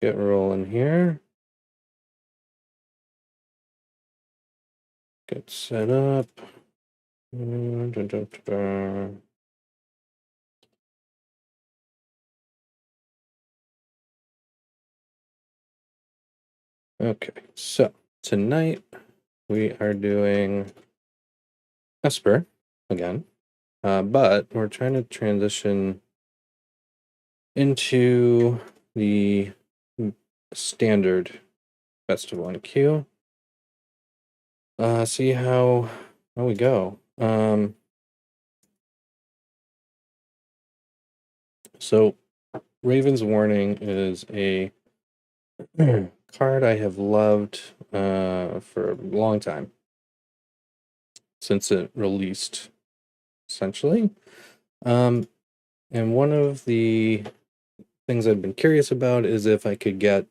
get rolling here. Get set up. Okay, so tonight we are doing Esper again, but we're trying to transition into the standard festival in queue. See how we go. So Raven's Warning is a card I have loved for a long time, since it released, essentially. And one of the things I've been curious about is if I could get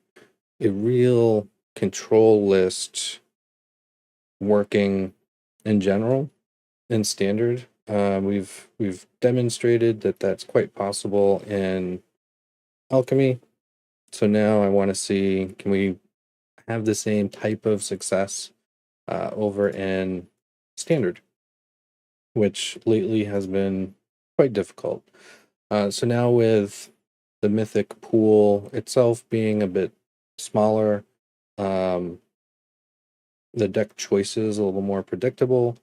a real control list working in general in standard. We've demonstrated that that's quite possible in Alchemy. So now I want to see, can we have the same type of success over in standard, which lately has been quite difficult. So now with the Mythic pool itself being a bit smaller, the deck choices a little more predictable,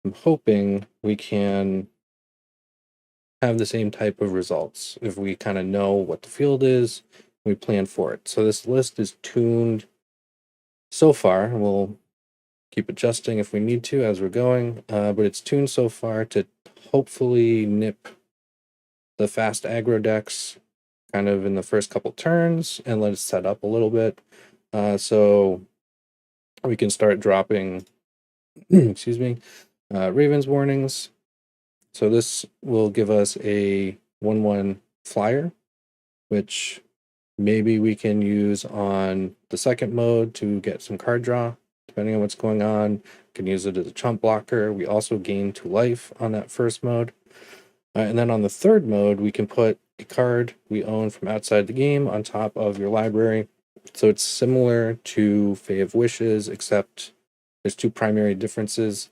I'm hoping we can have the same type of results if we kind of know what the field is, we plan for it. So this list is tuned so far. We'll keep adjusting if we need to as we're going, but it's tuned so far to hopefully nip the fast aggro decks kind of in the first couple turns and let it set up a little bit, so we can start dropping excuse me, Raven's Warnings. So this will give us a 1/1 flyer, which maybe we can use on the second mode to get some card draw, depending on what's going on. Can use it as a chump blocker. We also gain 2 life on that first mode. And then on the third mode, we can put a card we own from outside the game on top of your library. So it's similar to Fae of Wishes, except there's 2 primary differences.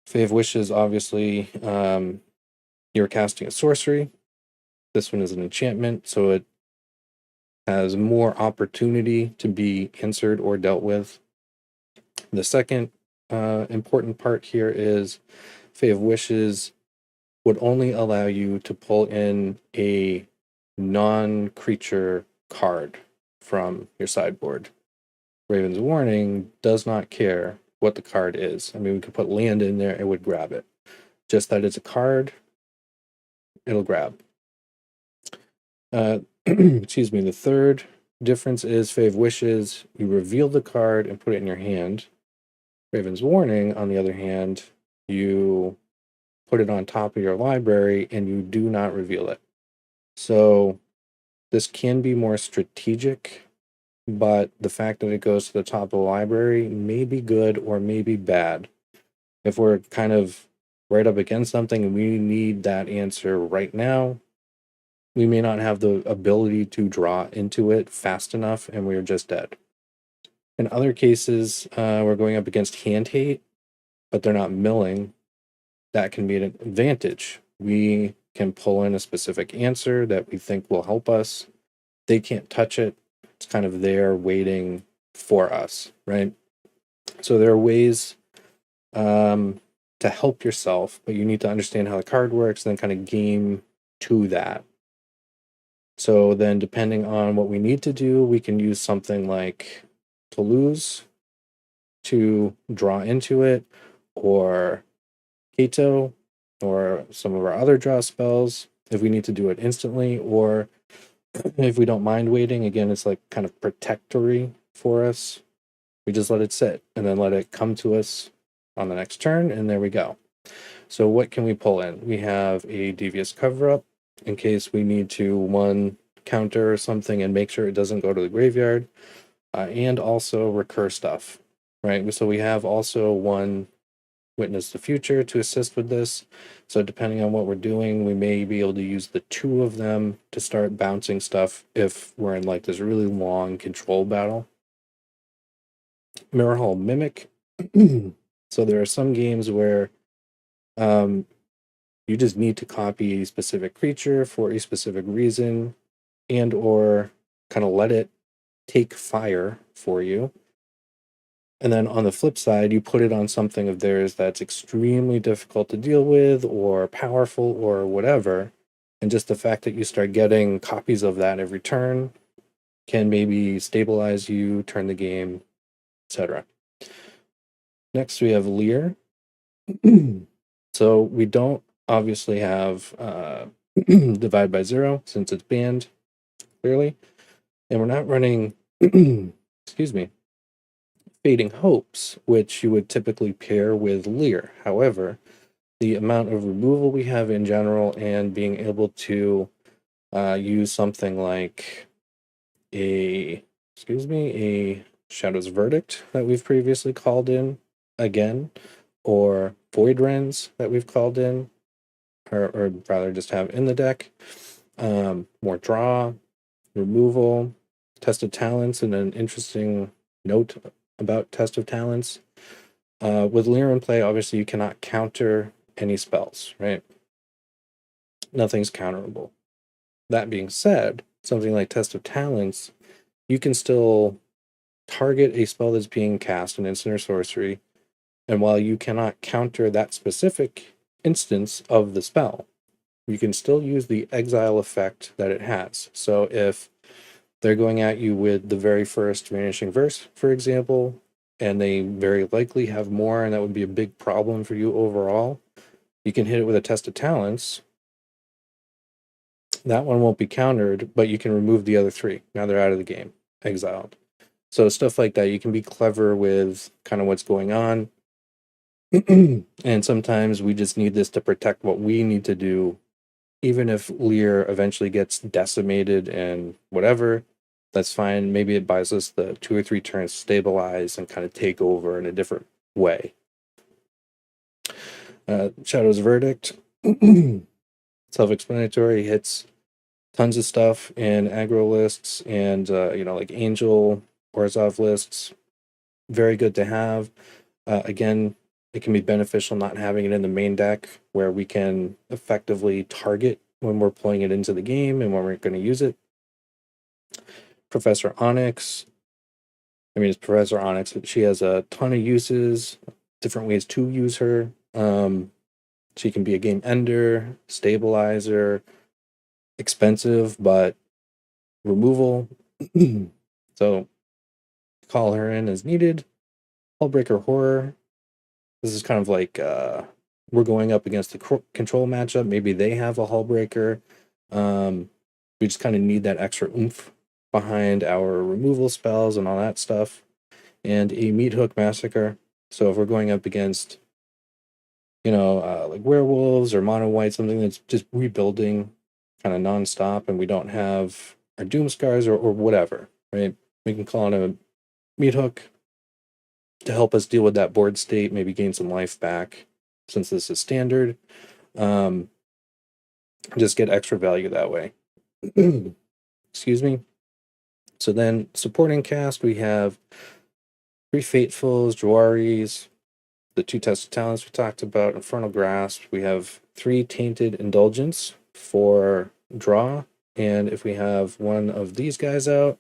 Fae of Wishes, obviously, you're casting a sorcery. This one is an enchantment, so it has more opportunity to be answered or dealt with. The second important part here is Fae of Wishes would only allow you to pull in a non-creature card from your sideboard. Raven's Warning does not care what the card is. I mean, we could put land in there, it would grab it. Just that it's a card, it'll grab. Excuse me. The third difference is Fae of Wishes, you reveal the card and put it in your hand. Raven's Warning, on the other hand, you put it on top of your library and you do not reveal it. So this can be more strategic, but the fact that it goes to the top of the library may be good or may be bad. If we're kind of right up against something and we need that answer right now, we may not have the ability to draw into it fast enough and we're just dead. In other cases, we're going up against hand hate, but they're not milling. That can be an advantage. We can pull in a specific answer that we think will help us. They can't touch it. It's kind of there waiting for us, right? So there are ways to help yourself, but you need to understand how the card works and then kind of game to that. So then depending on what we need to do, we can use something like Toulouse to draw into it, or Kato, or some of our other draw spells if we need to do it instantly, or if we don't mind waiting. Again, it's like kind of protectory for us. We just let it sit and then let it come to us on the next turn, and there we go. So what can we pull in? We have a Devious Cover-Up in case we need to one counter or something and make sure it doesn't go to the graveyard, and also recur stuff, right? So we have also one Witness the Future to assist with this. So depending on what we're doing, we may be able to use the two of them to start bouncing stuff if we're in like this really long control battle. Mirror Hall Mimic. So there are some games where you just need to copy a specific creature for a specific reason, and or kind of let it take fire for you. And then on the flip side, you put it on something of theirs that's extremely difficult to deal with or powerful or whatever. And just the fact that you start getting copies of that every turn can maybe stabilize you, turn the game, etc. Next, we have Lear. So we don't obviously have Divide by Zero since it's banned, clearly. And we're not running, excuse me, Fading Hopes, which you would typically pair with Lear. However, the amount of removal we have in general and being able to use something like a Shadow's Verdict that we've previously called in again, or Void Rends that we've called in, or rather just have in the deck, more draw, removal, Test of Talents, and an interesting note about Test of Talents. With Lear in play, obviously you cannot counter any spells, right? Nothing's counterable. That being said, something like Test of Talents, you can still target a spell that's being cast, an instant or sorcery, and while you cannot counter that specific instance of the spell, you can still use the exile effect that it has. So if they're going at you with the very first Vanishing Verse, for example, and they very likely have more, and that would be a big problem for you overall, you can hit it with a Test of Talents. That one won't be countered, but you can remove the other three. Now they're out of the game, exiled. So stuff like that, you can be clever with kind of what's going on. And sometimes we just need this to protect what we need to do. Even if Lear eventually gets decimated and whatever, that's fine. Maybe it buys us the 2 or 3 turns to stabilize and kind of take over in a different way. Shadow's Verdict, self-explanatory, hits tons of stuff in aggro lists and like Angel, Orzhov lists. Very good to have. Again, it can be beneficial not having it in the main deck where we can effectively target when we're playing it into the game and when we're going to use it. Professor Onyx. It's Professor Onyx. She has a ton of uses, different ways to use her. She can be a game ender, stabilizer, expensive, but removal. So call her in as needed. Hullbreaker Horror. This is kind of like we're going up against the control matchup. Maybe they have a Hullbreaker. We just kind of need that extra oomph behind our removal spells and all that stuff. And a Meat Hook Massacre. So if we're going up against, like werewolves or mono white, something that's just rebuilding kind of nonstop, and we don't have our Doom Scars or whatever, right? We can call in a Meat Hook to help us deal with that board state, maybe gain some life back since this is standard. Just get extra value that way. Excuse me. So then supporting cast, we have 3 Fatefuls, Jwaris, the 2 Test of Talents we talked about, Infernal Grasp. We have 3 Tainted Indulgence for draw. And if we have one of these guys out,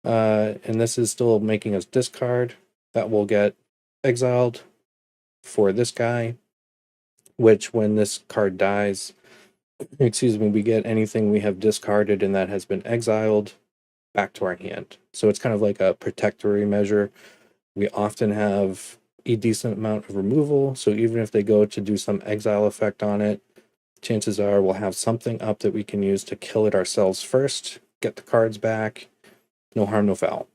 and this is still making us discard, that will get exiled for this guy, which when this card dies, we get anything we have discarded and that has been exiled back to our hand. So it's kind of like a protectory measure. We often have a decent amount of removal, so even if they go to do some exile effect on it, chances are we'll have something up that we can use to kill it ourselves first, get the cards back, no harm, no foul.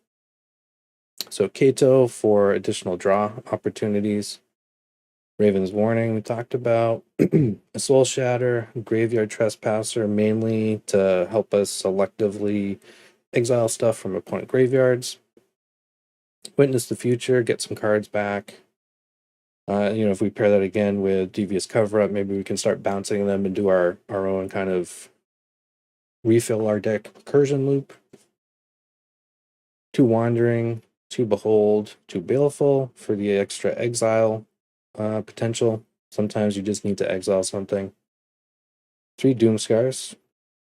So Kato for additional draw opportunities. Raven's Warning we talked about. A Soul Shatter, Graveyard Trespasser, mainly to help us selectively exile stuff from opponent graveyards. Witness the Future, get some cards back. If we pair that again with Devious Cover Up, maybe we can start bouncing them and do our own kind of refill our deck recursion loop. 2 Wandering, 2 Behold, 2 Baleful for the extra exile potential. Sometimes you just need to exile something. 3 Doomskars,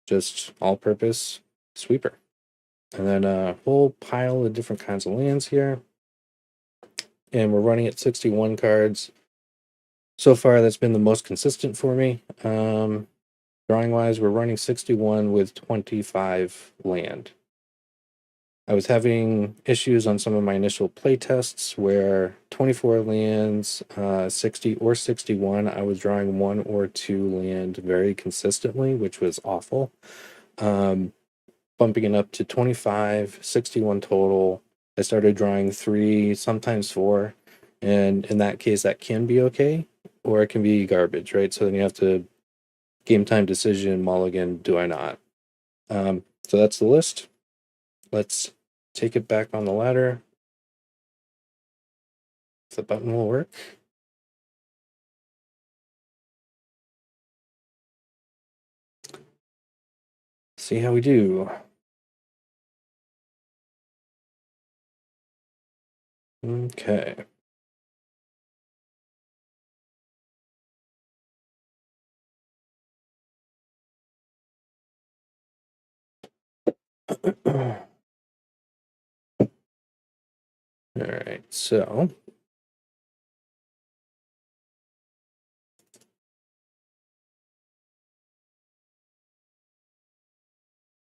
just all-purpose sweeper. And then a whole pile of different kinds of lands here. And we're running at 61 cards. So far, that's been the most consistent for me. Drawing-wise, we're running 61 with 25 land. I was having issues on some of my initial play tests where 24 lands, 60 or 61, I was drawing 1 or 2 land very consistently, which was awful. Bumping it up to 25, 61 total. I started drawing 3, sometimes 4. And in that case, that can be okay, or it can be garbage, right? So then you have to game time decision, mulligan, do I not? So that's the list. Let's take it back on the ladder. If the button will work. See how we do. Okay. All right, so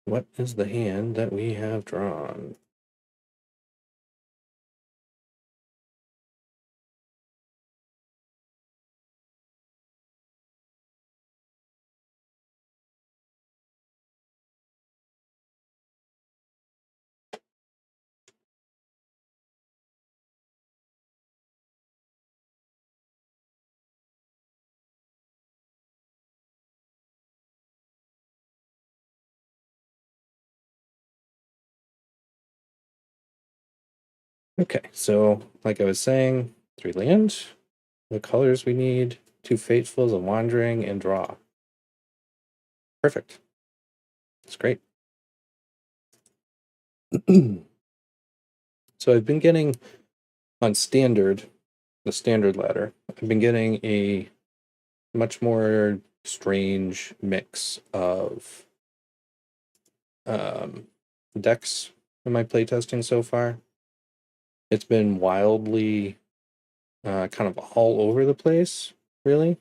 what is the hand that we have drawn? Okay, so like I was saying, 3 lands, the colors we need, 2 Fatefuls, a Wandering, and draw. Perfect. That's great. So I've been getting on standard, the standard ladder, I've been getting a much more strange mix of decks in my playtesting so far. It's been wildly kind of all over the place, really.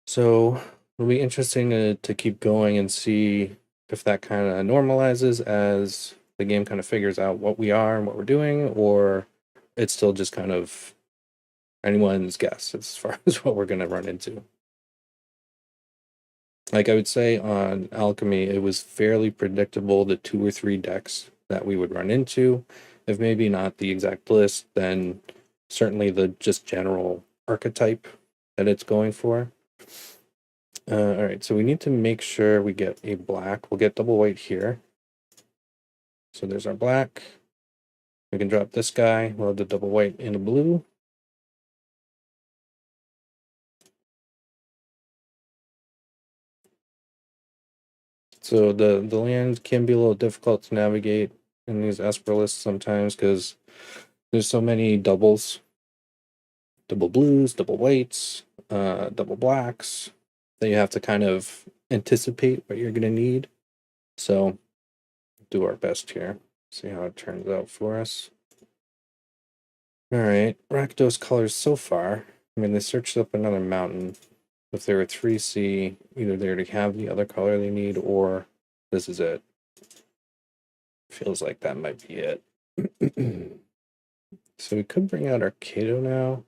So it'll be interesting to keep going and see if that kind of normalizes as the game kind of figures out what we are and what we're doing, or it's still just kind of anyone's guess as far as what we're going to run into. Like I would say on Alchemy, it was fairly predictable the 2 or 3 decks that we would run into. If maybe not the exact list, then certainly the just general archetype that it's going for. All right, so we need to make sure we get a black. We'll get double white here. So there's our black. We can drop this guy. We'll have the double white and a blue. So the land can be a little difficult to navigate in these Esper lists sometimes because there's so many doubles. Double blues, double whites, double blacks that you have to kind of anticipate what you're going to need. So do our best here. See how it turns out for us. All right, Rakdos colors so far. I mean, they searched up another mountain. If they were 3C, either they already have the other color they need, or this is it. Feels like that might be it. So we could bring out Arcado now.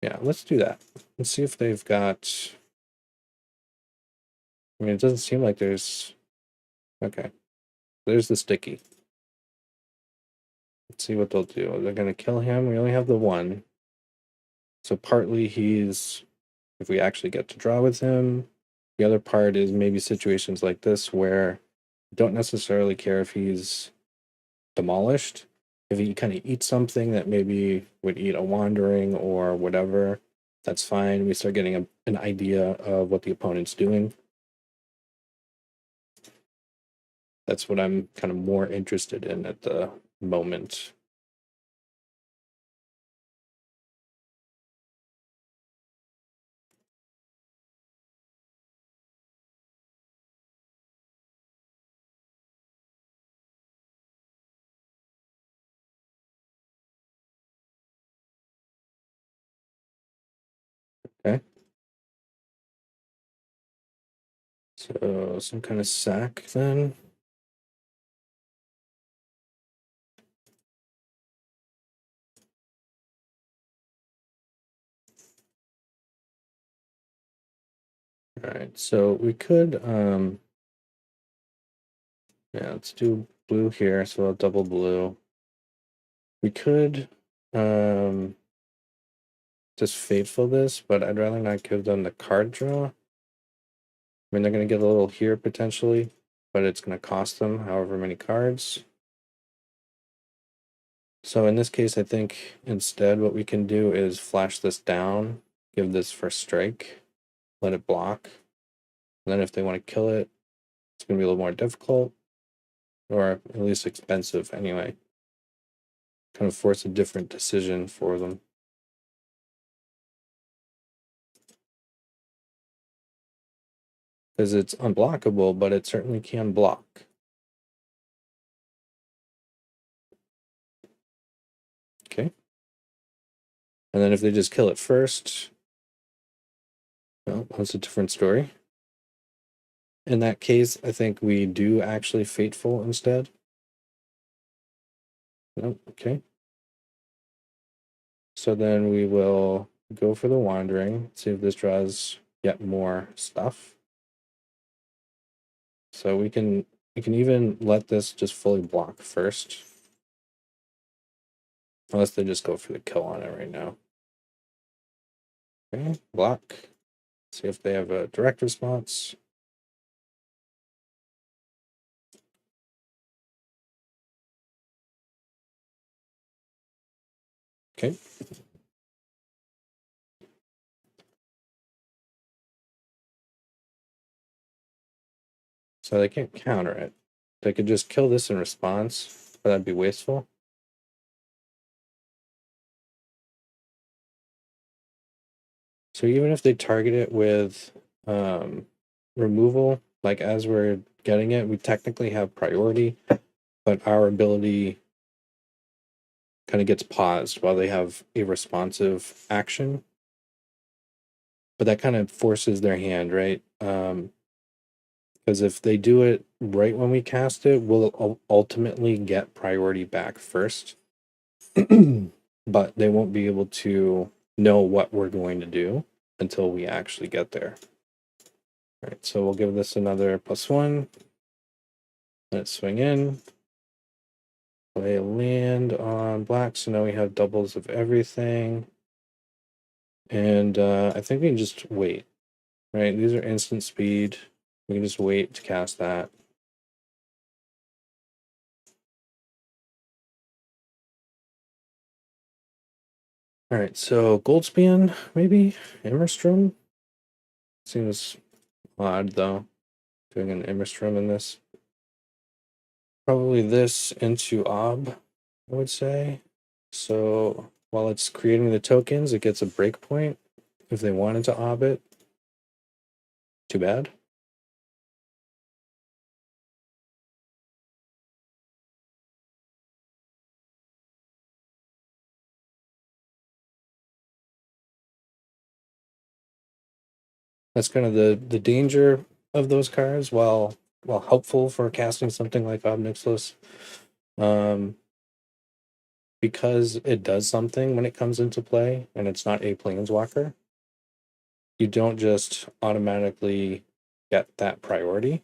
Yeah, let's do that. Let's see if they've got... I mean, it doesn't seem like there's... Okay. There's the sticky. Let's see what they'll do. They're going to kill him. We only have the 1. So partly he's... If we actually get to draw with him. The other part is maybe situations like this where I don't necessarily care if he's demolished. if he kind of eats something that maybe would eat a wandering or whatever, that's fine. We start getting an idea of what the opponent's doing. That's what I'm kind of more interested in at the moment. Okay. So some kind of sack then. All right, so we could yeah, let's do blue here, so I'll double blue. We could just faithful this, but I'd rather not give them the card draw. I mean, they're going to get a little here potentially, but it's going to cost them however many cards. So in this case, I think instead what we can do is flash this down, give this first strike, let it block. And then if they want to kill it, it's going to be a little more difficult, or at least expensive anyway. Kind of force a different decision for them. Because it's unblockable, but it certainly can block. Okay. And then if they just kill it first, well, that's a different story. In that case, I think we do actually Fateful instead. No, okay. So then we will go for the Wandering, see if this draws yet more stuff. So we can even let this just fully block first. Unless they just go for the kill on it right now. Okay, block. See if they have a direct response. Okay. So they can't counter it. They could just kill this in response, but that'd be wasteful. So even if they target it with removal, like as we're getting it, we technically have priority, but our ability kind of gets paused while they have a responsive action. But that kind of forces their hand, right? Because if they do it right when we cast it, we'll ultimately get priority back first. But they won't be able to know what we're going to do until we actually get there. All right, so we'll give this another +1. Let it swing in. Play a land on black, so now we have doubles of everything. And I think we can just wait, right? These are instant speed. We can just wait to cast that. All right, so Goldspan, maybe? Immerstrom? Seems odd, though, doing an Immerstrom in this. Probably this into Ob, I would say. So while it's creating the tokens, it gets a breakpoint if they wanted to Ob it. Too bad. That's kind of the danger of those cards, while helpful for casting something like Ob Nixilis. Because it does something when it comes into play and it's not a planeswalker, you don't just automatically get that priority.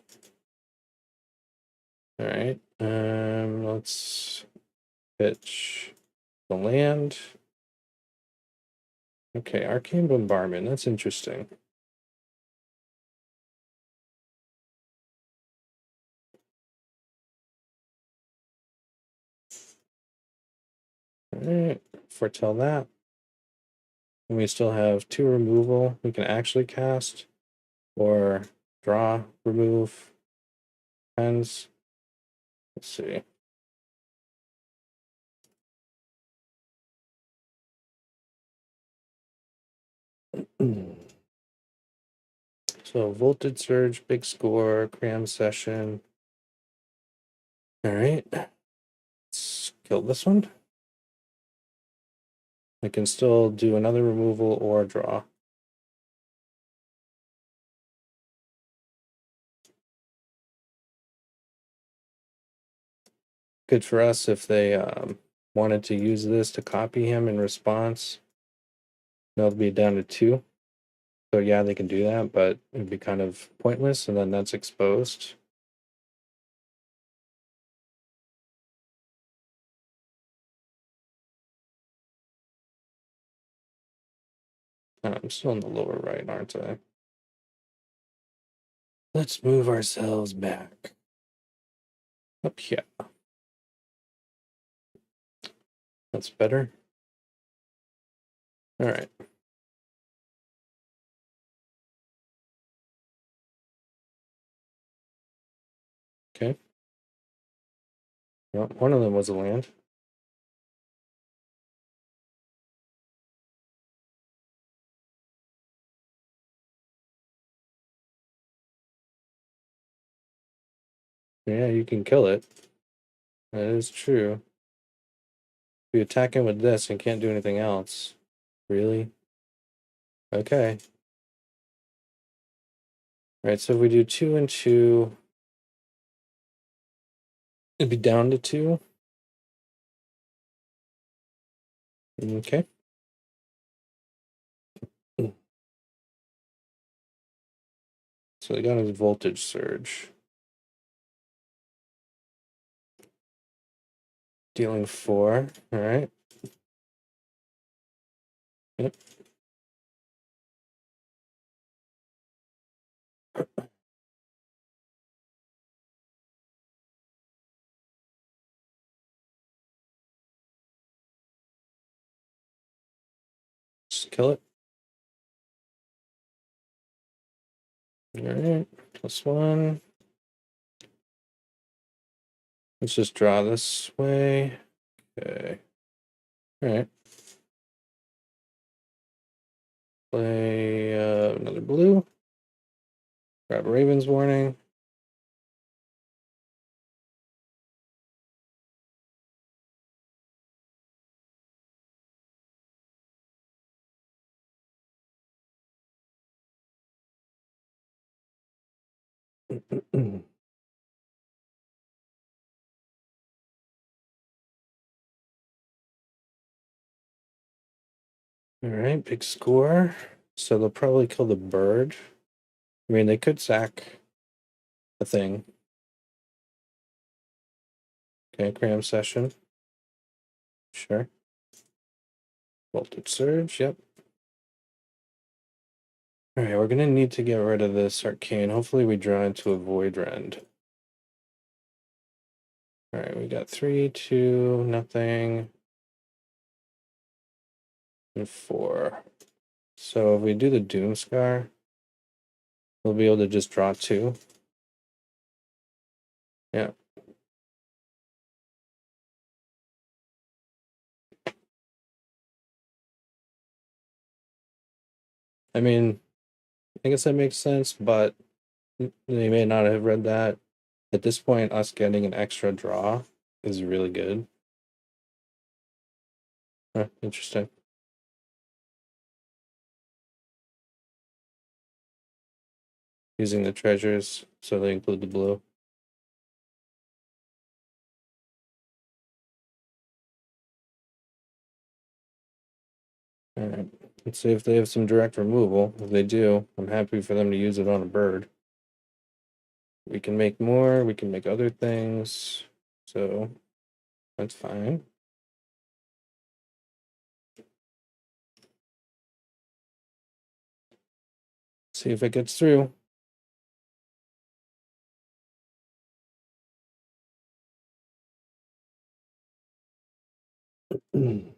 All right. Let's pitch the land. Okay, Arcane Bombardment. That's interesting. All right, foretell that. And we still have 2 removal we can actually cast, or draw, remove, depends. Let's see. So voltage surge, big score, cram session. All right, let's kill this one. I can still do another removal or draw. Good for us if they wanted to use this to copy him in response. They'll be down to 2. So yeah, they can do that, but it'd be kind of pointless, and then that's exposed. I'm still in the lower right, aren't I? Let's move ourselves back. Up here. That's better. All right. Okay. Well, one of them was a land. Yeah, you can kill it. That is true. We attack him with this and can't do anything else. Really? Okay. All right, so if we do 2 and 2, it'd be down to 2. Okay. So they got his voltage surge. Dealing 4. All right. Yep. Just kill it. All right. +1. Let's just draw this way. Okay. All right. Play another blue. Grab Raven's Warning. All right, big score. So they'll probably kill the bird. I mean, they could sack the thing. Okay, cram session. Sure. Voltage surge, yep. All right, we're gonna need to get rid of this arcane. Hopefully we draw into a void rend. All right, we got 3, 2, nothing, and 4. So if we do the Doomscar, we'll be able to just draw 2. Yeah. I mean, I guess that makes sense, but they may not have read that. At this point, us getting an extra draw is really good. Huh, interesting. Using the treasures, so they include the blue. All right. Let's see if they have some direct removal. If they do, I'm happy for them to use it on a bird. We can make more, we can make other things, so that's fine. See if it gets through. And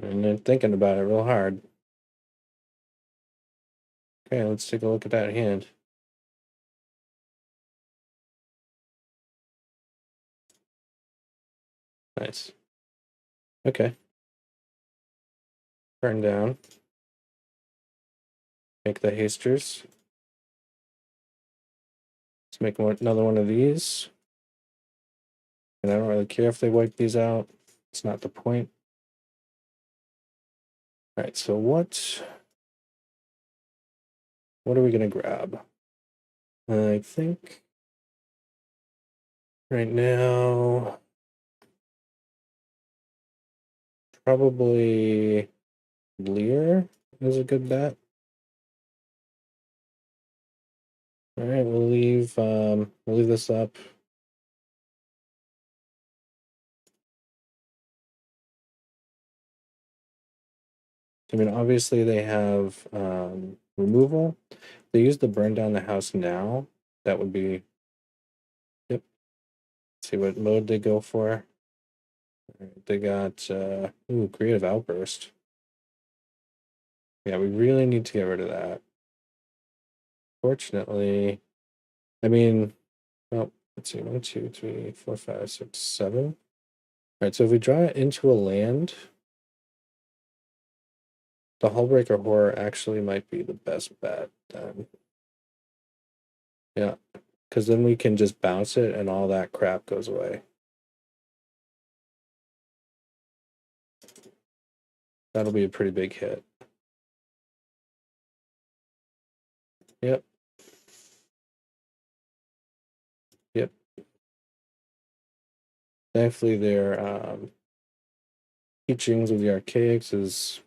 then thinking about it real hard. Okay, let's take a look at that hand. Nice. Okay. Turn down. Make the hasters. Let's make another one of these. And I don't really care if they wipe these out. It's not the point. All right, so what are we going to grab? I think right now, probably Lear is a good bet. All right, we'll leave this up. I mean, obviously they have removal. They use the burn down the house now. That would be, yep. Let's see what mode they go for. Right, they got creative outburst. Yeah, we really need to get rid of that. Fortunately, I mean, well, let's see, 1, 2, 3, 4, 5, 6, 7. All right, so if we draw it into a land, the Hullbreaker Horror actually might be the best bet then. Yeah, because then we can just bounce it and all that crap goes away. That'll be a pretty big hit. Yep. Yep. Thankfully, their teachings of the archaics is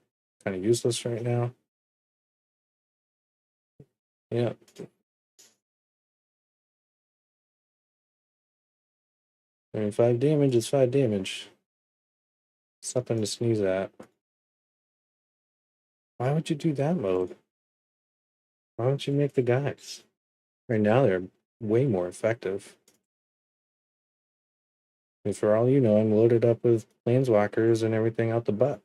kind of useless right now. Yeah. I mean, 5 damage is 5 damage. Something to sneeze at. Why would you do that mode? Why don't you make the guys? Right now, they're way more effective. And for all you know, I'm loaded up with planeswalkers and everything out the butt.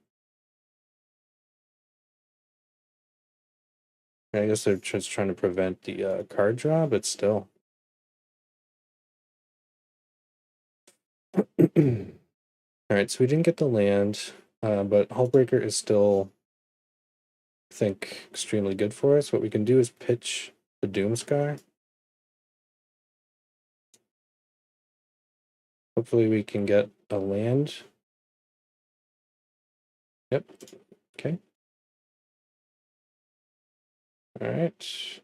I guess they're just trying to prevent the card draw, but still. Alright, so we didn't get the land, but Hullbreaker is still, I think, extremely good for us. What we can do is pitch the Doomscar. Hopefully we can get a land. Yep. Okay. Alright.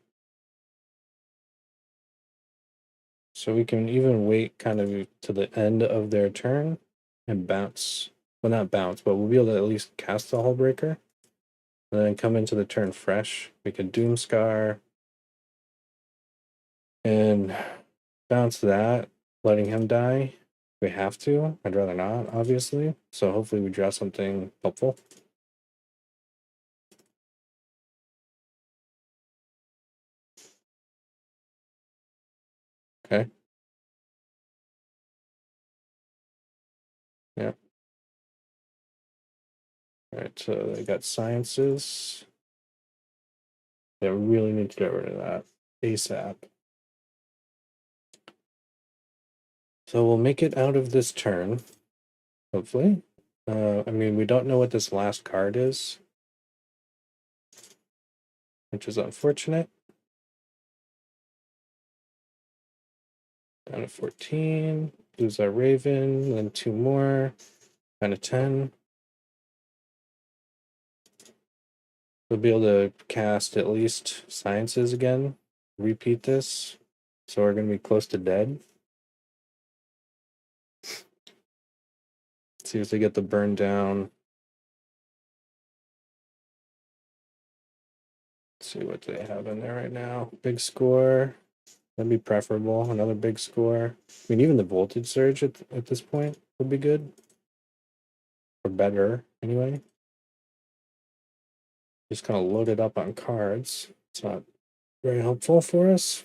So we can even wait kind of to the end of their turn and bounce. Well, not bounce, but we'll be able to at least cast the Hullbreaker. And then come into the turn fresh. We can Doomscar and bounce that, letting him die. We have to. I'd rather not, obviously. So hopefully we draw something helpful. Okay. Yeah. All right, so they got sciences. Yeah, we really need to get rid of that ASAP. So we'll make it out of this turn, hopefully. I mean, we don't know what this last card is, which is unfortunate. Down to 14. Lose our Raven, then 2 more. Down to 10. We'll be able to cast at least sciences again. Repeat this. So we're going to be close to dead. See if they get the burn down. Let's see what they have in there right now. Big score. That'd be preferable. Another big score. I mean, even the voltage surge at this point would be good. Or better, anyway. Just kind of loaded up on cards. It's not very helpful for us.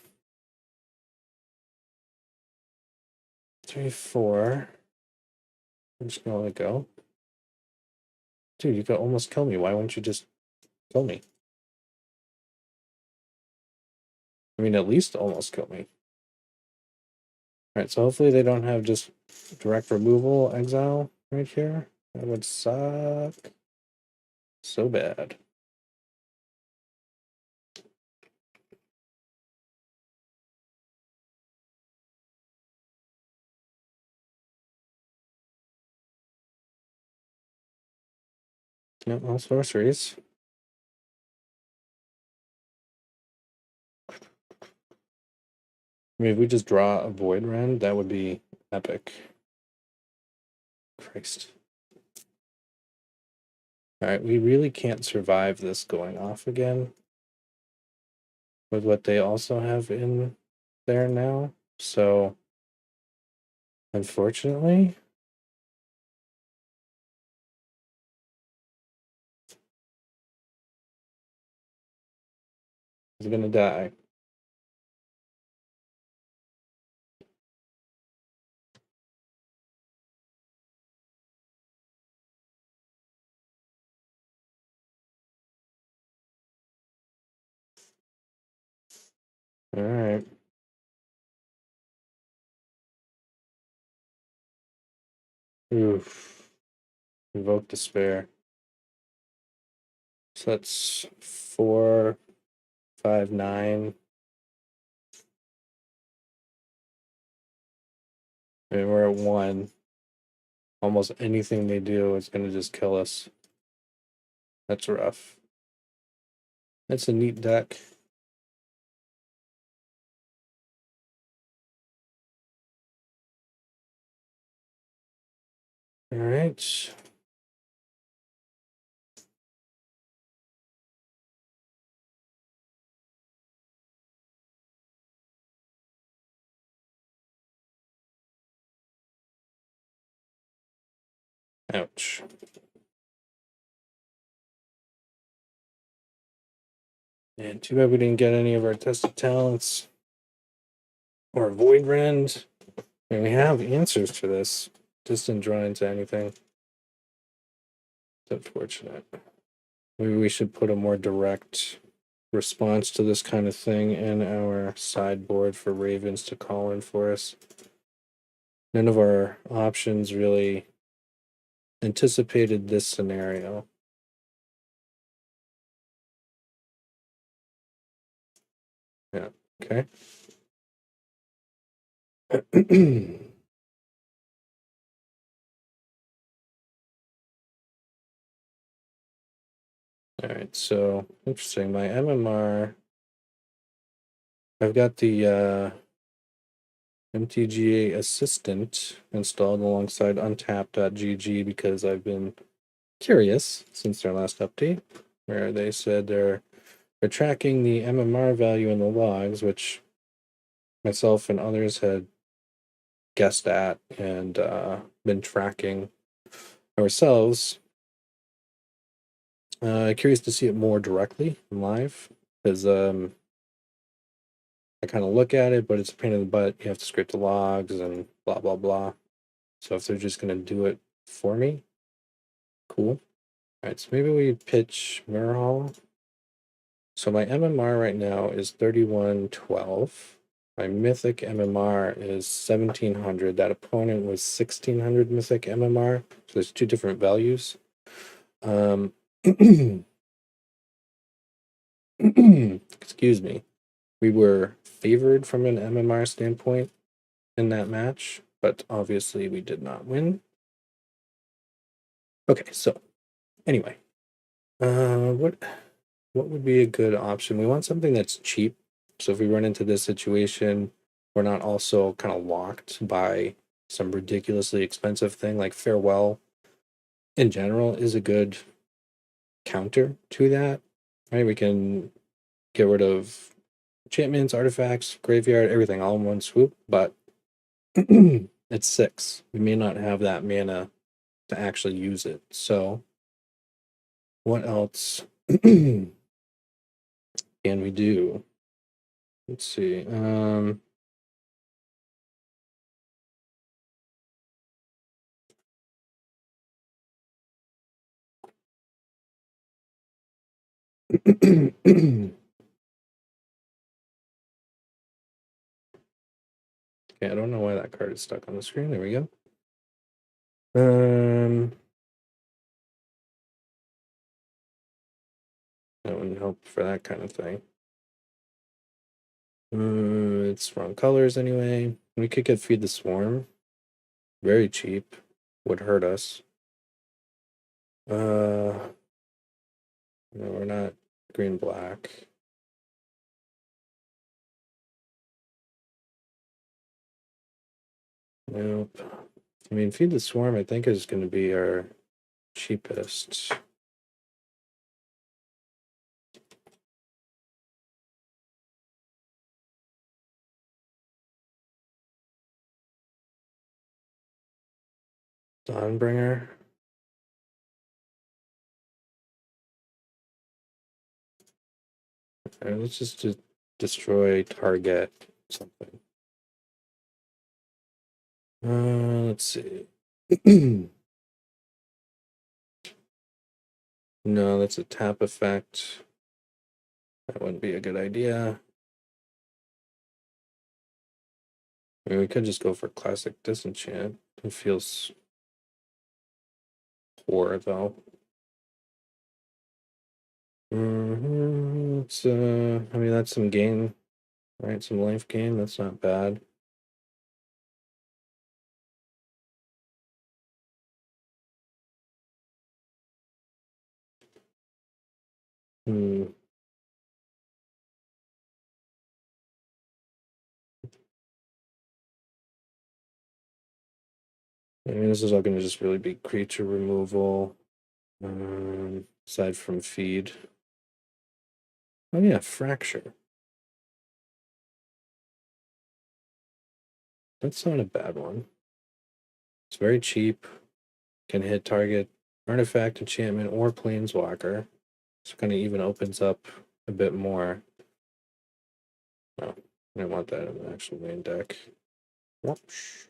3, 4. I'm just gonna let it go. Dude, you could almost kill me. Why wouldn't you just kill me? I mean, at least almost kill me. Alright, so hopefully they don't have just direct removal exile right here. That would suck so bad. No, all sorceries. I mean, if we just draw a Void Rend, that would be epic. Christ. Alright, we really can't survive this going off again with what they also have in there now. So, unfortunately, he's gonna die. Alright. Oof. Invoke Despair. So that's 4, 5, 9. I mean, we're at 1. Almost anything they do is going to just kill us. That's rough. That's a neat deck. All right. Ouch. And too bad we didn't get any of our tested talents or Void Rend. I mean, we have answers to this. Just didn't draw into anything. It's unfortunate. Maybe we should put a more direct response to this kind of thing in our sideboard for Ravens to call in for us. None of our options really anticipated this scenario. Yeah, okay. All right, so interesting. My MMR, I've got the MTGA assistant installed alongside untap.gg because I've been curious since their last update, where they said they're tracking the MMR value in the logs, which myself and others had guessed at and been tracking ourselves. Curious to see it more directly live because I kind of look at it, but it's a pain in the butt. You have to scrape the logs and blah blah blah. So if they're just gonna do it for me, cool. All right, so maybe we pitch Mirror Hall. So my MMR right now is 3112. My Mythic MMR is 1700. That opponent was 1600 Mythic MMR. So there's two different values. Excuse me. We were favored from an MMR standpoint in that match, but obviously we did not win. Okay, so anyway, what would be a good option? We want something that's cheap. So if we run into this situation, we're not also kind of locked by some ridiculously expensive thing like Farewell in general is a good counter to that. Right? We can get rid of enchantments, artifacts, graveyard, everything all in one swoop, but it's 6. We may not have that mana to actually use it. So what else can we do? Let's see. Okay, I don't know why that card is stuck on the screen. There we go. That wouldn't help for that kind of thing. It's wrong colors anyway. We could get Feed the Swarm. Very cheap. Would hurt us. No, we're not green black. Nope. I mean, Feed the Swarm, I think, is going to be our cheapest. Dawnbringer. All right, let's just destroy target something. Let's see. No, that's a tap effect. That wouldn't be a good idea. I mean, we could just go for classic disenchant. It feels poor though. It's I mean, that's some gain, right? Some life gain. That's not bad. Hmm. I mean, this is all going to just really be creature removal, aside from feed. Oh yeah, fracture. That's not a bad one. It's very cheap. Can hit target artifact, enchantment, or planeswalker. So kind of even opens up a bit more. No, I don't want that in the actual main deck. Whoops.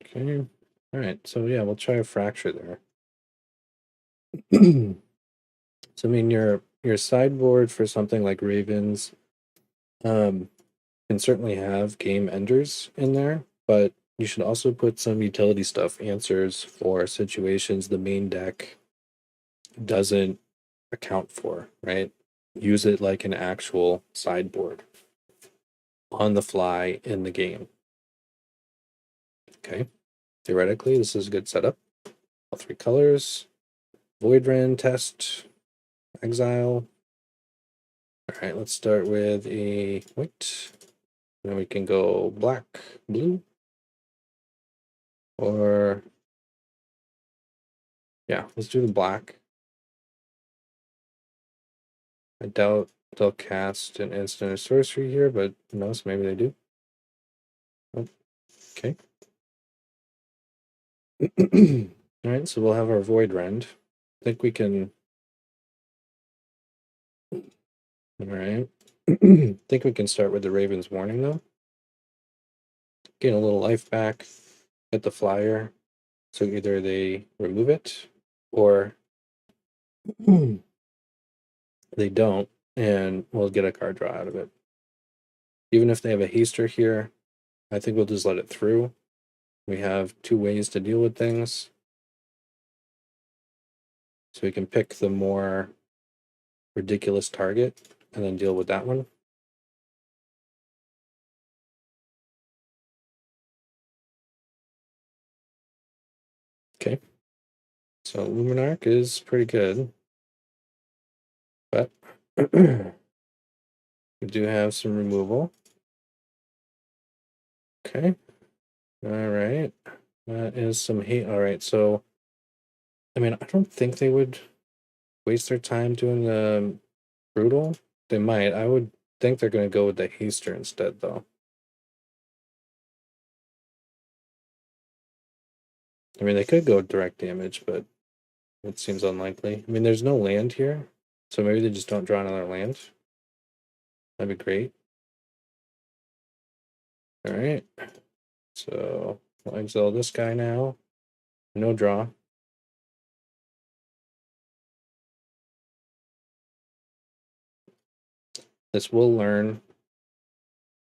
Okay. All right. So yeah, we'll try a fracture there. So I mean, your sideboard for something like Ravens, can certainly have game enders in there, but you should also put some utility stuff, answers for situations the main deck doesn't account for, right? Use it like an actual sideboard on the fly in the game. Okay. Theoretically, this is a good setup. All three colors. Voidren, test, exile. All right, let's start with a white. Then we can go black, blue, or yeah, let's do the black. I doubt they'll cast an instant or sorcery here, but who knows? Maybe they do. Oh, okay. All right, so we'll have our Void Rend. I think we can. All right. I think we can start with the Raven's Warning though. Gain a little life back. Get the flyer. So either they remove it or they don't, and we'll get a card draw out of it. Even if they have a haster here, I think we'll just let it through. We have two ways to deal with things. So we can pick the more ridiculous target and then deal with that one. Okay. So Luminarch is pretty good. But we do have some removal. Okay. All right. That is some hate. All right. So, I mean, I don't think they would waste their time doing the brutal. They might. I would think they're going to go with the haster instead, though. I mean, they could go direct damage, but it seems unlikely. I mean, there's no land here, so maybe they just don't draw another land. That'd be great. All right. So we'll exile this guy now. No draw. This will learn.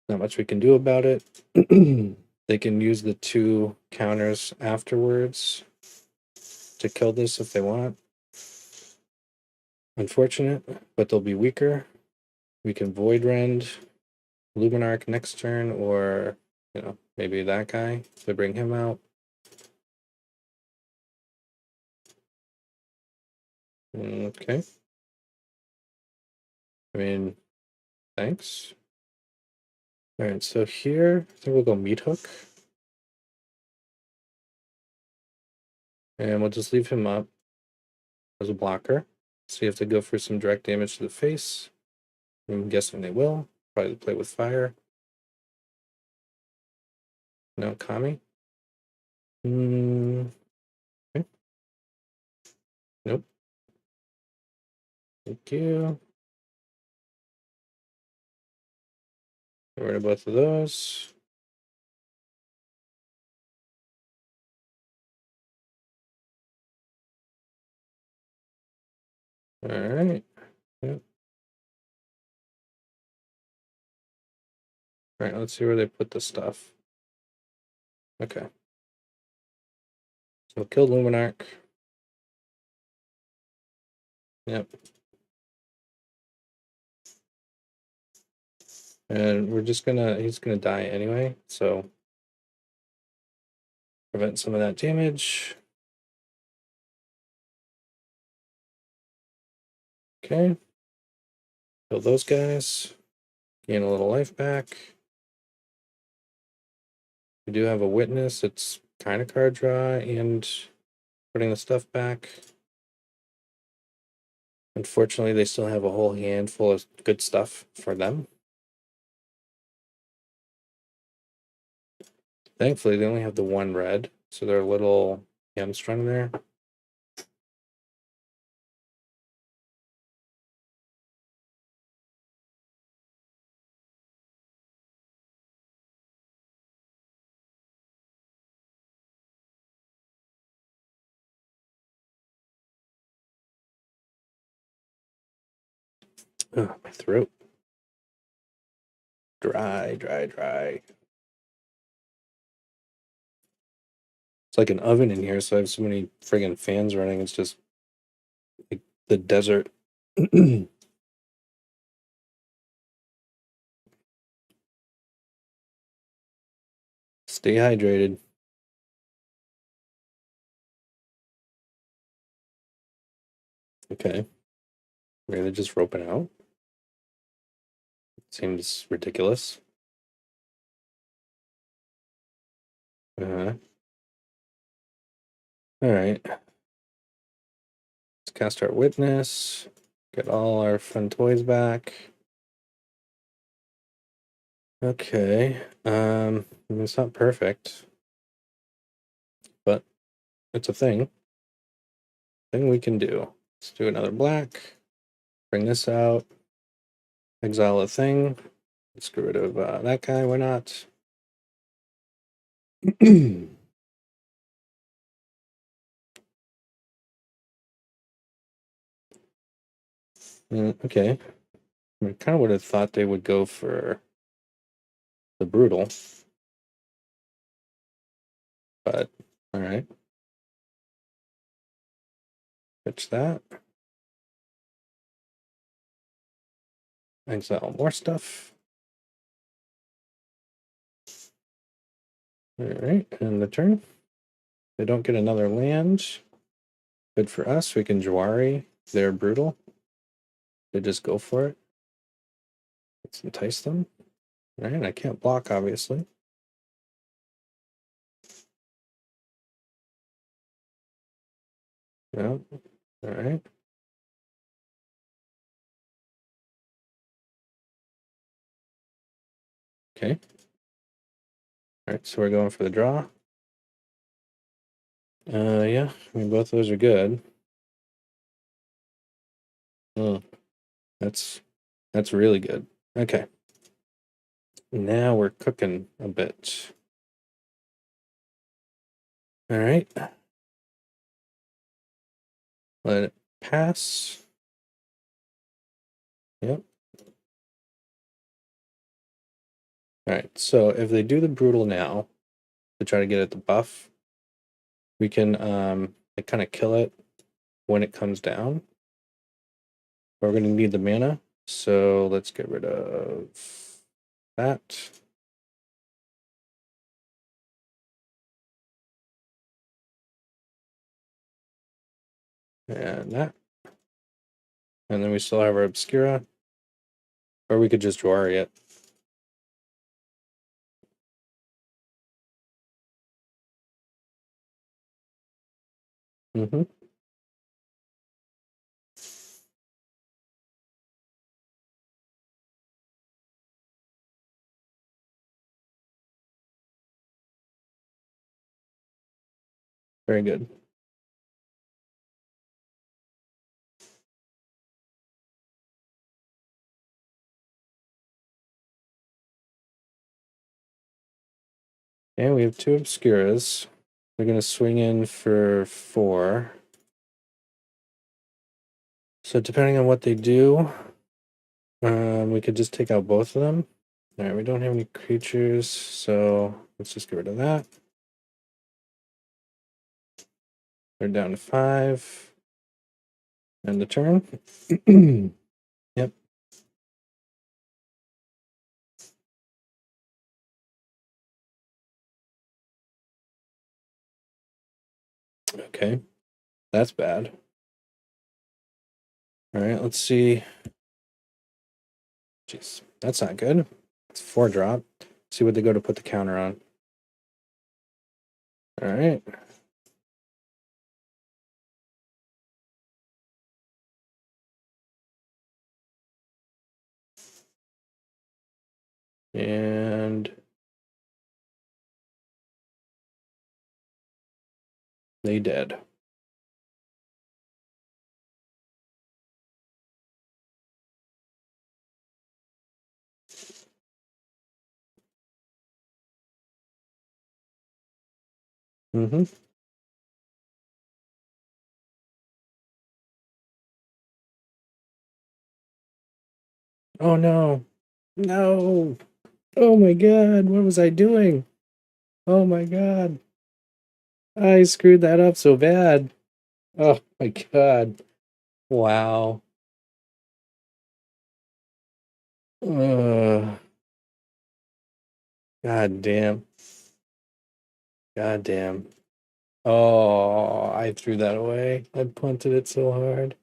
Not much we can do about it. They can use the 2 counters afterwards to kill this if they want. Unfortunate, but they'll be weaker. We can Void Rend Luminarch next turn, or maybe that guy to bring him out. Okay. I mean, thanks. All right, so here I think we'll go Meathook, and we'll just leave him up as a blocker. See if they go for some direct damage to the face. I'm guessing they will. Probably play with fire. No, Kami. Okay. Nope. Thank you. Get rid of both of those. All right. Yep. All right, let's see where they put the stuff. Okay. So kill Luminarch. Yep. And we're just he's gonna die anyway, so prevent some of that damage. Okay. Kill those guys. Gain a little life back. We do have a witness. It's kind of card draw and putting the stuff back. Unfortunately, they still have a whole handful of good stuff for them. Thankfully, they only have the 1 red, so they're a little hamstrung there. Oh, my throat. Dry. It's like an oven in here, so I have so many friggin' fans running. It's just like the desert. Stay hydrated. Okay. Really just roping out? Seems ridiculous. Uh-huh. Alright. Let's cast our witness. Get all our fun toys back. Okay. I mean, it's not perfect, but it's a thing. Thing we can do. Let's do another black. Bring this out. Exile a thing. Let's get rid of that guy. Why not? Okay. I kind of would have thought they would go for the brutal, but all right. Fetch that. Exile more stuff. All right, and the turn. They don't get another land. Good for us. We can Jawari. They're brutal. They just go for it. Let's entice them. All right, I can't block, obviously. No. All right. Okay. All right, so we're going for the draw. Yeah, I mean, both of those are good. Oh, that's really good. Okay. Now we're cooking a bit. All right. Let it pass. Yep. Alright, so if they do the brutal now to try to get at the buff, we can like kind of kill it when it comes down. But we're gonna need the mana, so let's get rid of that. And that. And then we still have our Obscura. Or we could just Jwari it. Mm-hmm. Very good. And we have 2 Obscuras. We're gonna swing in for 4. So depending on what they do, we could just take out both of them. Alright, we don't have any creatures, so let's just get rid of that. They're down to 5. End the turn. Yep. Okay. That's bad. Alright, let's see. Jeez, that's not good. It's 4 drop. See what they go to put the counter on. Alright. And they dead. Mm-hmm. Oh no. No. Oh my god, what was I doing? Oh my god. I screwed that up so bad. Oh my god. Wow. God damn. God damn. Oh, I threw that away. I punted it so hard.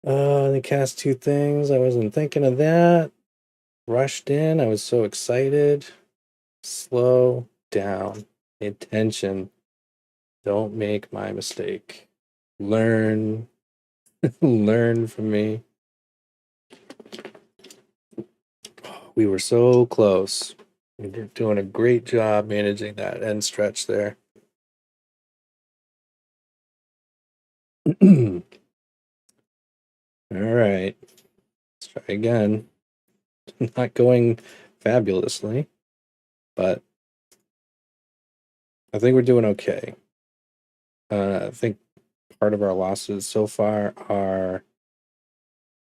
They cast 2 things. I wasn't thinking of that. Rushed in. I was so excited. Slow down. Pay attention. Don't make my mistake. Learn. Learn from me. We were so close. You're doing a great job managing that end stretch there. All right. Let's try again. Not going fabulously, but I think we're doing okay. I think part of our losses so far are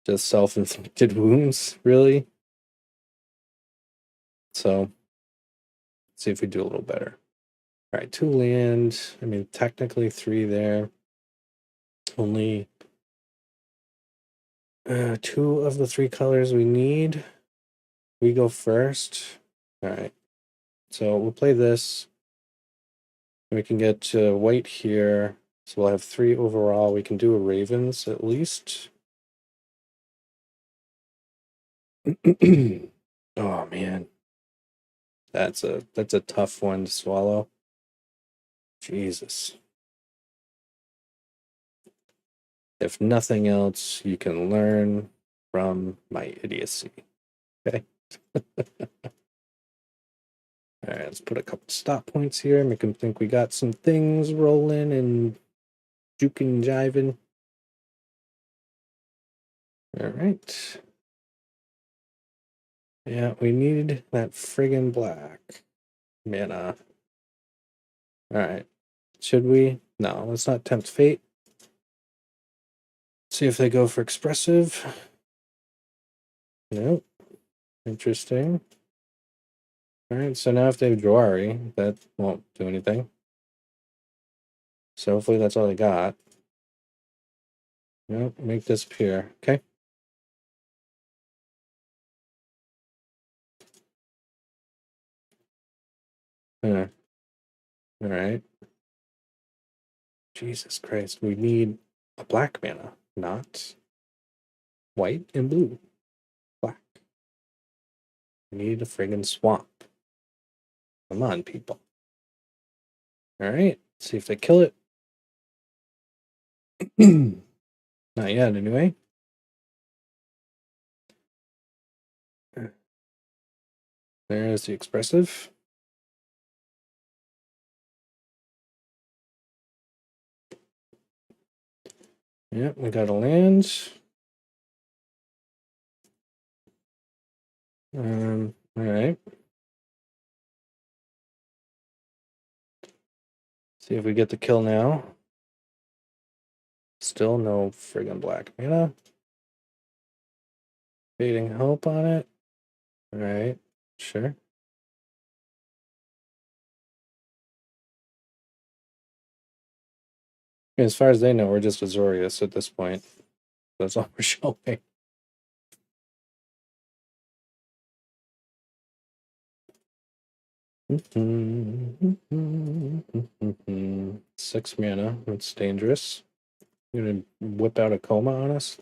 just self-inflicted wounds, really. So, let's see if we do a little better. All right, 2 land. I mean, technically 3 there. Only 2 of the 3 colors we need. We go first. All right. So we'll play this. We can get white here. So we'll have 3 overall. We can do a ravens at least. Oh man. That's a tough one to swallow. Jesus. If nothing else, you can learn from my idiocy. Okay. All right, let's put a couple stop points here. Make them think we got some things rolling and juking and jiving. All right. Yeah, we need that friggin' black mana. All right. Should we? No, let's not tempt fate. See if they go for expressive. Nope. Interesting. Alright, so now if they have Jawari, that won't do anything. So hopefully that's all they got. Nope, make this appear. Okay. Alright. Jesus Christ, we need a black mana, not white and blue. Black. We need a friggin' swamp. Come on, people. Alright, see if they kill it. Not yet, anyway. There's the expressive. Yep, we got a land. Alright. See if we get the kill now. Still no friggin' black mana. Fading hope on it. Alright, sure. As far as they know, we're just Azorius at this point. That's all we're showing. Six mana. That's dangerous. You're gonna whip out a coma on us?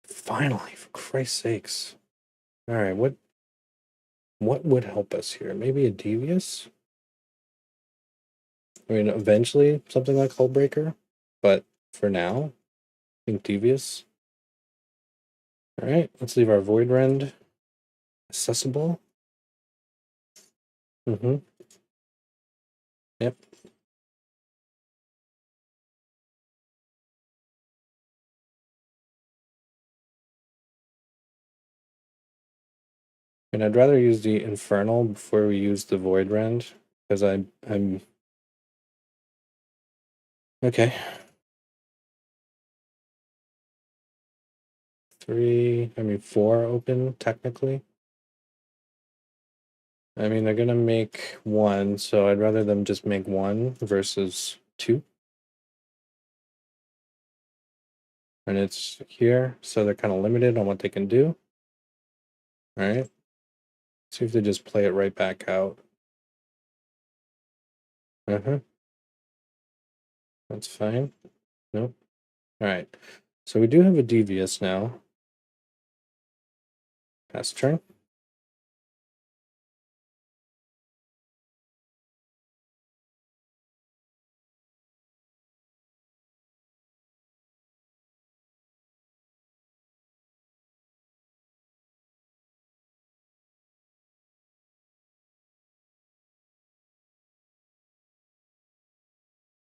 Finally, for Christ's sakes. Alright, what would help us here? Maybe a Devious? I mean, eventually something like Hullbreaker, but for now, I think Devious. Alright, let's leave our Void Rend accessible. Yep. And I'd rather use the Infernal before we use the Void Rend, because I'm okay. 4 open, technically. I mean, they're gonna make 1, so I'd rather them just make 1 versus 2. And it's here, so they're kind of limited on what they can do. Alright. See if they just play it right back out. That's fine. Nope. Alright. So we do have a Devious now. Pass turn.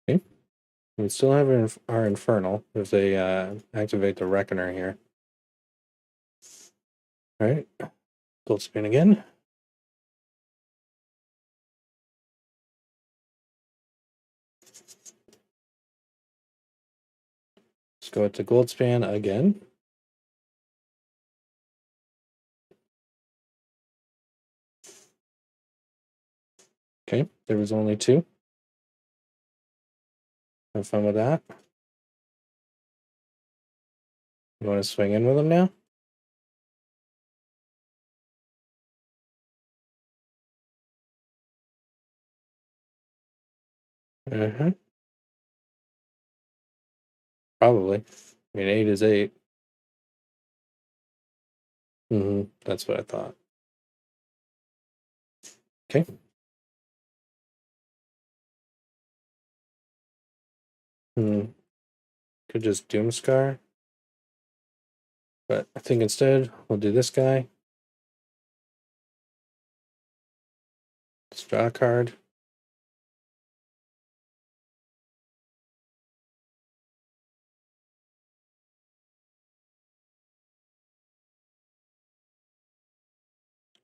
Okay. We still have our Infernal if they activate the Reckoner here. Alright. Gold spin again. Let's go to gold span again. Okay, there was only 2. Have fun with that. You want to swing in with them now? Probably. I mean, 8 is 8. That's what I thought. Okay. Could just Doomscar. But I think instead we'll do this guy. Let's draw a card.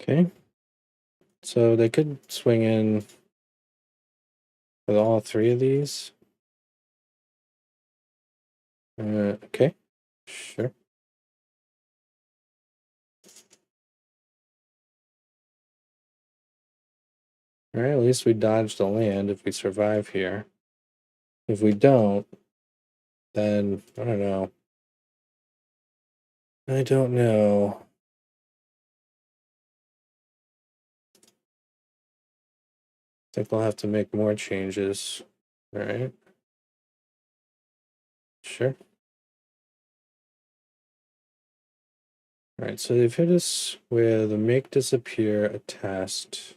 Okay. So they could swing in with all 3 of these. Okay. Sure. All right, at least we dodged the land if we survive here. If we don't, then I don't know. I don't know. I think we'll have to make more changes. All right. Sure. All right, so they've hit us with a make disappear, a test.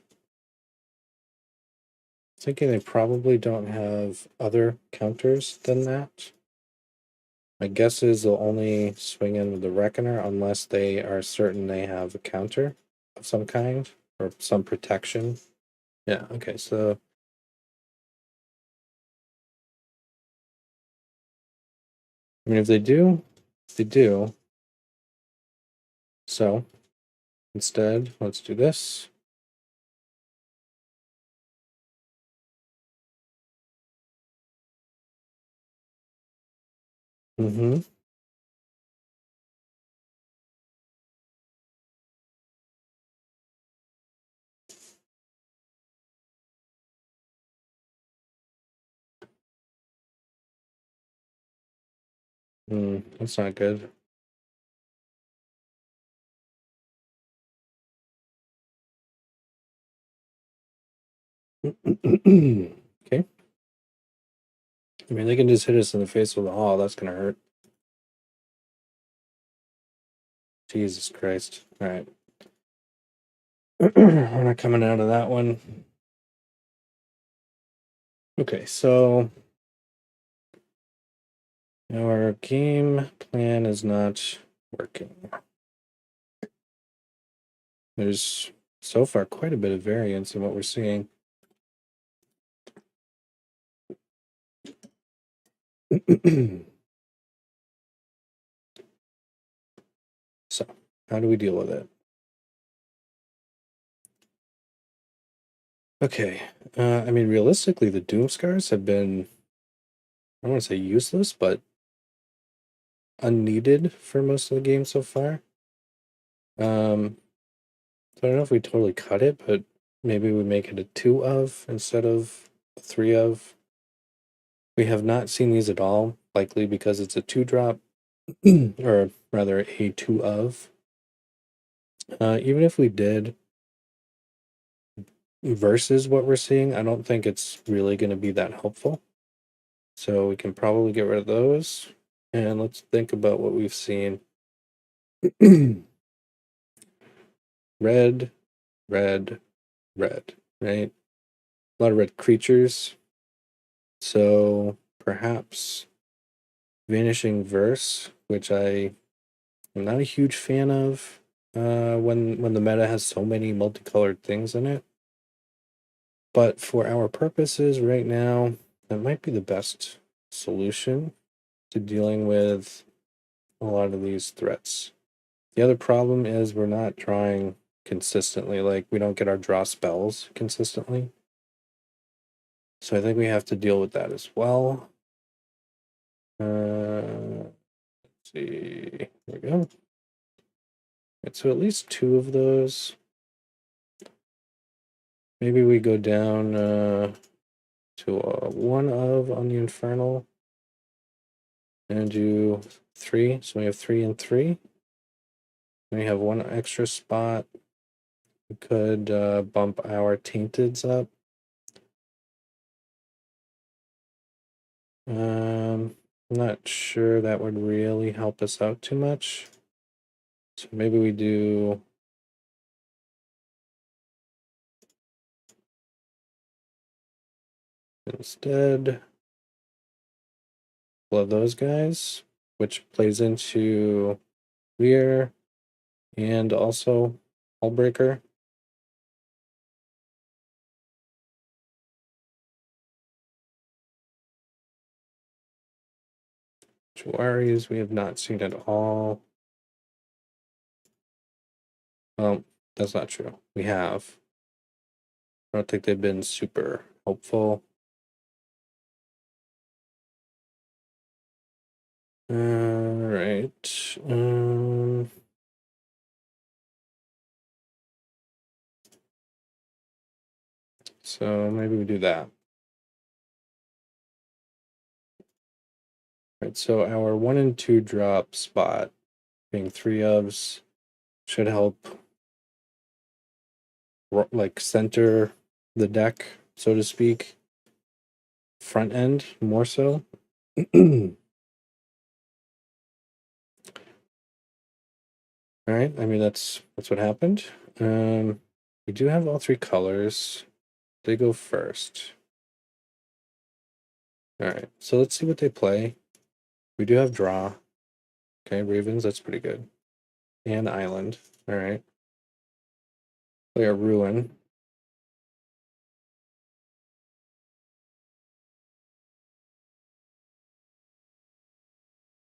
Thinking they probably don't have other counters than that. My guess is they'll only swing in with the Reckoner unless they are certain they have a counter of some kind or some protection. Yeah, okay, so I mean if they do, they do. So instead, let's do this. Mm-hmm. That's not good. Okay. I mean, they can just hit us in the face with a haul. That's gonna hurt. Jesus Christ. All right. We're not coming out of that one. Okay, so our game plan is not working. There's so far quite a bit of variance in what we're seeing. So, how do we deal with it? Okay, I mean, realistically, the Doom Scars have been, I don't want to say useless, but unneeded for most of the game so far. So I don't know if we totally cut it, but maybe we make it a 2 of instead of a 3 of. We have not seen these at all, likely because it's a 2-drop, or rather a 2 of. Even if we did, versus what we're seeing, I don't think it's really going to be that helpful. So we can probably get rid of those. And let's think about what we've seen. Red, red, red, right? A lot of red creatures. So perhaps Vanishing Verse, which I am not a huge fan of when the meta has so many multicolored things in it. But for our purposes right now, that might be the best solution to dealing with a lot of these threats. The other problem is we're not drawing consistently, like we don't get our draw spells consistently. So I think we have to deal with that as well. Let's see. There we go. Right, so at least 2 of those. Maybe we go down to 1 of on the Infernal and do 3. So we have 3 and 3. We have 1 extra spot. We could bump our Tainteds up. I'm not sure that would really help us out too much. So maybe we do instead blow those guys, which plays into Weir and also Hullbreaker. Juaris we have not seen at all. Well, that's not true. We have. I don't think they've been super helpful. All right. So maybe we do that. Right, so our 1 and 2 drop spot, being 3 ofs, should help like center the deck, so to speak. Front end more so. All right, I mean that's what happened. We do have all 3 colors. They go first. All right, so let's see what they play. We do have draw. Okay, Ravens, that's pretty good. And Island. All right. Play a Ruin.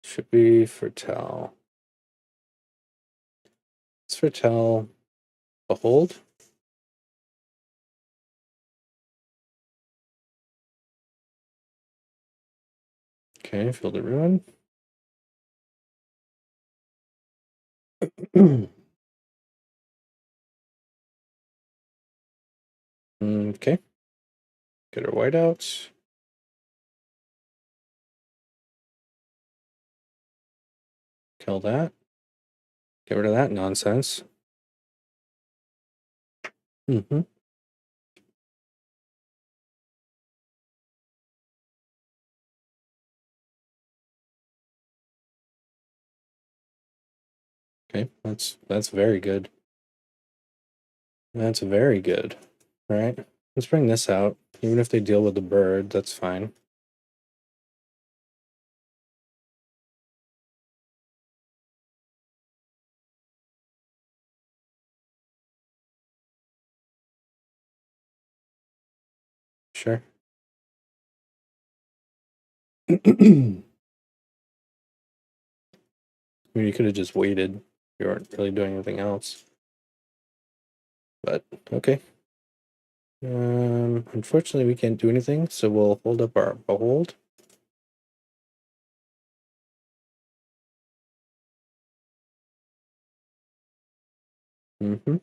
Should be Foretell. Let's Foretell Behold. Okay, Field of Ruin. Okay. Get our whiteouts. Kill that. Get rid of that nonsense. Mm-hmm. Okay, that's very good. That's very good. All right, let's bring this out. Even if they deal with the bird, that's fine. Sure. I mean, you could have just waited. You weren't really doing anything else. But okay. Unfortunately, we can't do anything, so we'll hold up our Behold. Mm-hmm.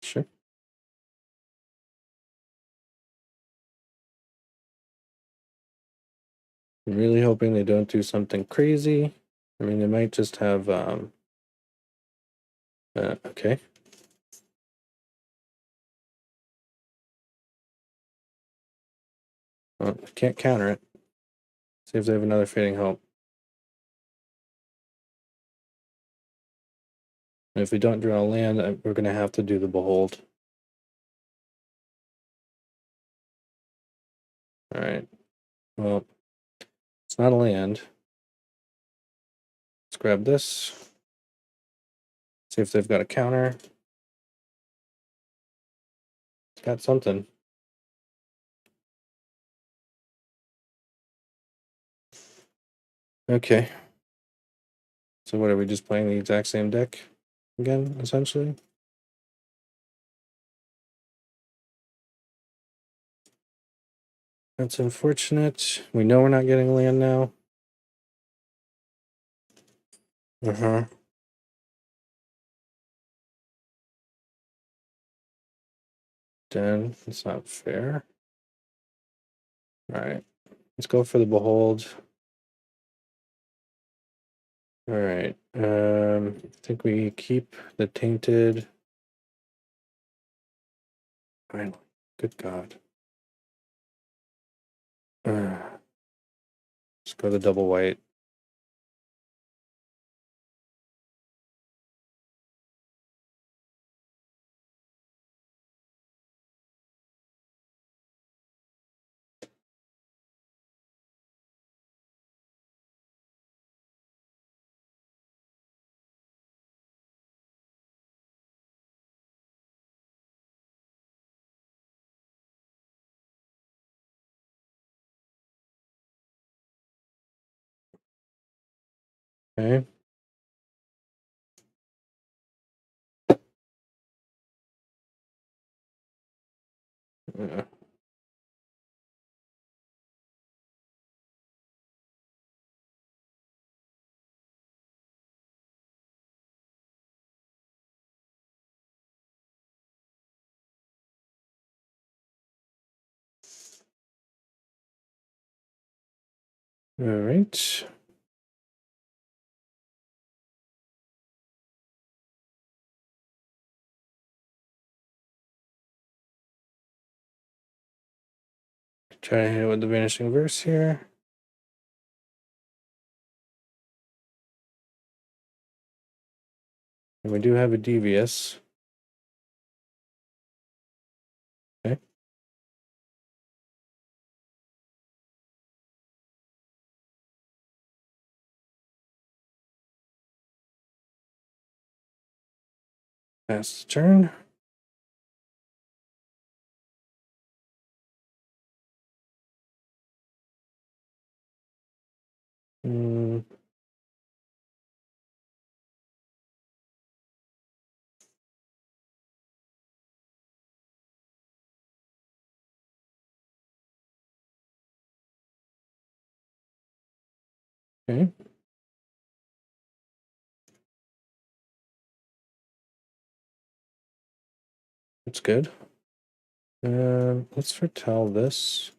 Sure. I'm really hoping they don't do something crazy. I mean, they might just have, okay. Well, I can't counter it. See if they have another Fading Hope. And if we don't draw a land, we're going to have to do the Behold. All right. Well, it's not a land. Let's grab this. See if they've got a counter. It's got something. Okay. So what, are we just playing the exact same deck again, essentially? That's unfortunate. We know we're not getting land now. Uh-huh. Then it's not fair. All right. Let's go for the Behold. All right. I think we keep the Tainted. Finally. Good God. Let's go the double white. Okay. Uh, All right. Try to hit it with the Vanishing Verse here. And we do have a Devious. Okay. Pass the turn. Mm. Okay. That's good. Let's foretell this.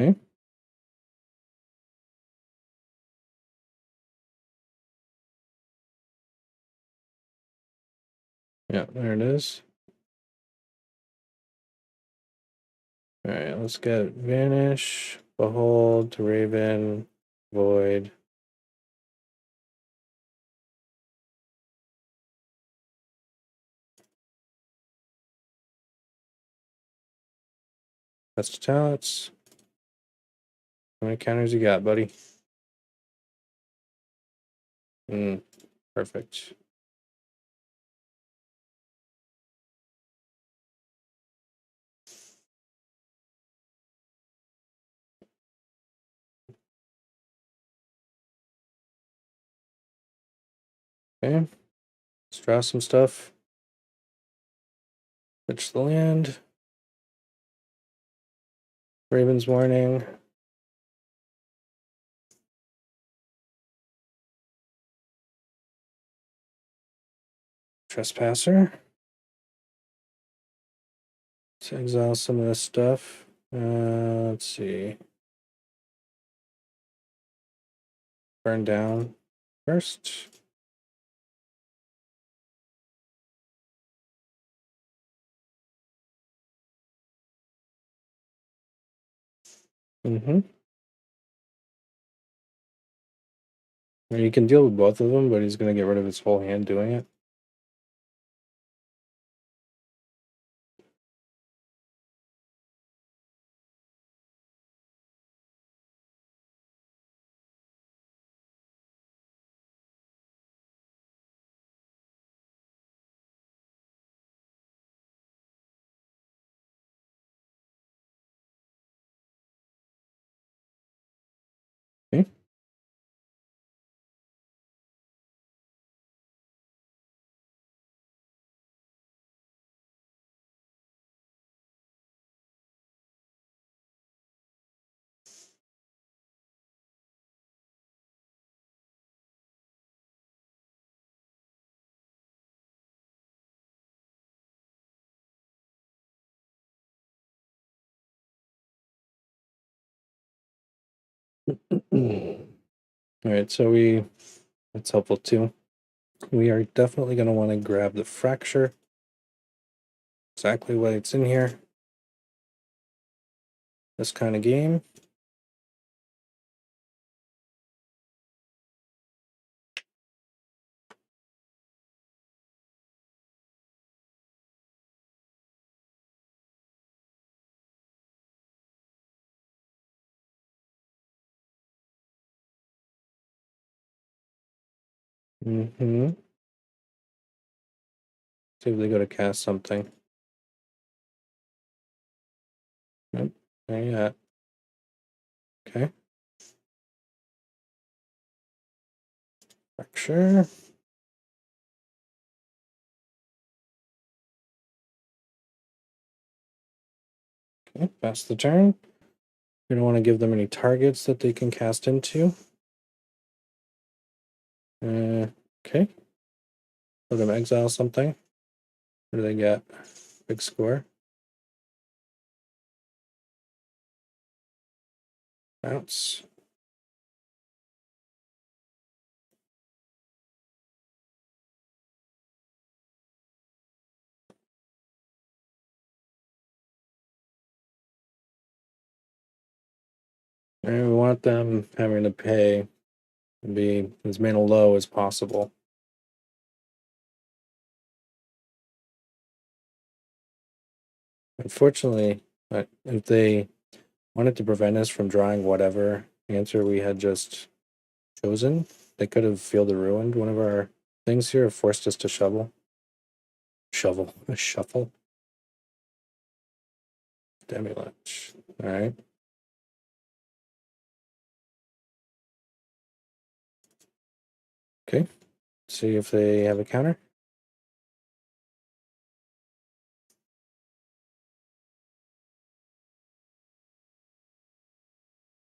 Okay. Yeah, there it is. All right, let's get Vanish, Behold, Raven, Void. That's the talents. How many counters you got, buddy? Perfect. Okay. Let's draw some stuff. Switch the land. Raven's Warning. Trespasser. Let's exile some of this stuff. Let's see. Burn down first. Mm-hmm. And you can deal with both of them, but he's going to get rid of his whole hand doing it. Okay. All right, so that's helpful too. We are definitely going to want to grab the Fracture. Exactly why it's in here. This kind of game. Mm-hmm. See if they go to cast something. Yep. There you at. Okay. Fracture. Okay, pass the turn. We don't want to give them any targets that they can cast into. Okay. Let them exile something. What do they get? Big score. Bounce. And we want them having to pay and be as mana low as possible. Unfortunately, if they wanted to prevent us from drawing whatever answer we had just chosen, they could have fielded ruined one of our things here, or forced us to shuffle. A shuffle. Demi-lich. All right. Okay. See if they have a counter.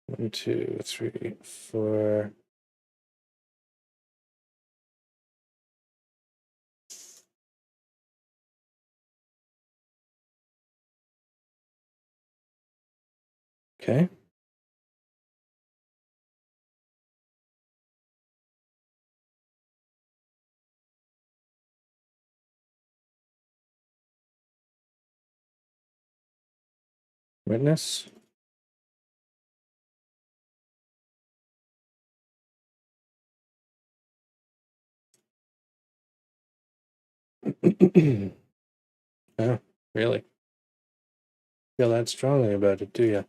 One, two, three, four. Okay. Witness. Oh, really? Feel that strongly about it, do you?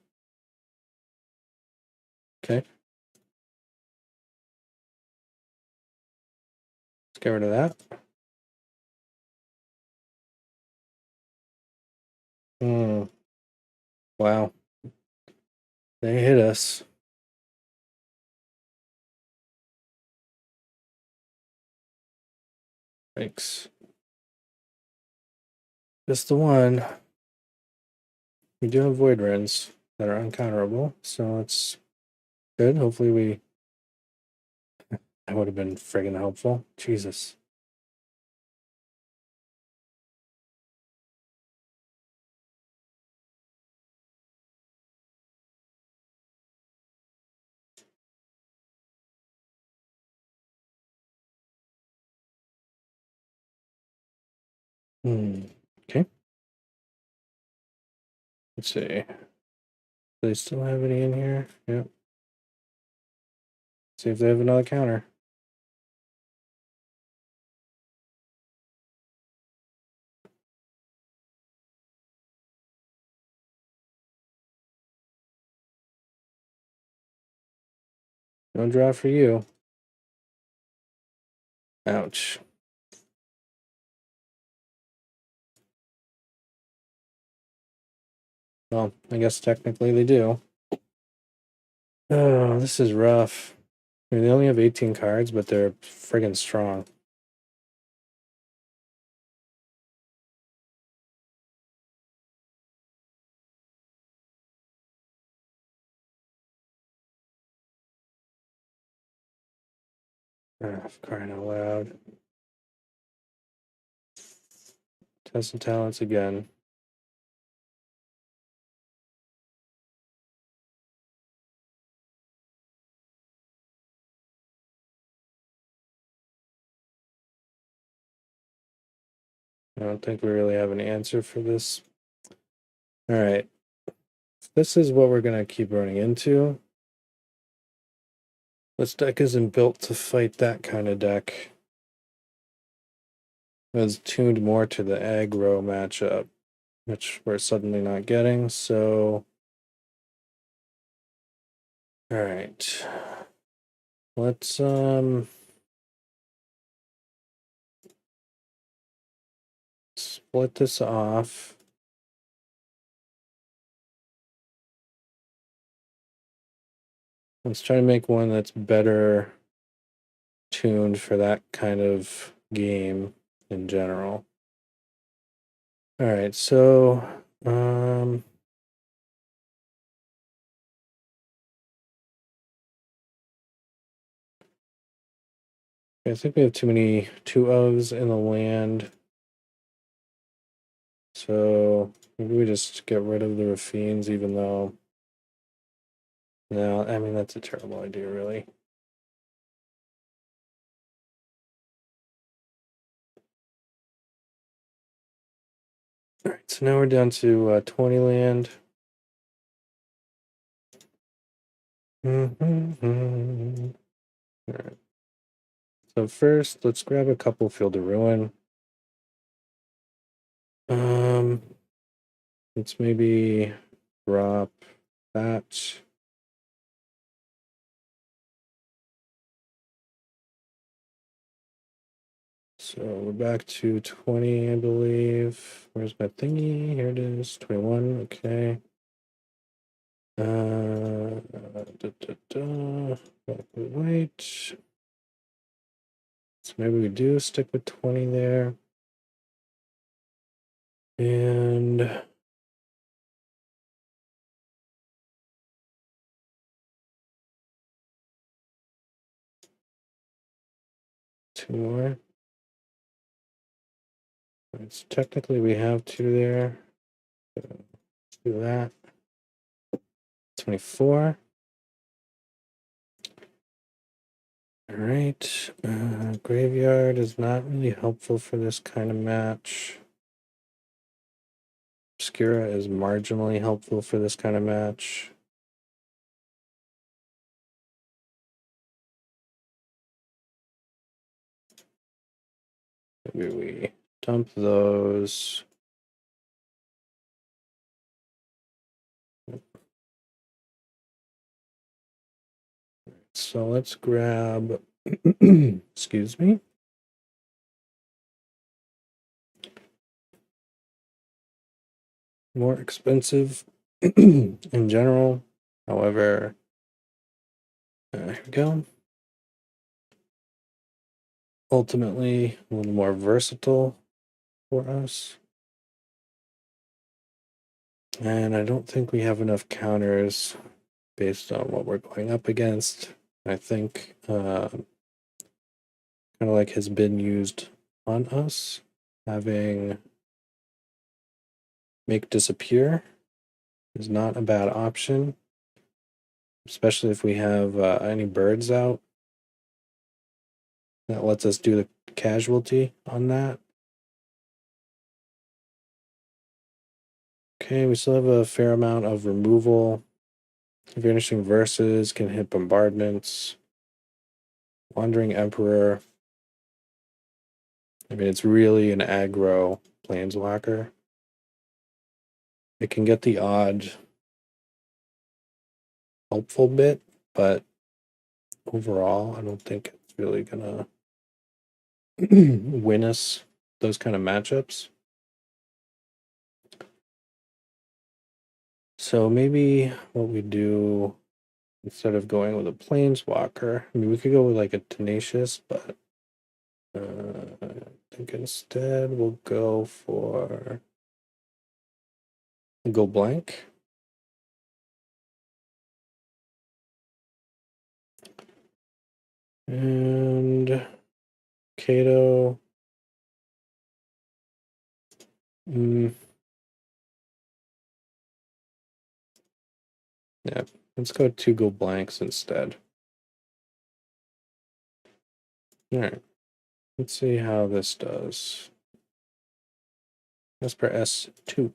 Okay. Let's get rid of that. Hmm. Wow. They hit us. Thanks. Just the one. We do have Void Runs that are uncounterable, so it's good. Hopefully we... That would have been friggin' helpful. Jesus. Okay. Let's see. Do they still have any in here? Yep. See if they have another counter. No draw for you. Ouch. Well, I guess technically they do. Oh, this is rough. I mean, they only have 18 cards, but they're friggin' strong. For crying out loud. Test of talents again. I don't think we really have an answer for this. All right. This is what we're going to keep running into. This deck isn't built to fight that kind of deck. It's tuned more to the aggro matchup, which we're suddenly not getting, so... All right. Let's split this off. Let's try to make one that's better tuned for that kind of game in general. All right, so I think we have too many 2/0s in the land. So maybe we just get rid of the Raffines, even though... No, I mean, that's a terrible idea, really. All right, so now we're down to 20 land. All right. So first, let's grab a couple Field of Ruin. Let's maybe drop that. So we're back to 20, I believe. Where's my thingy? Here it is, 21, okay. Wait. So maybe we do stick with 20 there. And two more. It's technically we have two there. So let's do that. 24. All right. Graveyard is not really helpful for this kind of match. Obscura is marginally helpful for this kind of match. Maybe we dump those. So let's grab, excuse me. More expensive in general. However, here we go. Ultimately, a little more versatile for us. And I don't think we have enough counters based on what we're going up against. I think kind of like has been used on us, having make disappear is not a bad option, especially if we have any birds out. That lets us do the casualty on that. Okay, we still have a fair amount of removal. Vanishing Verses can hit bombardments. Wandering Emperor. I mean, it's really an aggro planeswalker. It can get the odd helpful bit, but overall, I don't think it's really gonna win us those kind of matchups. So maybe what we do instead of going with a planeswalker, I mean, we could go with like a Tenacious, but I think instead we'll go for go blank. And Kato. Yeah, let's go two go blanks instead. All right, let's see how this does. Esper S2.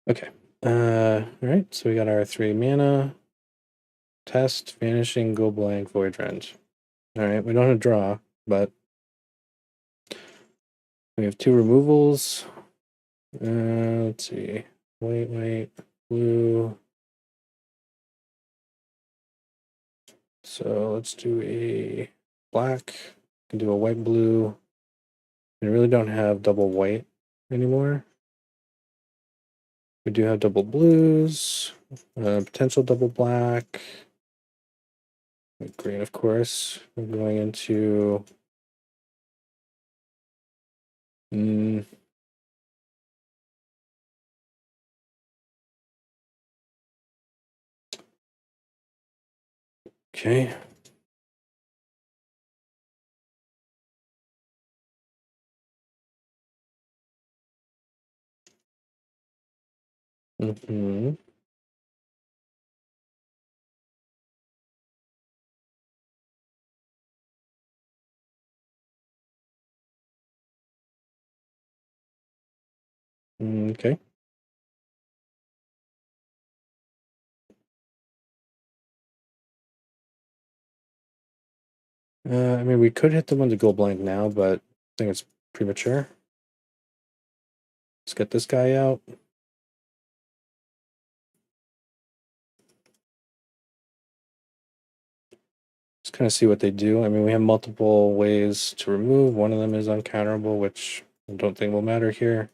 Okay. All right, so we got our 3 mana. Test, Vanishing, Go Blank, Void Rend. All right, we don't have draw, but we have 2 removals. Let's see. Wait. blue. So let's do a black. Can do a white blue. We really don't have double white anymore. We do have double blues, potential double black, green, of course. We're going into okay. Okay. I mean, we could hit the one to go blank now, but I think it's premature. Let's get this guy out. Just kind of see what they do. I mean, we have multiple ways to remove. One of them is uncounterable, which I don't think will matter here.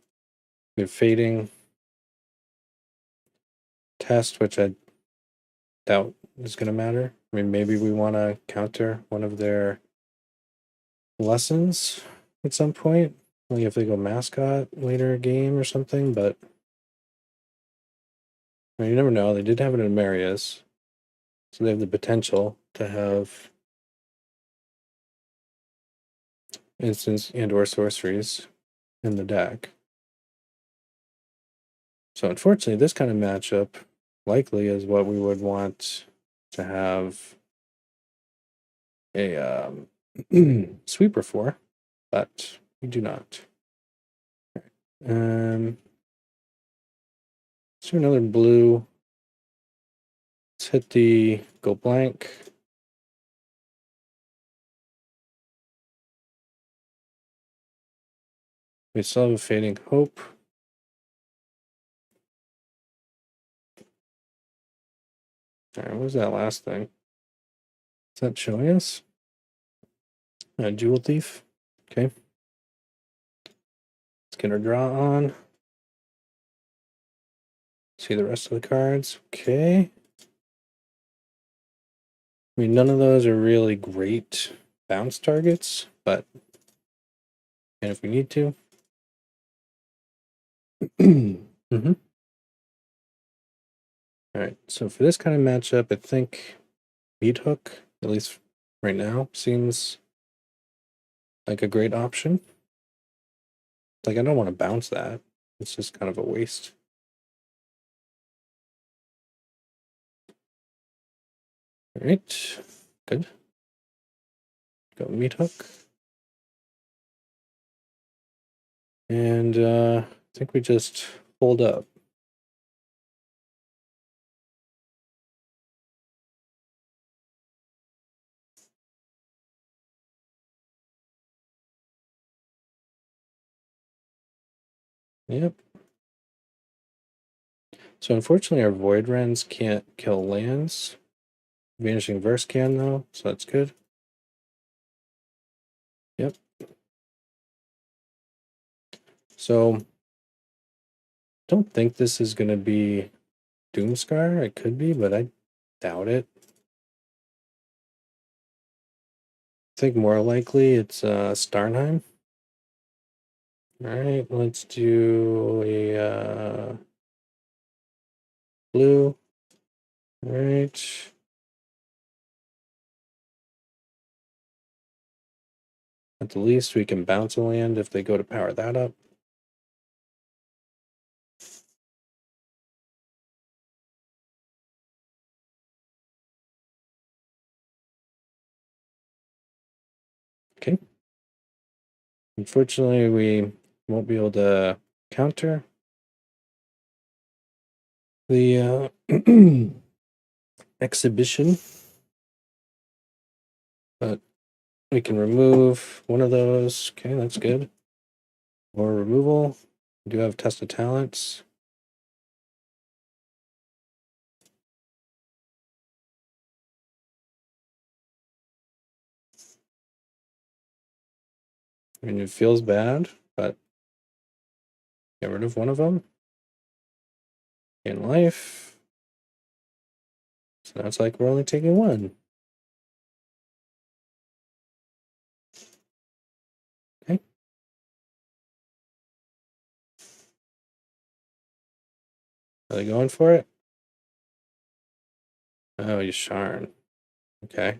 We have fading, test, which I doubt is going to matter. I mean, maybe we want to counter one of their lessons at some point. Like if they go mascot later game or something, but I mean, you never know. They did have it in Marius, so they have the potential to have instants and or sorceries in the deck. So unfortunately, this kind of matchup likely is what we would want to have a sweeper for, but we do not. Let's do another blue. Let's hit the go blank. We still have a fading hope. All right, what was that last thing? Is that showing us? A jewel thief. Okay. Let's get our draw on. See the rest of the cards. Okay. I mean, none of those are really great bounce targets, but and if we need to. Mm-hmm. All right, so for this kind of matchup, I think Meat Hook, at least right now, seems like a great option. Like, I don't want to bounce that. It's just kind of a waste. All right, good. Go Meat Hook. And I think we just hold up. Yep. So unfortunately, our Void Wrens can't kill lands. Vanishing Verse can, though, so that's good. Yep. So don't think this is going to be Doomscar. It could be, but I doubt it. I think more likely it's Starnheim. All right, let's do a blue. All right. At the least, we can bounce a land if they go to power that up. Okay. Unfortunately, we won't be able to counter the exhibition, but we can remove one of those. Okay, that's good. Or removal. We do have test of talents. I mean, it feels bad, but get rid of one of them. In life. So now it's like we're only taking one. Okay. Are they going for it? Oh, you Sharn. Okay.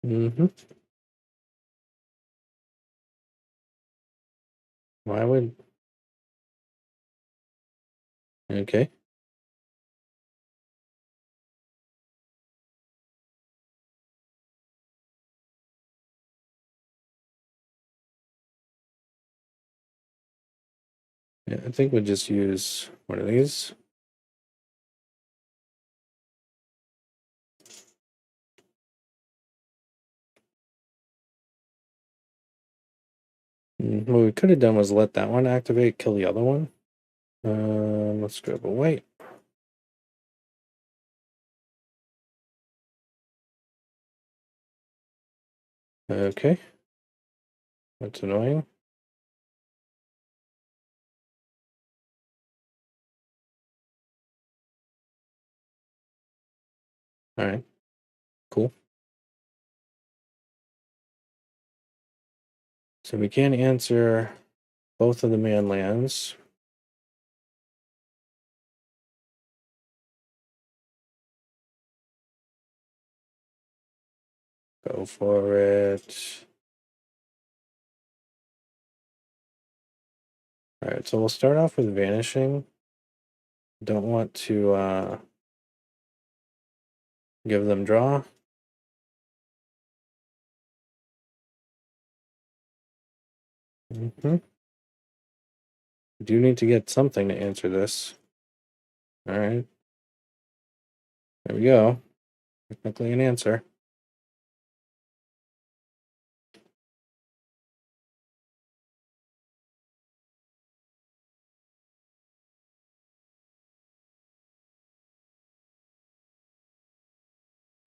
Mm-hmm. Why would... Okay. Yeah, I think we'll just use one of these. What we could have done was let that one activate, kill the other one. Let's grab a white. Okay. That's annoying. All right. Cool. So we can answer both of the man lands. Go for it. All right, so we'll start off with vanishing. Don't want to give them draw. Mm-hmm. Do need to get something to answer this. All right. There we go. Technically an answer.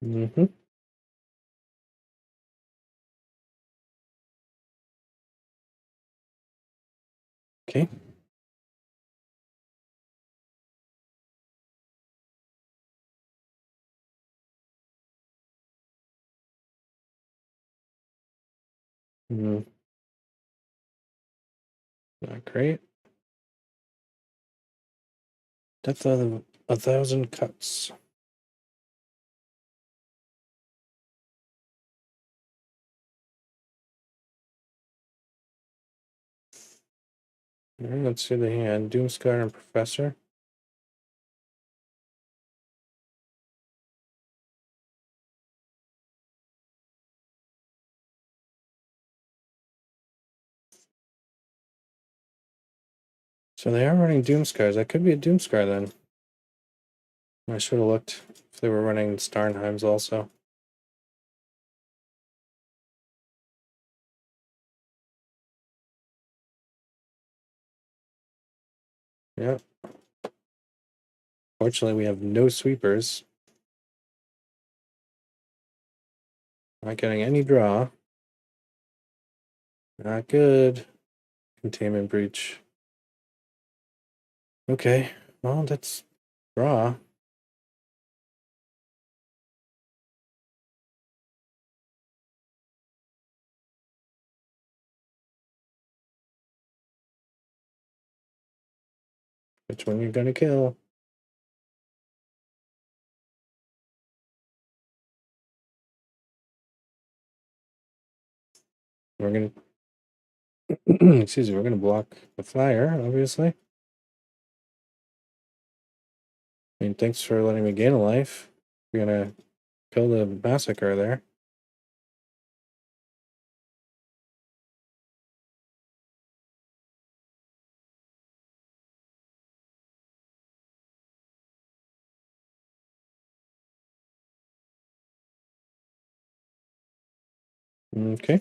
Mm-hmm. Okay. Mm, not great. Death of 1,000 cuts. All right, let's see the hand. Doomscar and Professor. So they are running Doomscars. That could be a Doomscar then. I should have looked if they were running Starnheims also. Yeah. Fortunately, we have no sweepers. Not getting any draw. Not good. Containment breach. Okay. Well, that's draw. Which one you're gonna kill? We're gonna excuse me, we're gonna block the flyer, obviously. I mean, thanks for letting me gain a life. We're gonna kill the massacre there. Okay.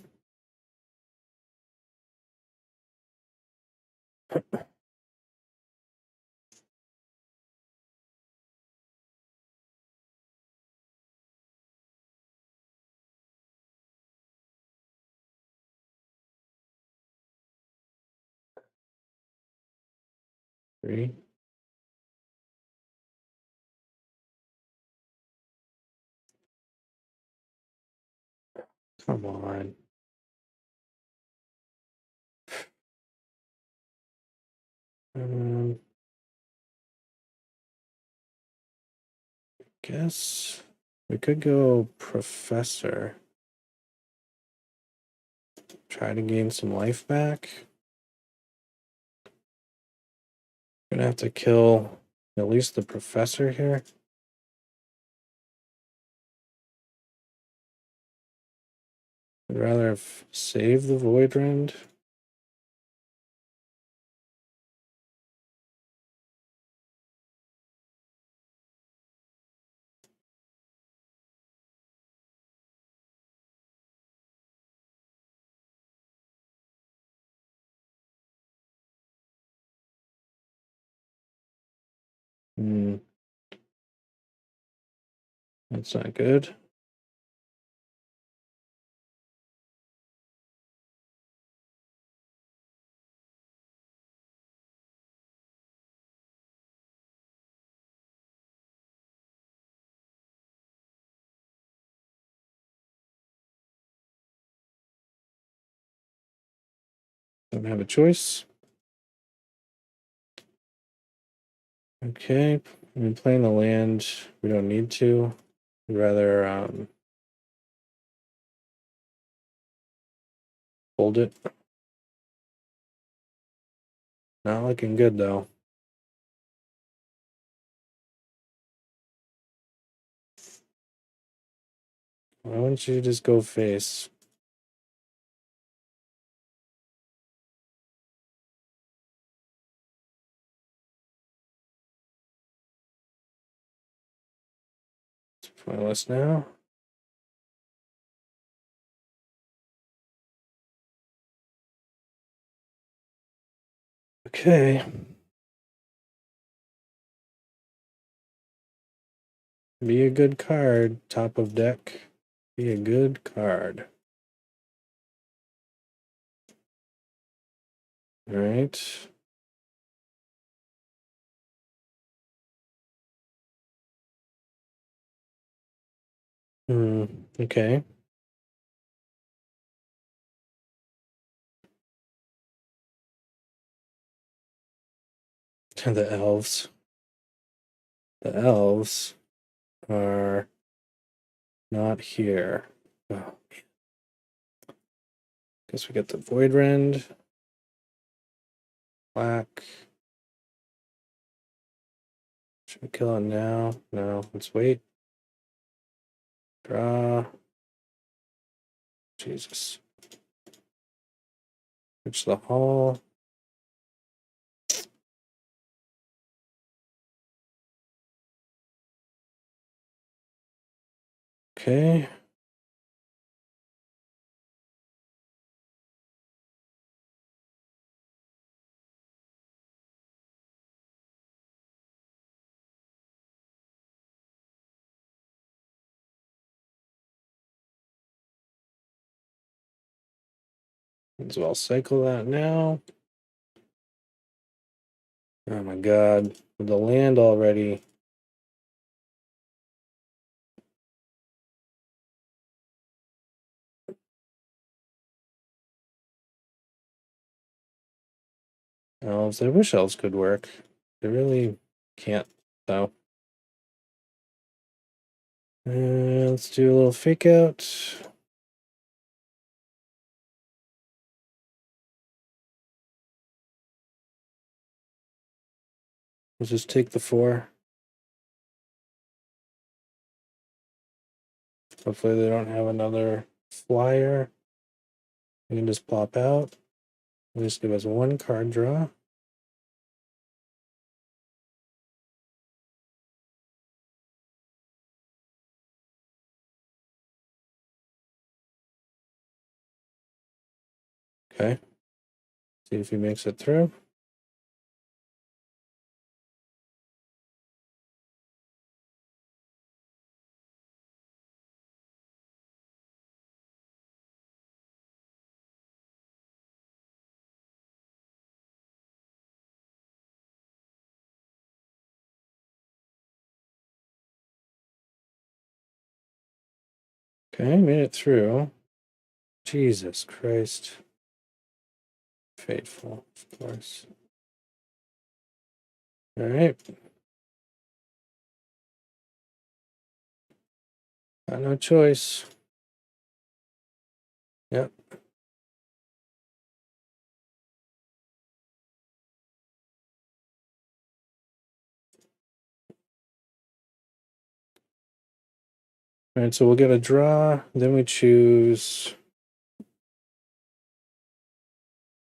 Three. Come on. Guess we could go Professor. Try to gain some life back. Gonna have to kill at least the Professor here. I'd rather have saved the Void Rend. That's not good. Don't have a choice. Okay, I mean, playing the land, we don't need to. We'd rather hold it. Not looking good though. Why wouldn't you just go face? It's pointless now. Okay. Be a good card, top of deck. Be a good card. All right. Okay. The elves. The elves are not here. Oh, guess we get the Void Rend. Black. Should we kill it now? No, let's wait. Draw. Jesus. Switch the hall. Okay. Might as well cycle that now. Oh my god. With the land already. Elves. I wish elves could work. They really can't, though. Let's do a little fake out. Let's just take the 4. Hopefully they don't have another flyer. We can just pop out. We'll just give us 1 card draw. Okay. See if he makes it through. Okay, made it through. Jesus Christ. Fateful, of course. All right. Got no choice. Yep. All right, so we'll get a draw. Then we choose.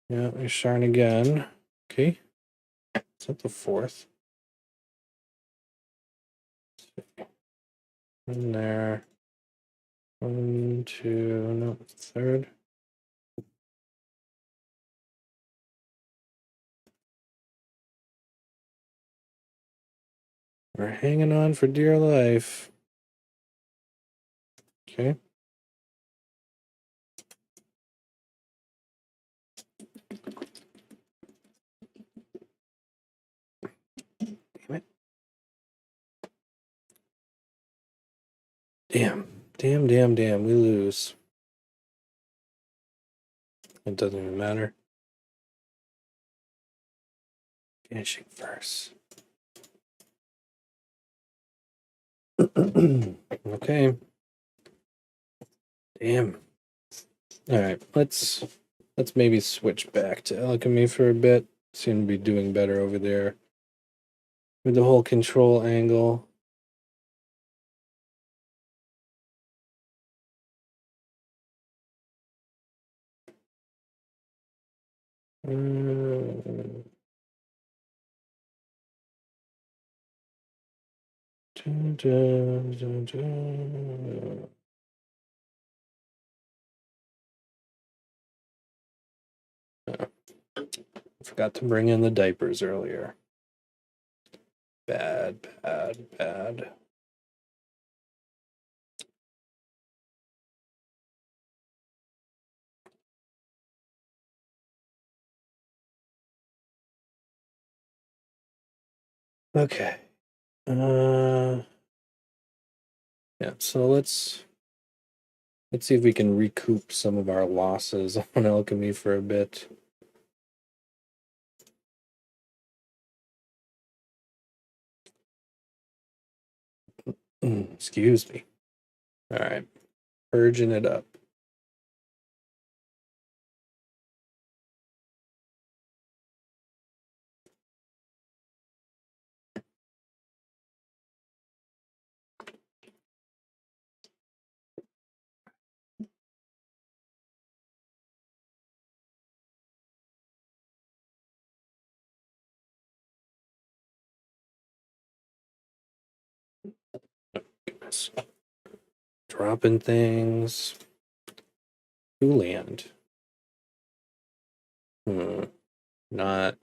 Yeah, we shine again. Okay. Is that the fourth? In there. 1, 2, no, third. We're hanging on for dear life. Okay. Damn it. Damn. We lose. It doesn't even matter. Finishing first. Okay. Damn. All right. Let's maybe switch back to alchemy for a bit. Seem to be doing better over there with the whole control angle. Forgot to bring in the diapers earlier. Bad. Okay. Yeah, so let's see if we can recoup some of our losses on alchemy for a bit. Excuse me. All right. Purging it up. Goodness. Dropping things. Two land. Not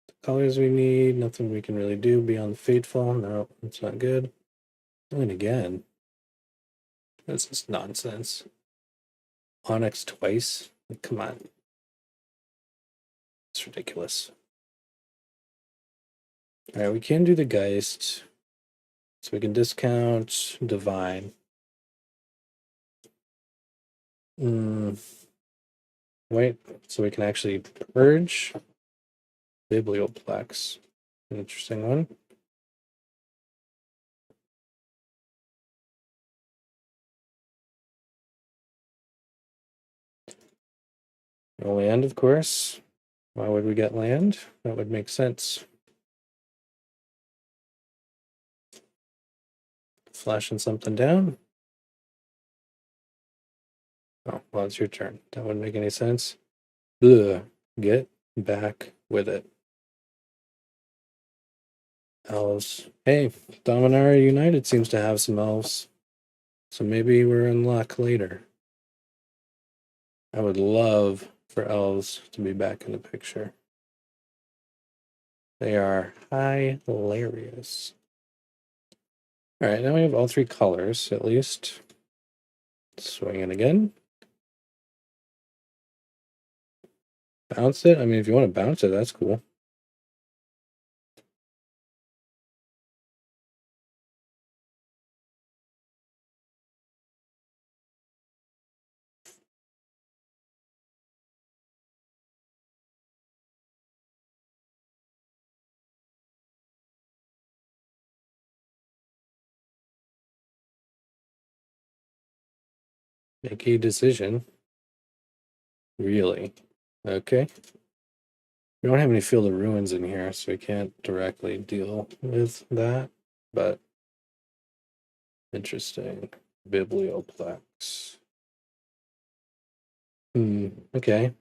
the colors we need. Nothing we can really do beyond Fateful. No, that's not good. And again. This is nonsense. Onyx twice? Like, come on. It's ridiculous. Alright, we can do the Geist. So we can discount Divine. Wait, so we can actually purge Biblioplex. An interesting one. No land, of course. Why would we get land? That would make sense. Flashing something down. Oh, well, it's your turn. That wouldn't make any sense. Ugh. Get back with it. Elves. Hey, Dominaria United seems to have some elves. So maybe we're in luck later. I would love for elves to be back in the picture. They are hilarious. All right, now we have all three colors, at least. Swing it again. Bounce it. I mean, if you want to bounce it, that's cool. Make a decision. Really? Okay. We don't have any Field of Ruins in here, so we can't directly deal with that, but interesting. Biblioplex. Okay.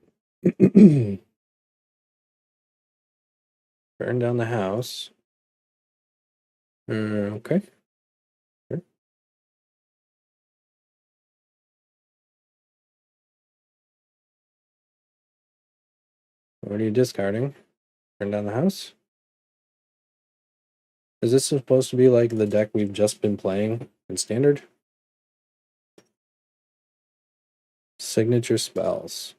Burn down the house. Okay. Sure. What are you discarding? Burn down the house? Is this supposed to be like the deck we've just been playing in Standard? Signature spells.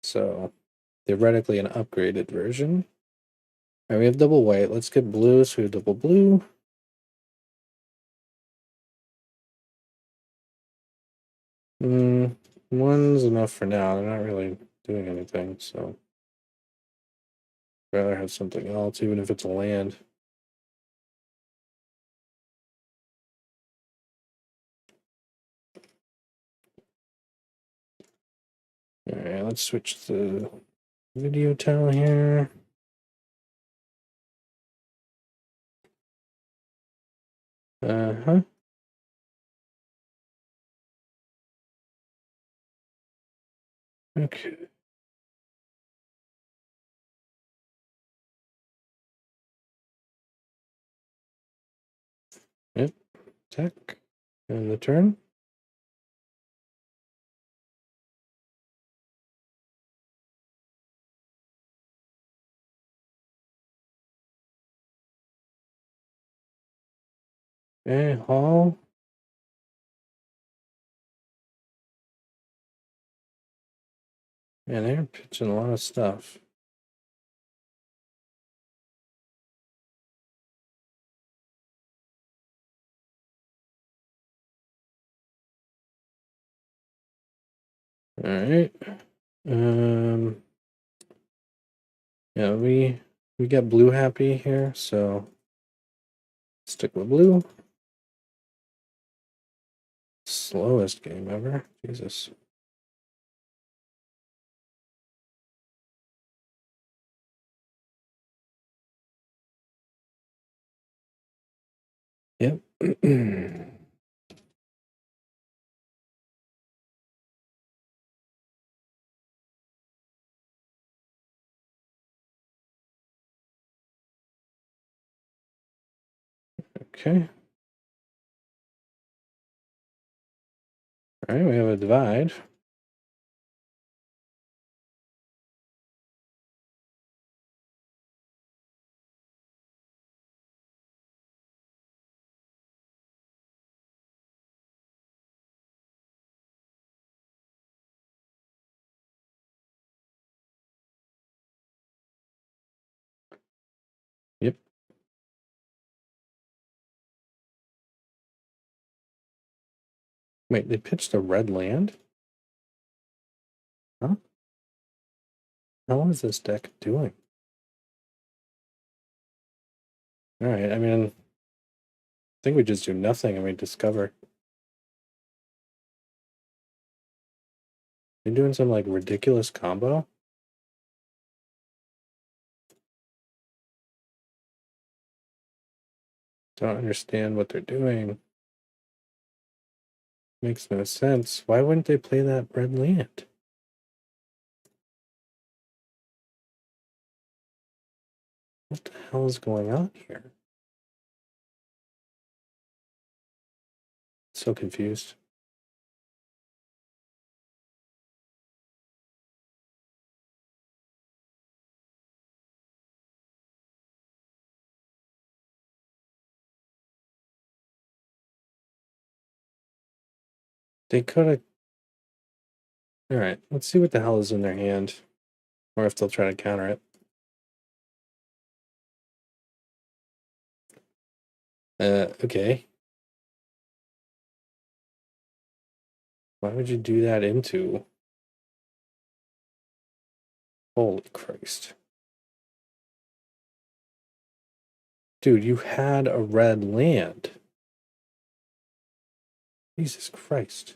So, theoretically, an upgraded version. All right, we have double white. Let's get blue, so we have double blue. One's enough for now. They're not really doing anything, so I'd rather have something else, even if it's a land. All right, let's switch the video tile here. Uh-huh. Okay. Yep. Attack. And the turn. Okay, haul. Man, they're pitching a lot of stuff. All right. Yeah, we got blue happy here, so stick with blue. Slowest game ever. Jesus. Yep. Okay. All right, we have a divide. Yep. Wait, they pitched a red land? Huh? How is this deck doing? All right, I mean, I think we just do nothing and we discover. You're doing some like ridiculous combo? Don't understand what they're doing. Makes no sense. Why wouldn't they play that red land? What the hell is going on here? So confused. They could have. All right, let's see what the hell is in their hand, or if they'll try to counter it. Okay. Why would you do that into? Holy Christ. Dude, you had a red land. Jesus Christ.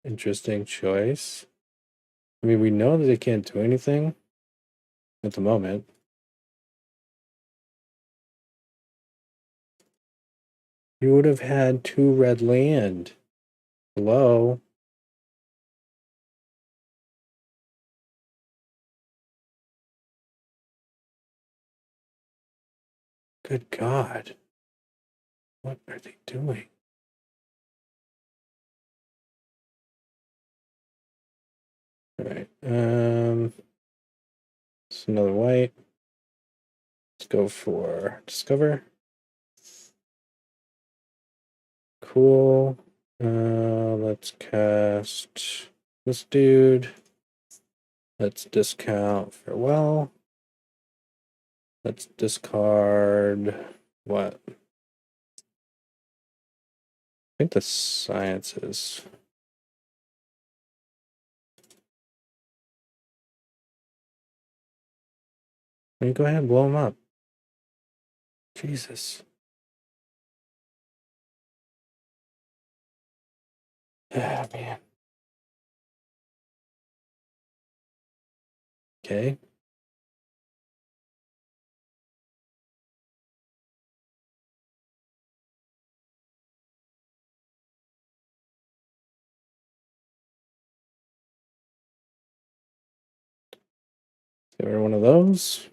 Interesting choice. I mean, we know that they can't do anything at the moment. You would have had 2 red land. Hello? Good God. What are they doing? All right. It's another white. Let's go for discover. Cool. Let's cast this dude. Let's discount farewell. Let's discard what? I think the sciences. I mean, go ahead and blow them up. Jesus. Ah, man. Okay. Get rid of one of those.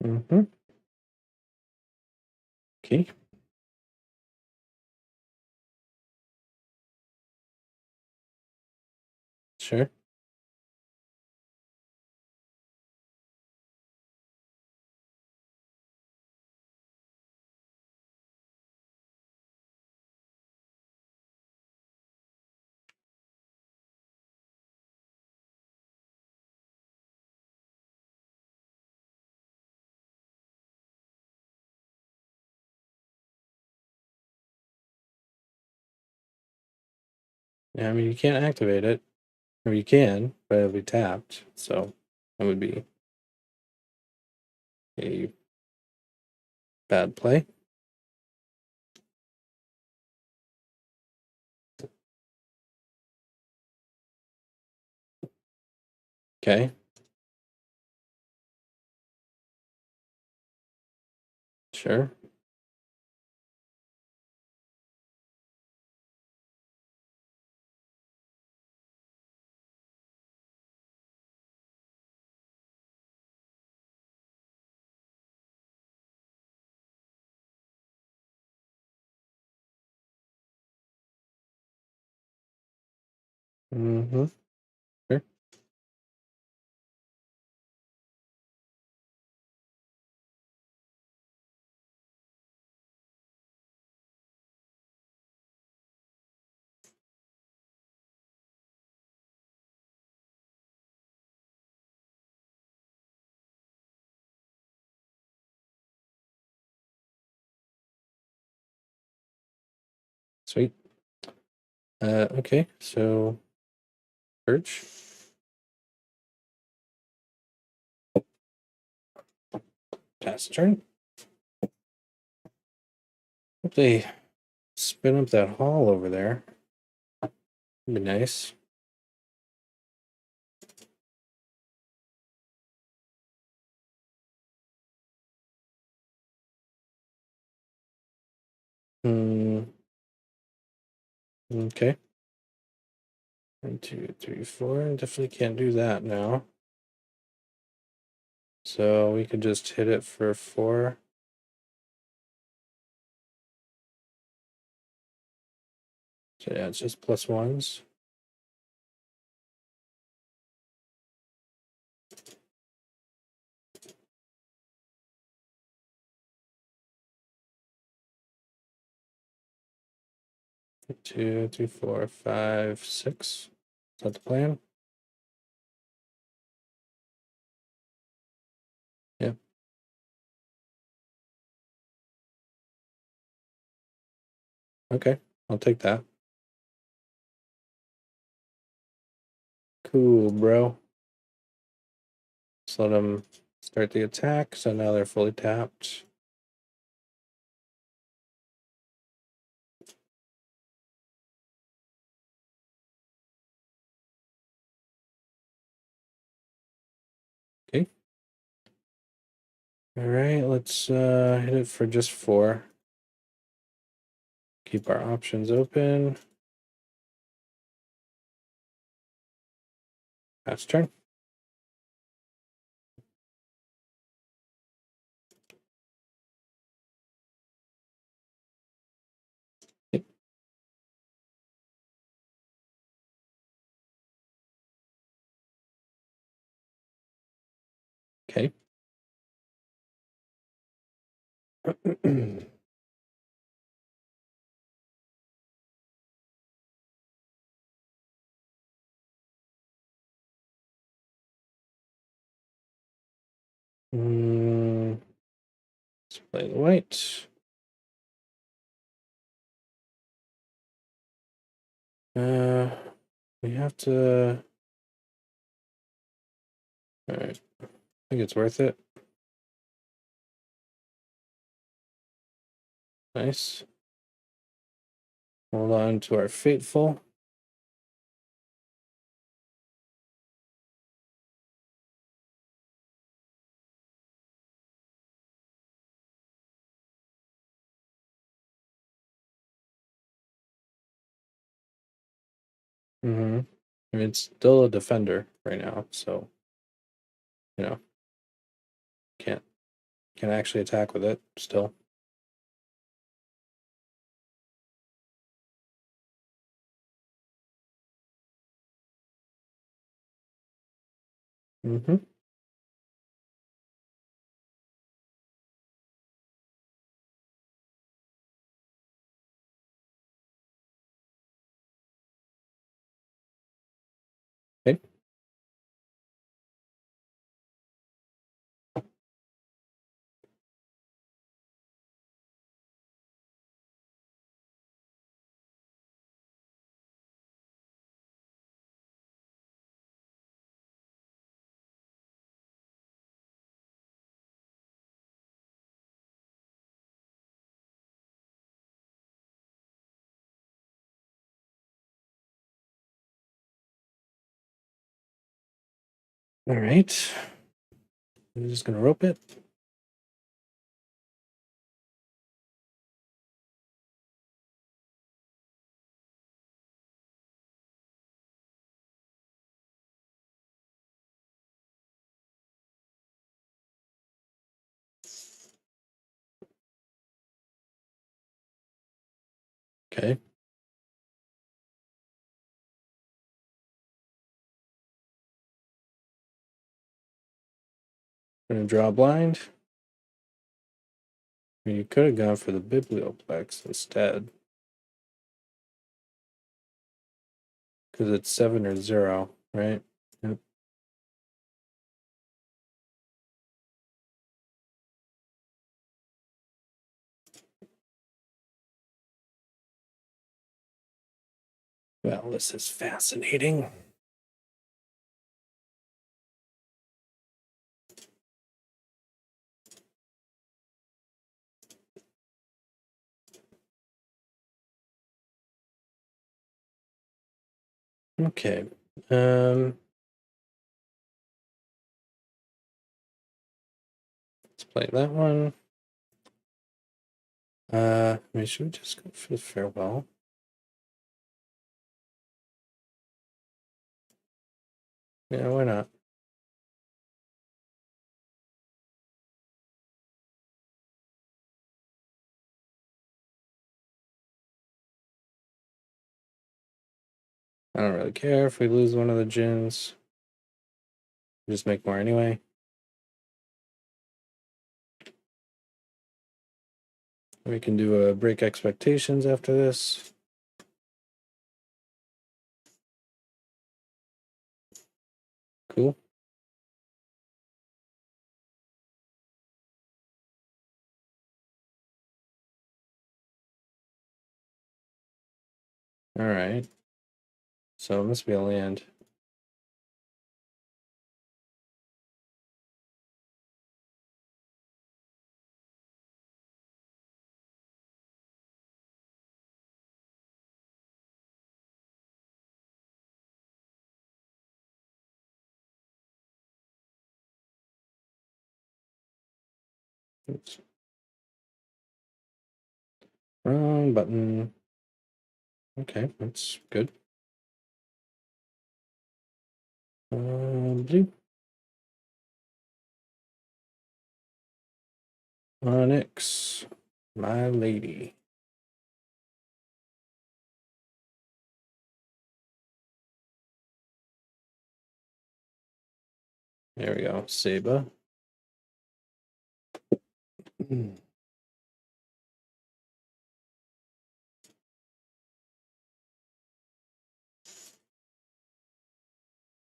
Mm-hmm. Okay. Sure. Yeah, I mean, you can't activate it. Or you can, but it'll be tapped. So that would be a bad play. Okay. Sure. Mm-hmm. Sure. Sweet. Okay, so purge. Pass turn. Hope they spin up that hall over there. That'd be nice. Hmm. Okay. 1, 2, 3, 4. Definitely can't do that now. So we could just hit it for 4. So yeah, it's just +1s. Two, three, 4, 5, 6. Is that the plan? Yep. Okay, I'll take that. Cool, bro. Just let them start the attack. So now they're fully tapped. Okay. All right, let's hit it for just 4. Keep our options open. Pass turn. Yep. Okay. Let's play the white. We have to. All right. I think it's worth it. Nice. Hold on to our fateful. I mean, it's still a defender right now, so you know, can't actually attack with it still. Mm-hmm. Okay. All right. I'm just gonna rope it. Okay. Gonna draw a blind. I mean, you could have gone for the biblioplex instead, because it's 7 or 0, right? Yep. Well, this is fascinating. Okay. Let's play that one. I mean, should we just go for the farewell? Yeah, why not? I don't really care if we lose one of the gins. Just make more anyway. We can do a break expectations after this. Cool. All right. So it must be a land. Oops. Wrong button. Okay, that's good. Blue. Onyx. My lady. There we go. Saiba.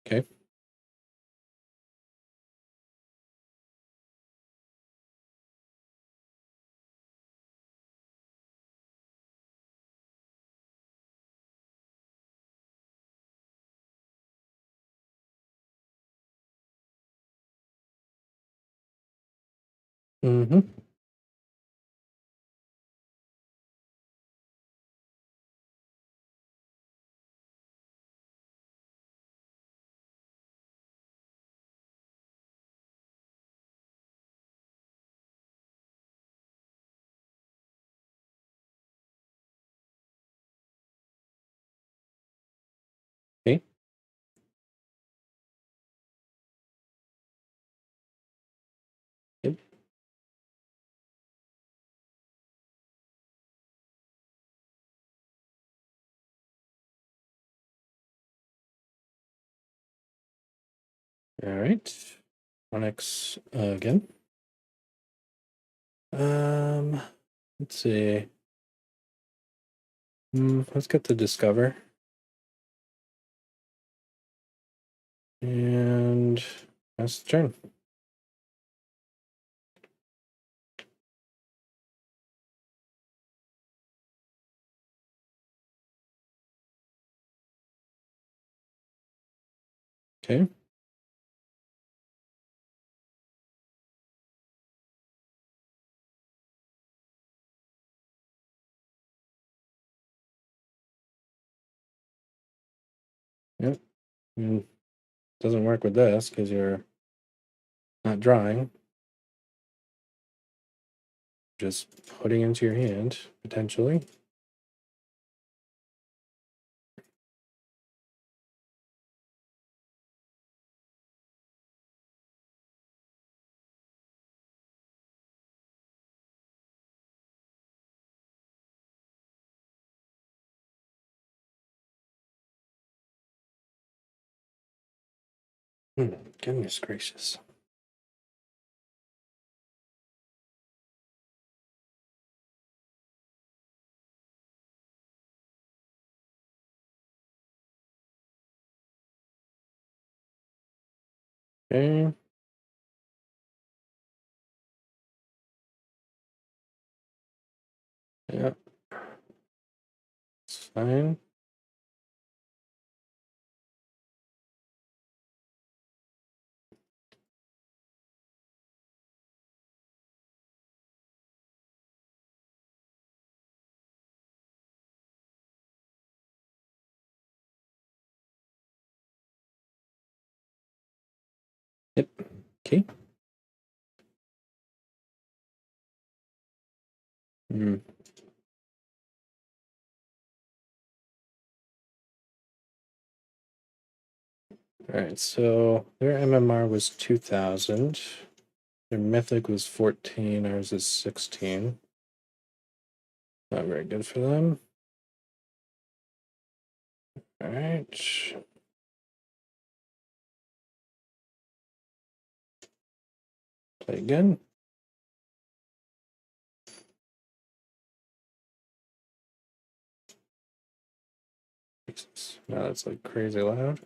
Okay. Mm-hmm. Okay. Yep. All right. Onyx again. Let's see. Let's get to discover. And that's the turn. Okay. Yep. Doesn't work with this because you're not drawing. Just putting into your hand, potentially. Goodness gracious. Okay. Yeah. It's fine. Yep. Okay. Mm. All right, so their MMR was 2,000. Their Mythic was 14. Ours is 16. Not very good for them. All right. Play again. Jesus. Now that's like crazy loud.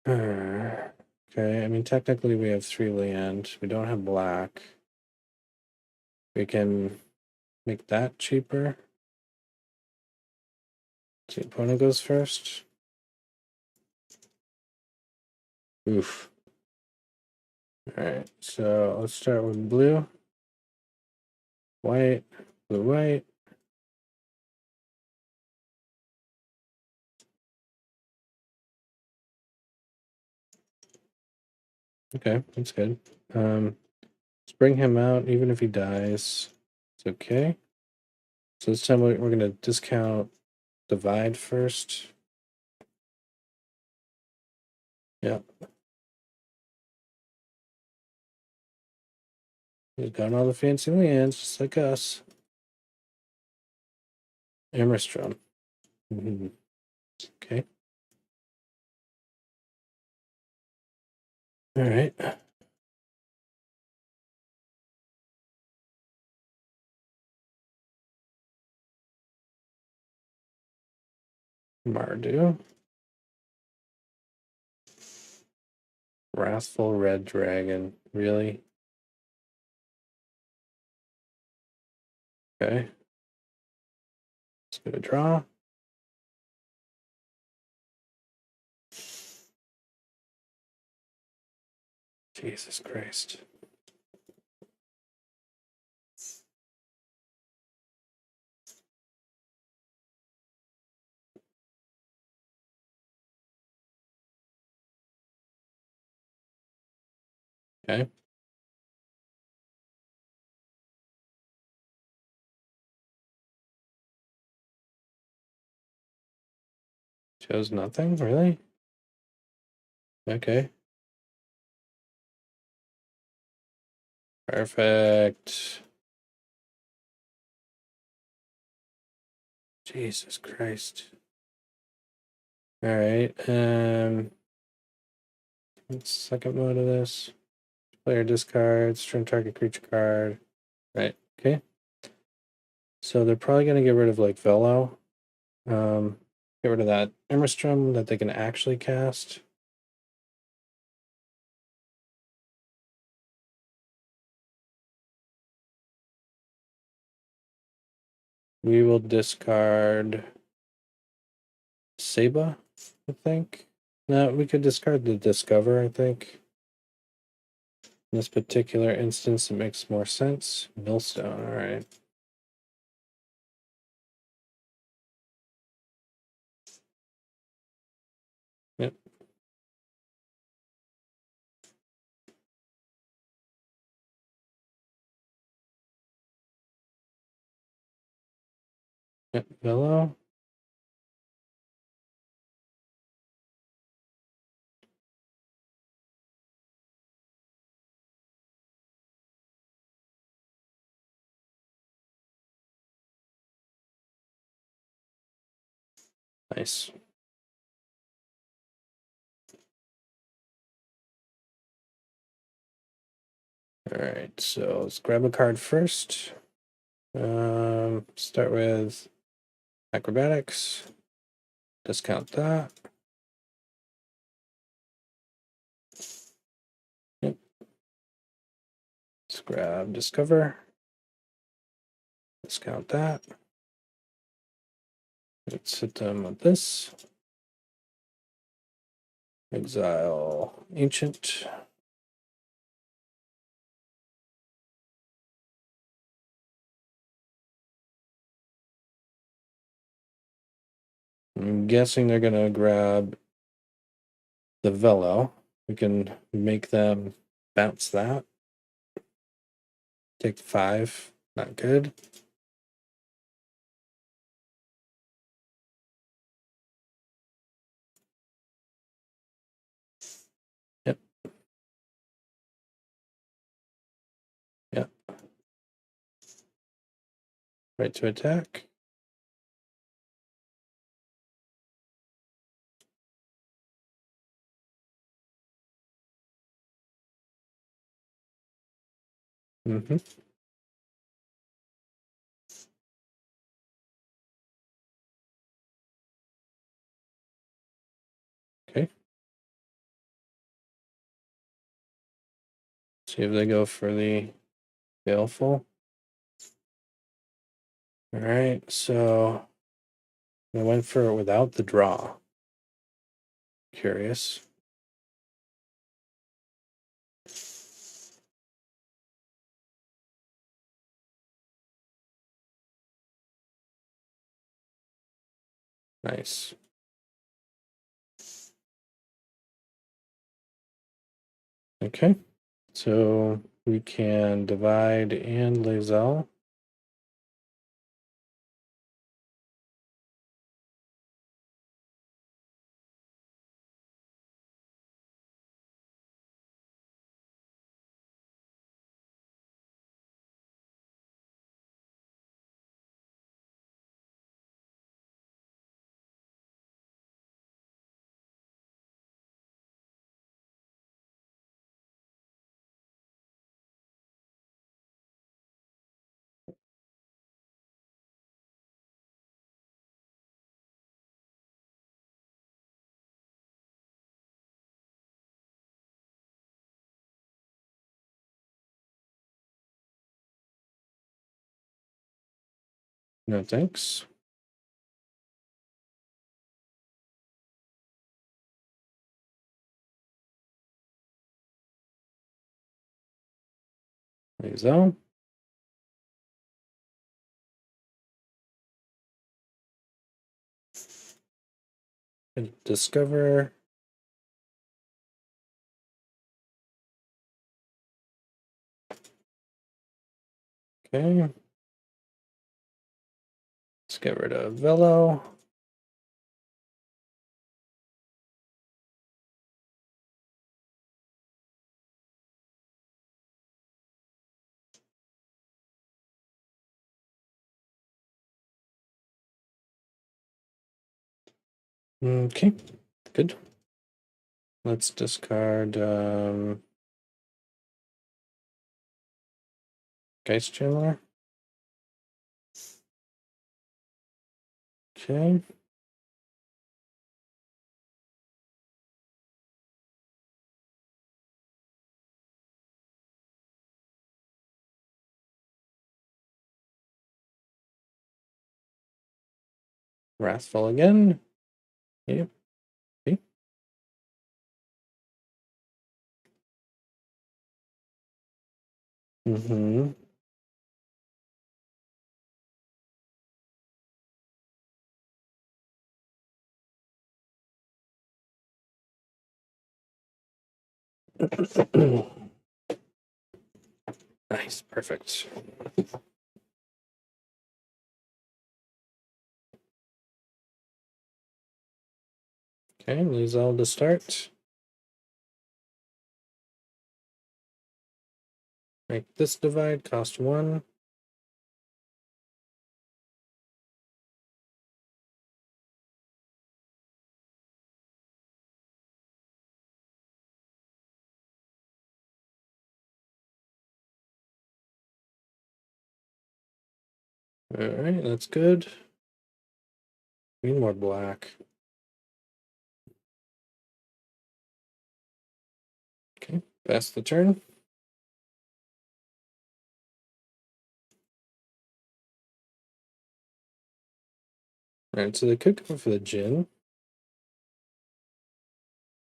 Okay, I mean, technically we have 3 land. We don't have black. We can make that cheaper. So the opponent goes first. Oof. All right, so let's start with blue. White, blue, white. Okay, that's good. Let's bring him out, even if he dies. It's okay. So this time we're going to discount divide first. Yep. He's got all the fancy lands, just like us. Emerstrom. Okay. All right. Mardu. Wrathful Red Dragon. Really? Okay. Let's get a draw. Jesus Christ. Okay. Chose nothing? Really? Okay. Perfect. Jesus Christ. All right. Second mode of this. Player discards, turn target creature card. Right. Okay. So they're probably gonna get rid of like Velo. Get rid of that Emerstrom that they can actually cast. We will discard Saiba, I think. No, we could discard the Discover, I think. In this particular instance, it makes more sense. Millstone, all right. Yep. Yep, Velo. Nice. All right, so let's grab a card first. Start with acrobatics. Discount that. Yep. Let's grab discover. Discount that. Let's hit them with this. Exile ancient. I'm guessing they're gonna grab the Velo. We can make them bounce that. Take 5. Not good. Yep. Yep. Right to attack. Mm-hmm. Okay. See if they go for the baleful. All right, so I went for it without the draw. Curious. Nice. Okay, so we can divide and laezel. No thanks. Laezel. And discover. Okay. Let's get rid of Velo. Okay, good. Let's discard Geist Chandler. Okay. Wrathful again. Yep. Okay. Mm-hmm. Nice, perfect. Okay, laezel to start. Make this divide, cost 1. Alright, that's good. Need more black. Okay, pass the turn. Alright, so they could go for the Djinn.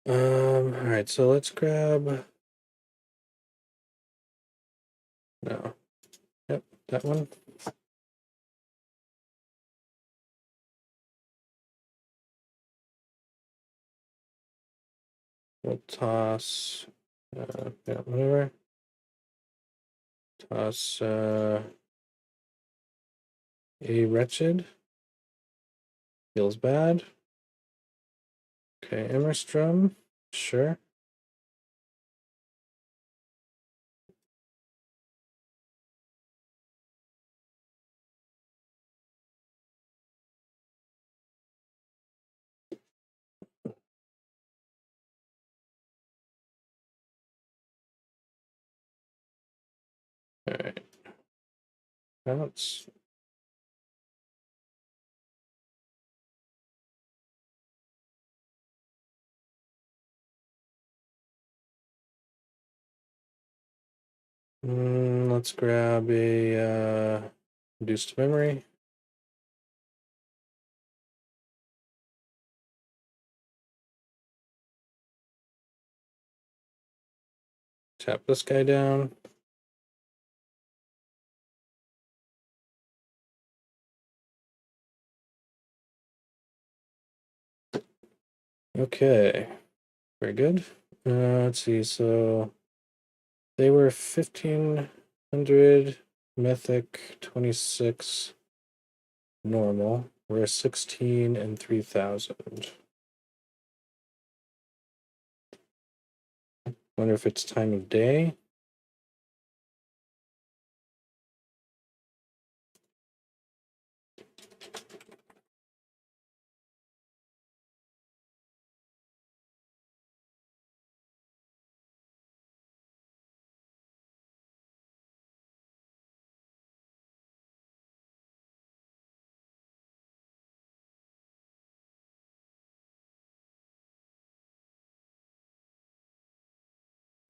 Alright, so let's grab. No. Yep, that one. We'll toss. Yeah, whatever. Toss a wretched. Feels bad. Okay, Emmerstrom. Sure. Bounce. Let's grab a reduced memory. Tap this guy down. Okay, very good. Let's see, so they were 1500 mythic, 26 normal. We're 16 and 3000. Wonder if it's time of day.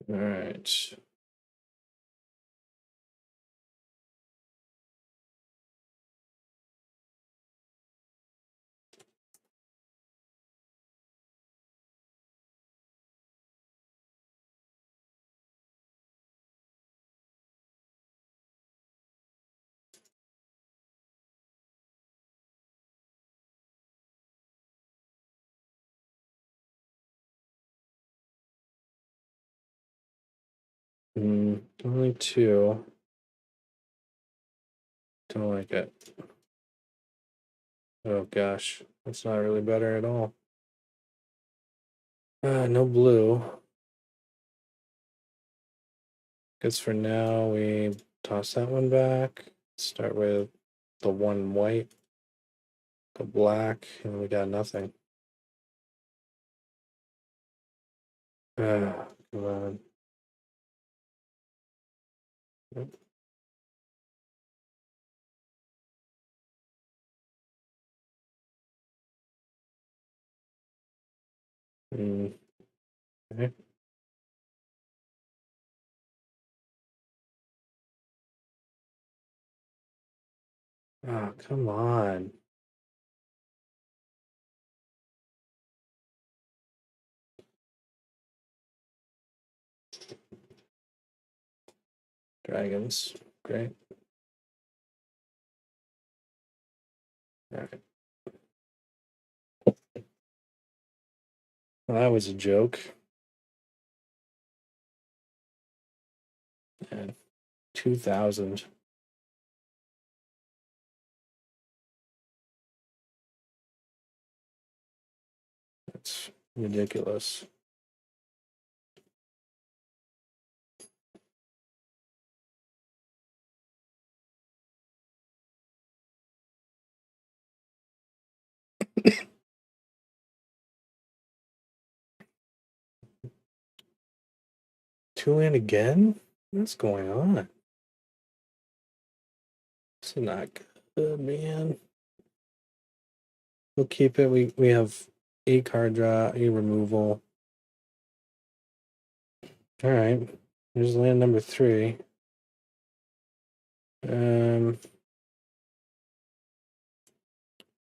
All right. Only two. Don't like it. Oh gosh, that's not really better at all. No blue. Guess for now we toss that one back. Start with the one white, go black, and we got nothing. Come on. Okay. Oh, come on. Dragons. Great. All right. Well, that was a joke. And 2000. That's ridiculous. Two in again? What's going on? This is not good, man. We'll keep it. We have a card draw, a removal. All right. Here's land number 3.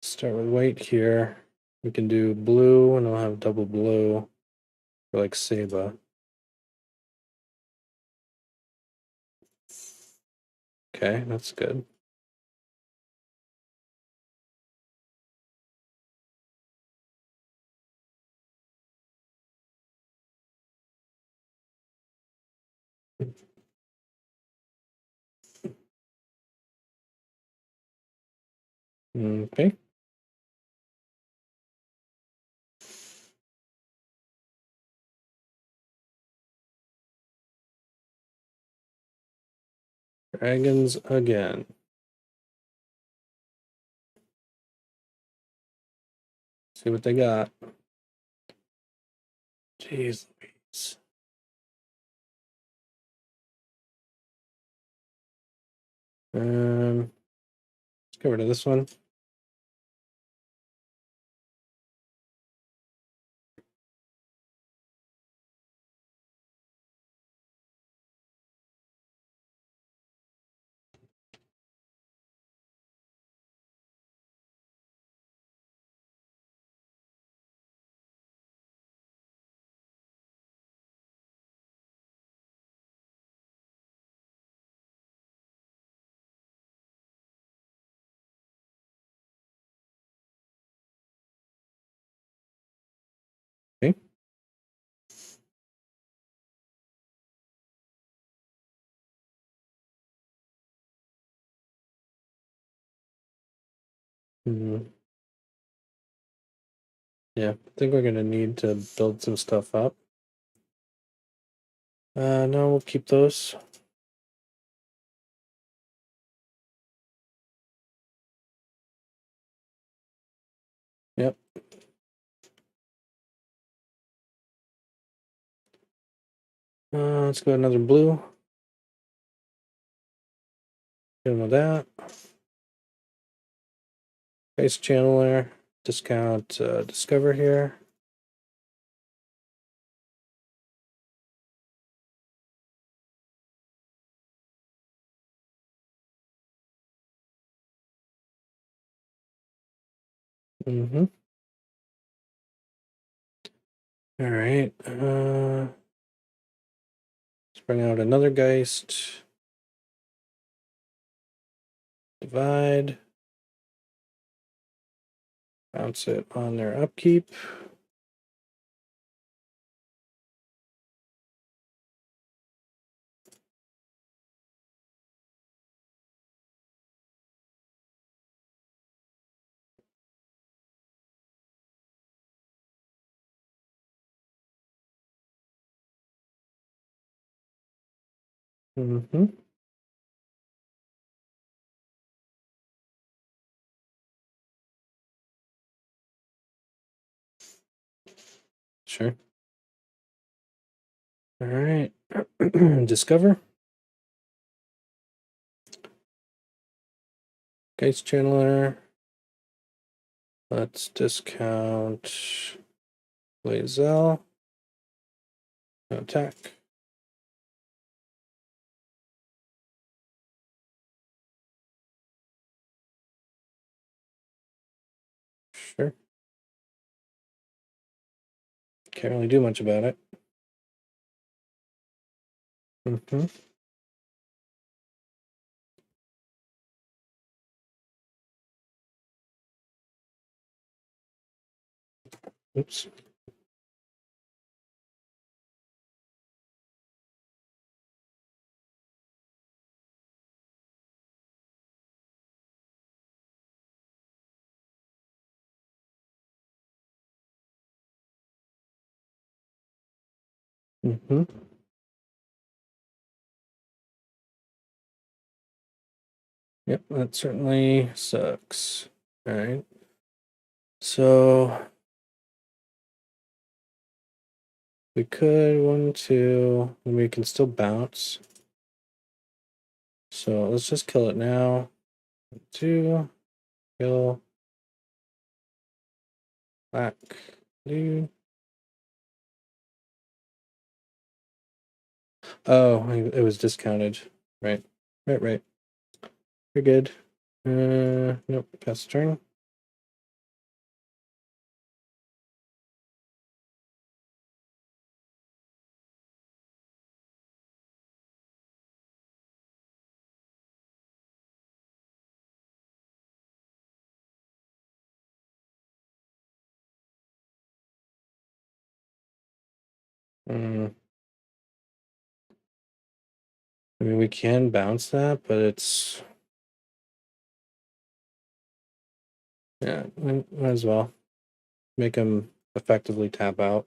Start with white here. We can do blue, and I'll have double blue for like saiba. Okay, that's good. Okay. Dragons again. See what they got. Jeez Louise. Get rid of this one. Okay. Yeah, I think we're gonna need to build some stuff up. No, we'll keep those. Yep. Let's go another blue. Get him with that. Base channeler. Discount discover here. All right. Let's bring out another Geist. Divide. Bounce it on their upkeep. Sure. All right. Discover. Geist channeler. Let's discount laezel. Attack. Sure. Can't really do much about it. Oops. Yep, that certainly sucks. All right. So we could 1, 2, and we can still bounce. So let's just kill it now. 2, kill. Back. Blue. Oh, it was discounted. Right. Right. We're good. Nope. Pass the turn. I mean, we can bounce that, but it's yeah, might as well make him effectively tap out.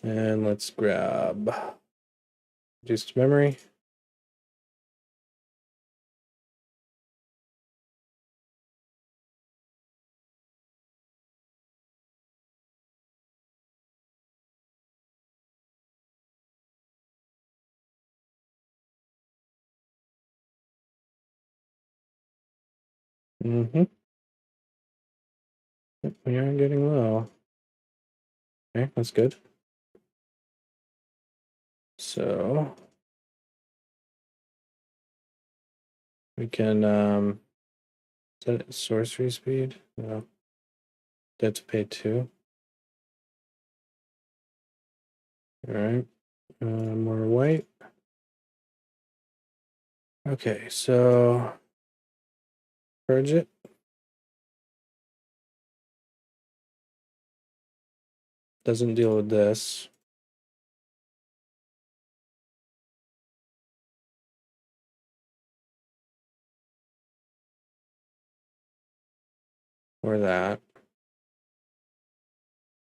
And let's grab reduced memory. Mm-hmm. Yep, we are getting low. Okay, that's good. So we can set it sorcery speed. No. They have to pay 2. Alright. More white. Okay, so purge it. Doesn't deal with this. Or that.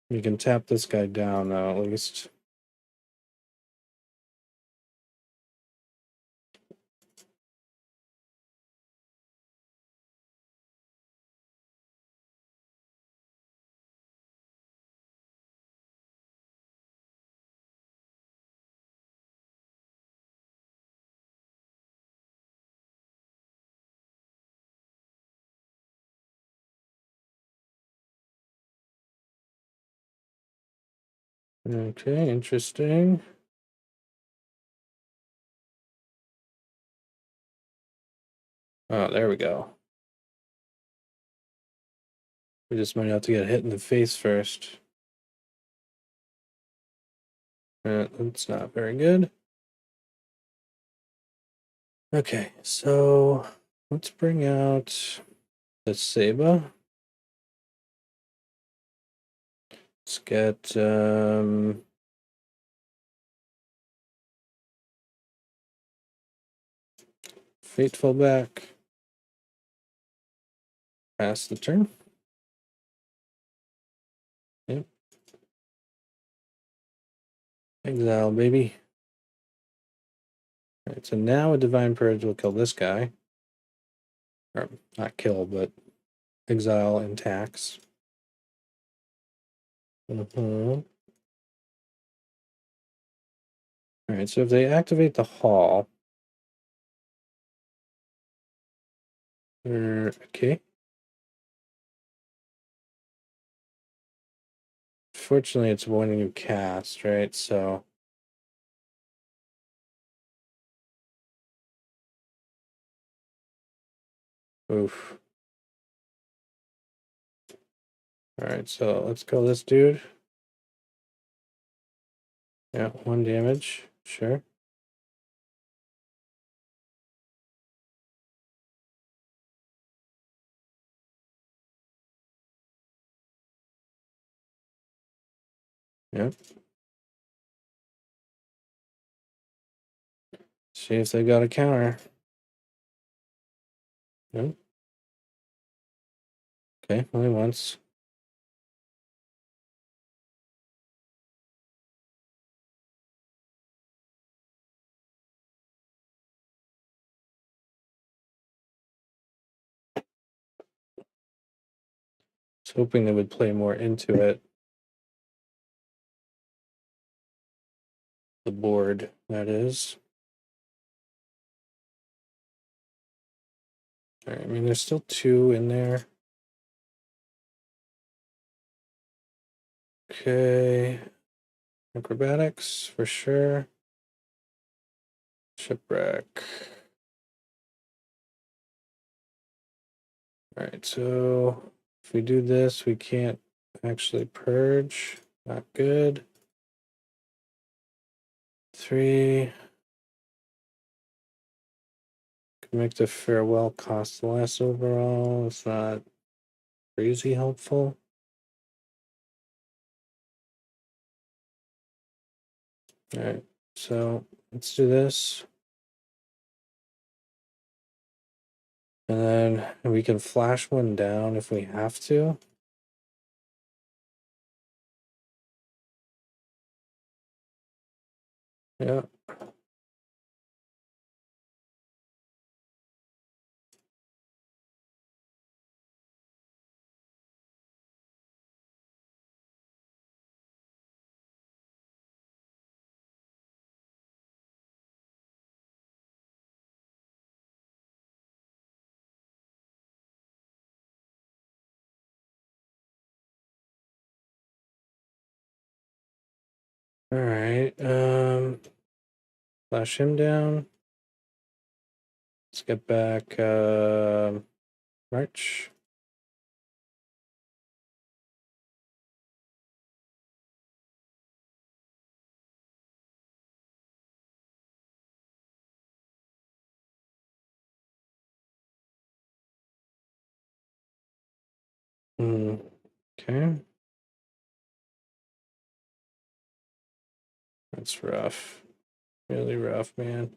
You can tap this guy down now, at least. Okay, interesting. Oh, there we go. We just might have to get hit in the face first. That's not very good. Okay, so let's bring out the saiba. Let's get Fateful back. Pass the turn. Yep. Exile, baby. Alright, so now a Divine Purge will kill this guy. Or not kill, but exile and tax. Alright, so if they activate the hall. Okay. Fortunately, it's one you cast, right? So. Oof. Alright, so let's kill this dude. Yeah, 1 damage. Sure. Yep. See if they got a counter. Nope. Okay, only once. I was hoping they would play more into it. The board, that is. All right, I mean, there's still 2 in there. Okay. Acrobatics, for sure. Shipwreck. All right, so if we do this, we can't actually purge. Not good. 3. Can make the farewell cost less overall. It's not crazy helpful. All right, so let's do this. And then we can flash one down if we have to. Yeah. All right. Flash him down. Let's get back March. Okay. That's rough. Really rough, man.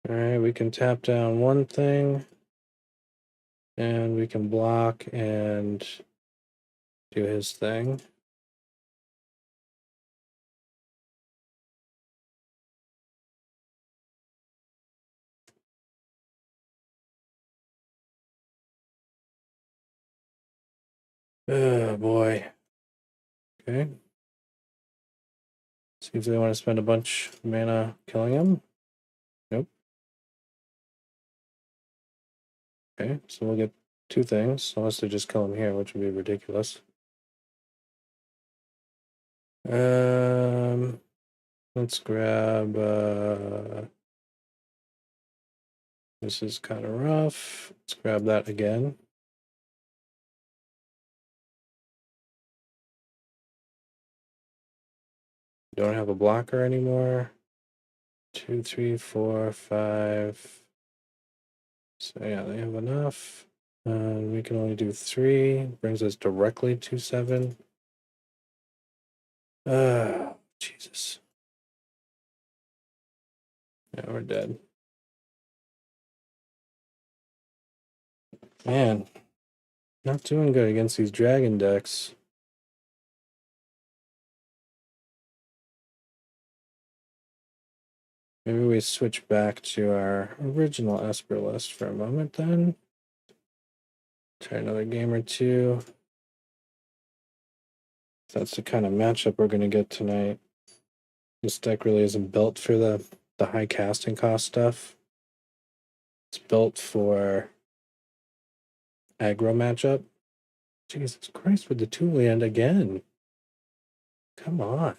All right, we can tap down one thing, and we can block and do his thing. Oh boy. Okay. See if they want to spend a bunch of mana killing him. Nope. Okay, so we'll get two things, unless they just kill him here, which would be ridiculous. Let's grab this is kind of rough. Let's grab that again. Don't have a blocker anymore. 2, 3, 4, 5. So yeah, they have enough. We can only do 3. Brings us directly to 7. Jesus. Yeah, we're dead. Man, not doing good against these dragon decks. Maybe we switch back to our original Esper list for a moment then. Try another game or two. That's the kind of matchup we're going to get tonight. This deck really isn't built for the high casting cost stuff. It's built for aggro matchup. Jesus Christ, with the 2-land again. Come on.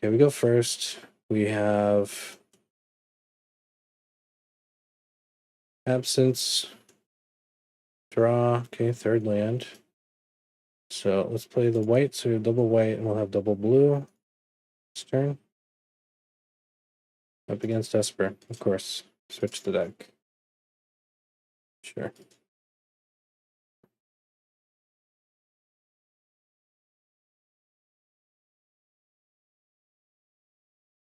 Okay, we go first. We have Absence, draw. Okay, 3rd land. So let's play the white, so we have double white, and we'll have double blue this turn. Up against Esper, of course. Switch the deck. Sure.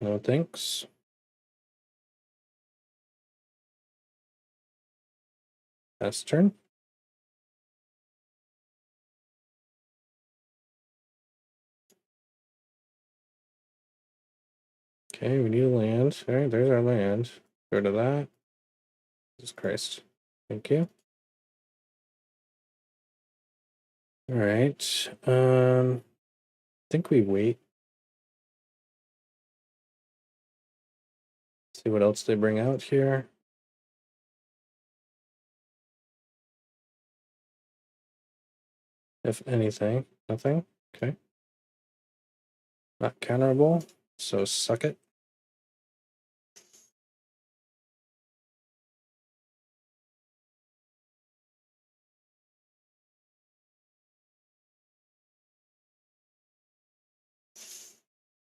No thanks. Last turn. Okay, we need a land. All right, there's our land. Go to that. Jesus Christ. Thank you. All right. I think we wait. See what else they bring out here. If anything, nothing. Okay. Not counterable, so suck it.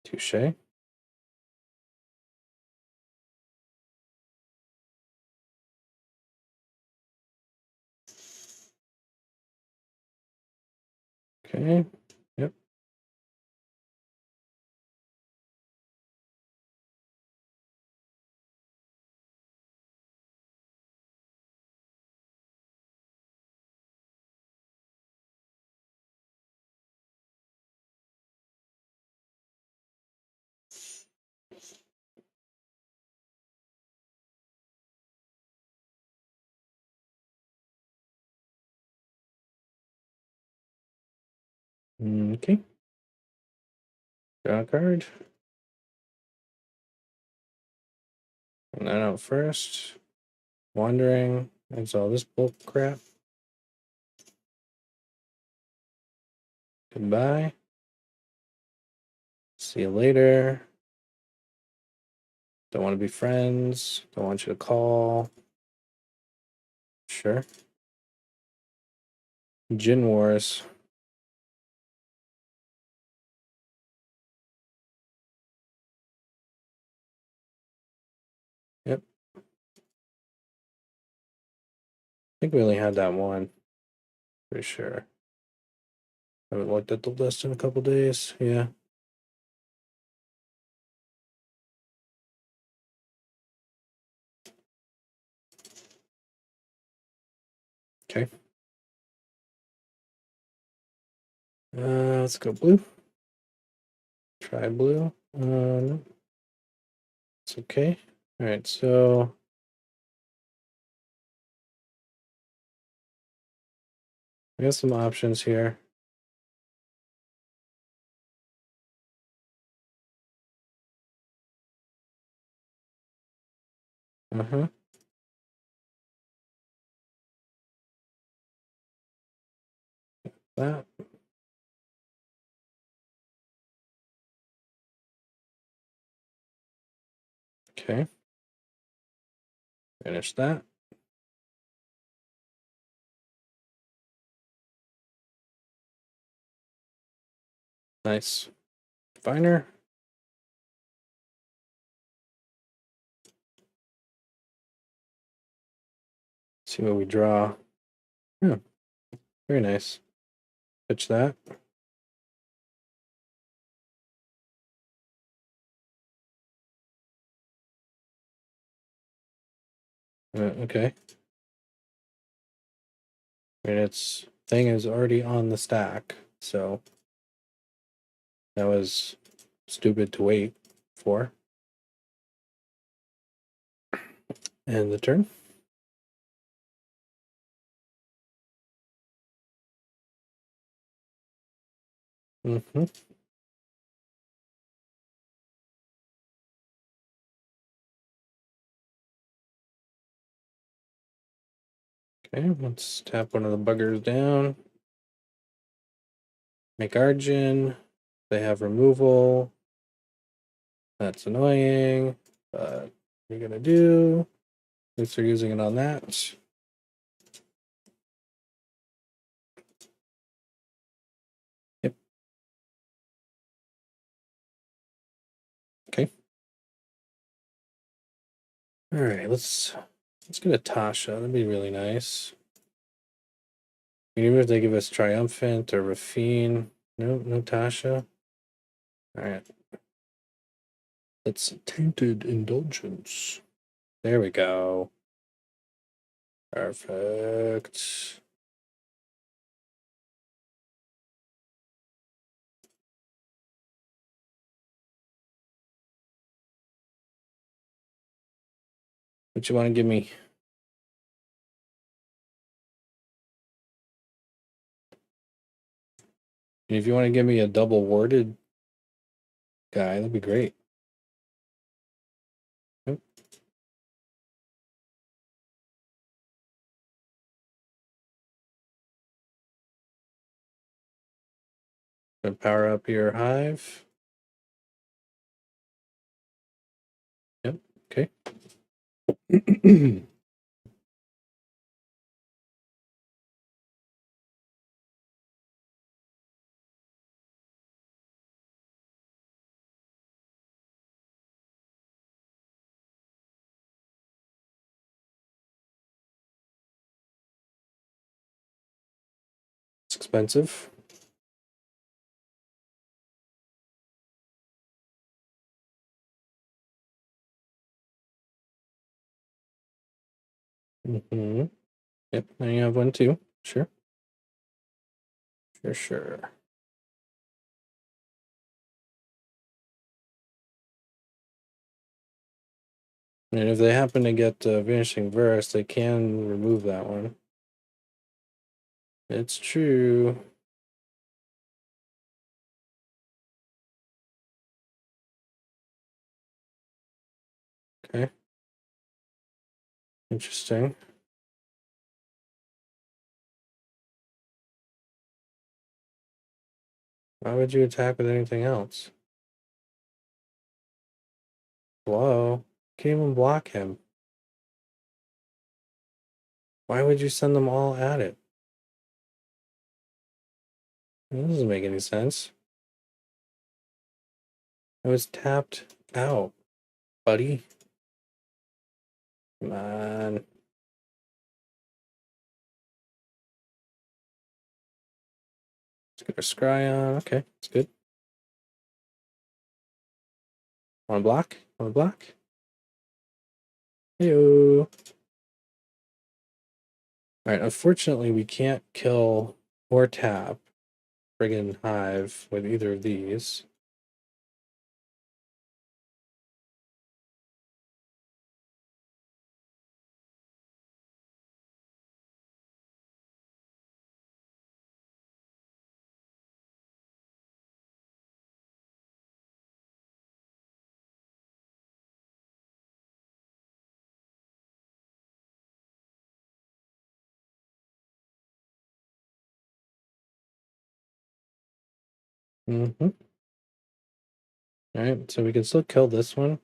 Touche. Okay. Yep. Okay. Draw a card. And then out first. Wandering. That's all this bull crap. Goodbye. See you later. Don't want to be friends. Don't want you to call. Sure. Gin Wars. Yep. I think we only had that one. Pretty sure. I haven't looked at the list in a couple days. Yeah. Okay. Let's go blue. Try blue. No. It's okay. All right, so we have some options here. Uh-huh. That. Okay. Finish that. Nice. Finer. See what we draw. Yeah. Very nice. Pitch that. Okay. And its thing is already on the stack, so that was stupid to wait for. And the turn. Mm-hmm. Okay, let's tap one of the buggers down. Make Argin. They have removal. That's annoying, but what are you gonna do? At least they're using it on that. Yep. Okay. All right, let's get a Tasha. That'd be really nice. Even if they give us Triumphant or Rafine. No Tasha. All right. That's Tainted Indulgence. There we go. Perfect. What you want to give me? And if you want to give me a double warded guy, that'd be great. Yep. Gonna power up your hive. Yep. Okay. It's expensive. Mm-hmm. Yep. Now you have one too. Sure. Sure. And if they happen to get Vanishing Verse, they can remove that one. It's true. Okay. Interesting. Why would you attack with anything else? Hello? Can't even block him. Why would you send them all at it? That doesn't make any sense. I was tapped out, buddy. Come on. Let's get our scry on. Okay, that's good. Wanna block? Wanna block? Heyo. Alright, unfortunately we can't kill or tap friggin' Hive with either of these. Mm-hmm. Alright, so we can still kill this one.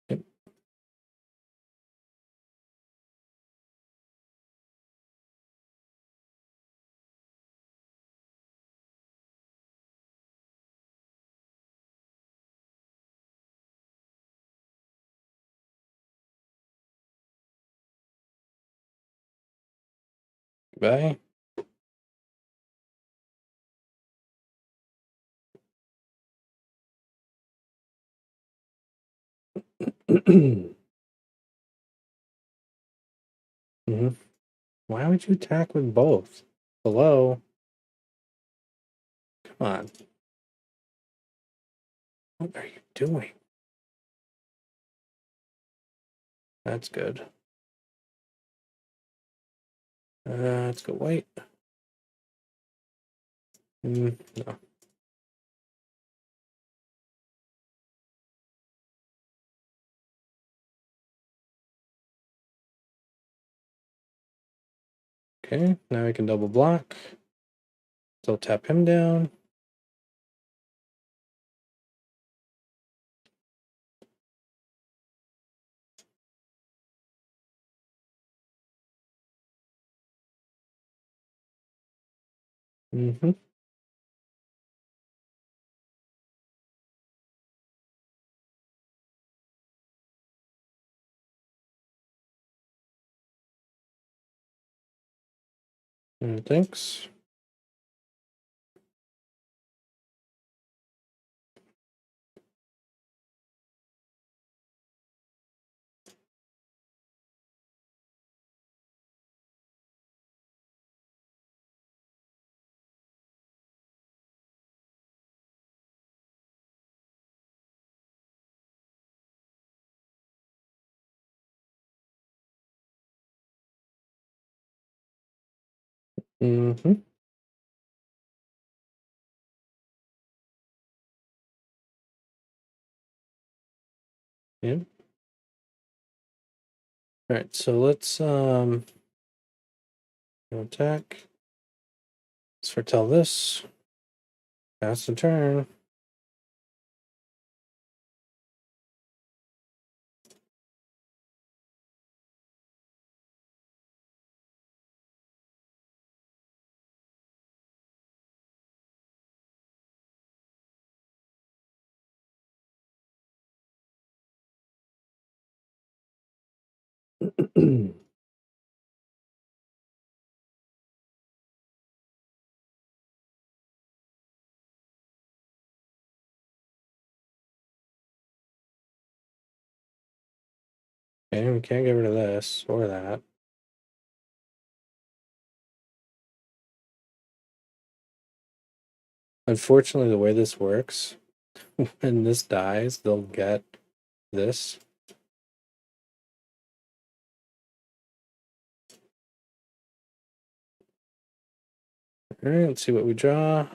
Yep. Goodbye. Mm-hmm. Why would you attack with both? Hello? Come on. What are you doing? That's good. Let's go white. No. Okay, now we can double block. Still tap him down. Mm-hmm. Thanks. Mm-hmm. Yeah. Alright, so let's attack. Let's foretell this. Pass the turn. Okay, we can't get rid of this or that. Unfortunately, the way this works, when this dies, they'll get this. Alright, let's see what we draw.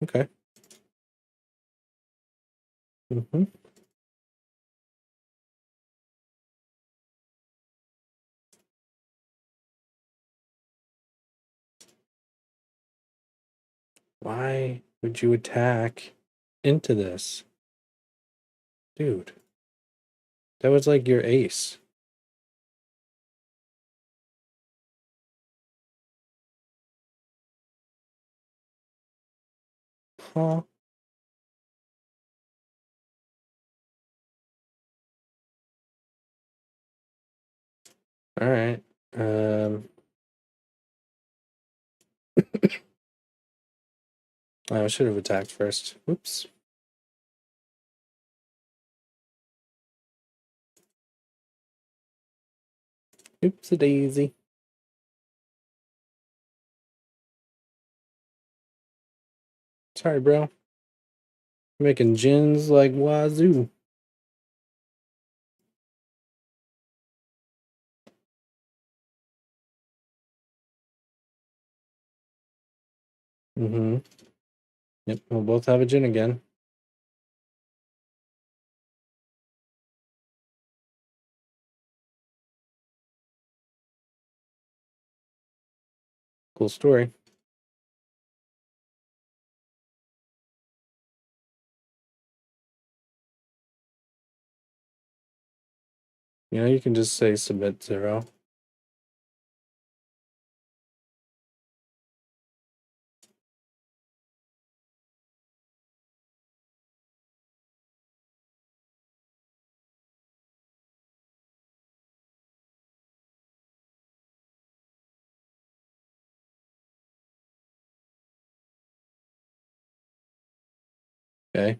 Okay. Mm-hmm. Why would you attack into this? Dude, that was like your ace. Huh? All right. I should have attacked first. Oops. Oops a daisy. Sorry, bro. Making gins like wazoo. Mm-hmm. Yep, we'll both have a gin again. Cool story. You know, you can just say submit 0. Okay.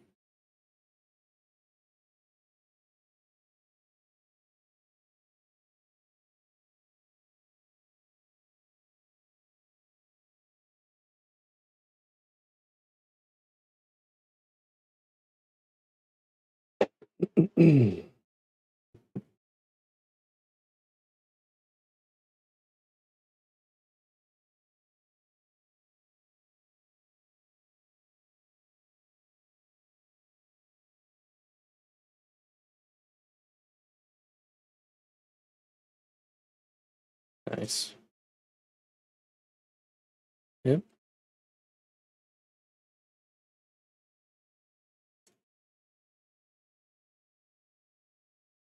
Nice. Yep.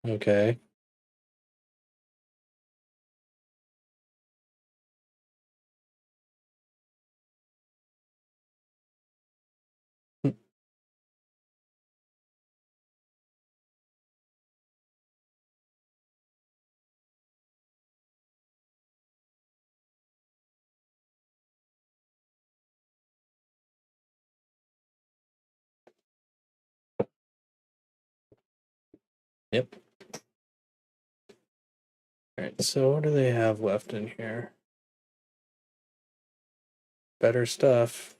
Okay. Yep. All right, so what do they have left in here? Better stuff.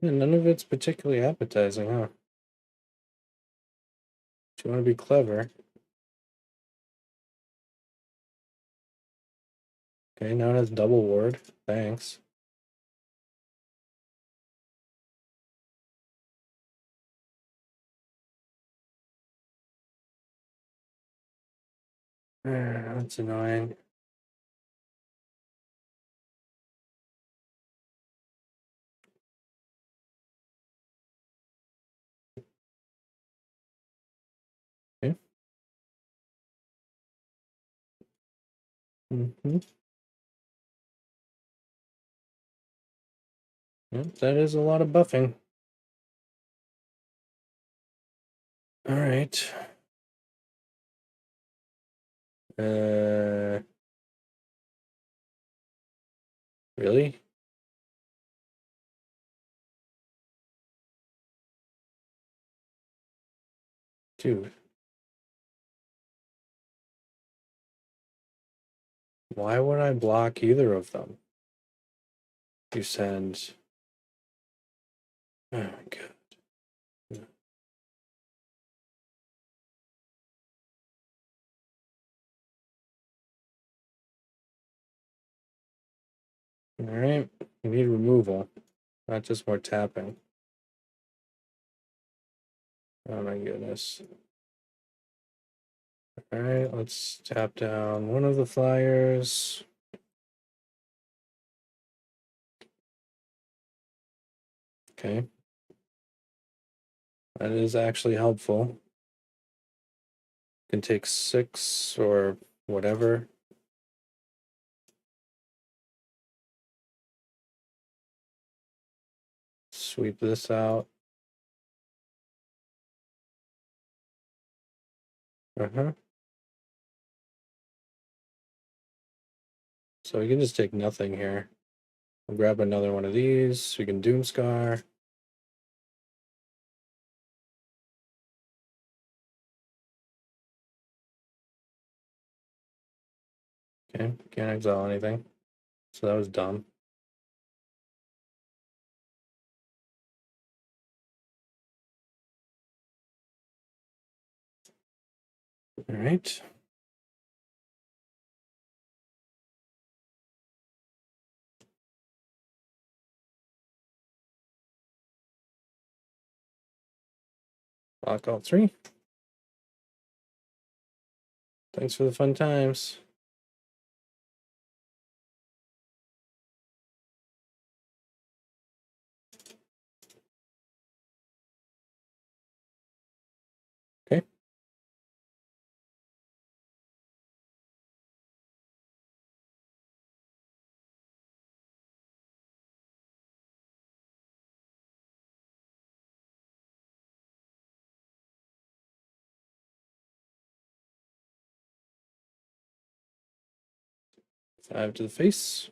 Yeah, none of it's particularly appetizing, huh? Do you want to be clever? Okay, now it has double ward. Thanks. That's annoying. Okay. Mm-hmm. Yep, that is a lot of buffing. All right. Really? Dude. Why would I block either of them? You send... Oh my god. Alright, we need removal, not just more tapping. Oh my goodness. Alright, let's tap down one of the flyers. Okay. That is actually helpful. Can take 6 or whatever. Sweep this out. Uh-huh. So we can just take nothing here. We'll grab another one of these. We can Doomscar. Okay, can't exile anything. So that was dumb. All right. Lock all 3. Thanks for the fun times. Okay. Five to the face.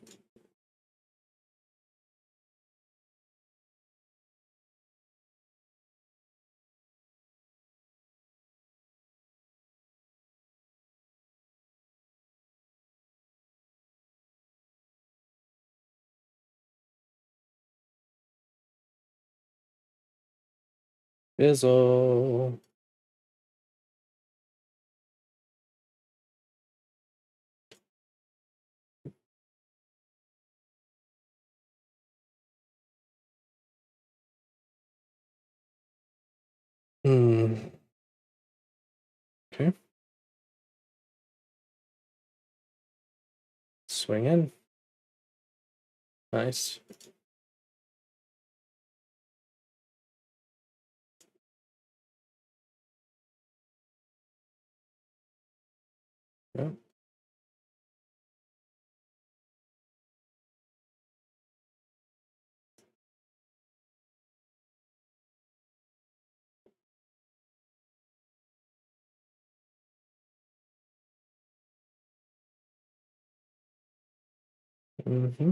Fizzle. Okay. Swing in. Nice. Yep. Mm-hmm.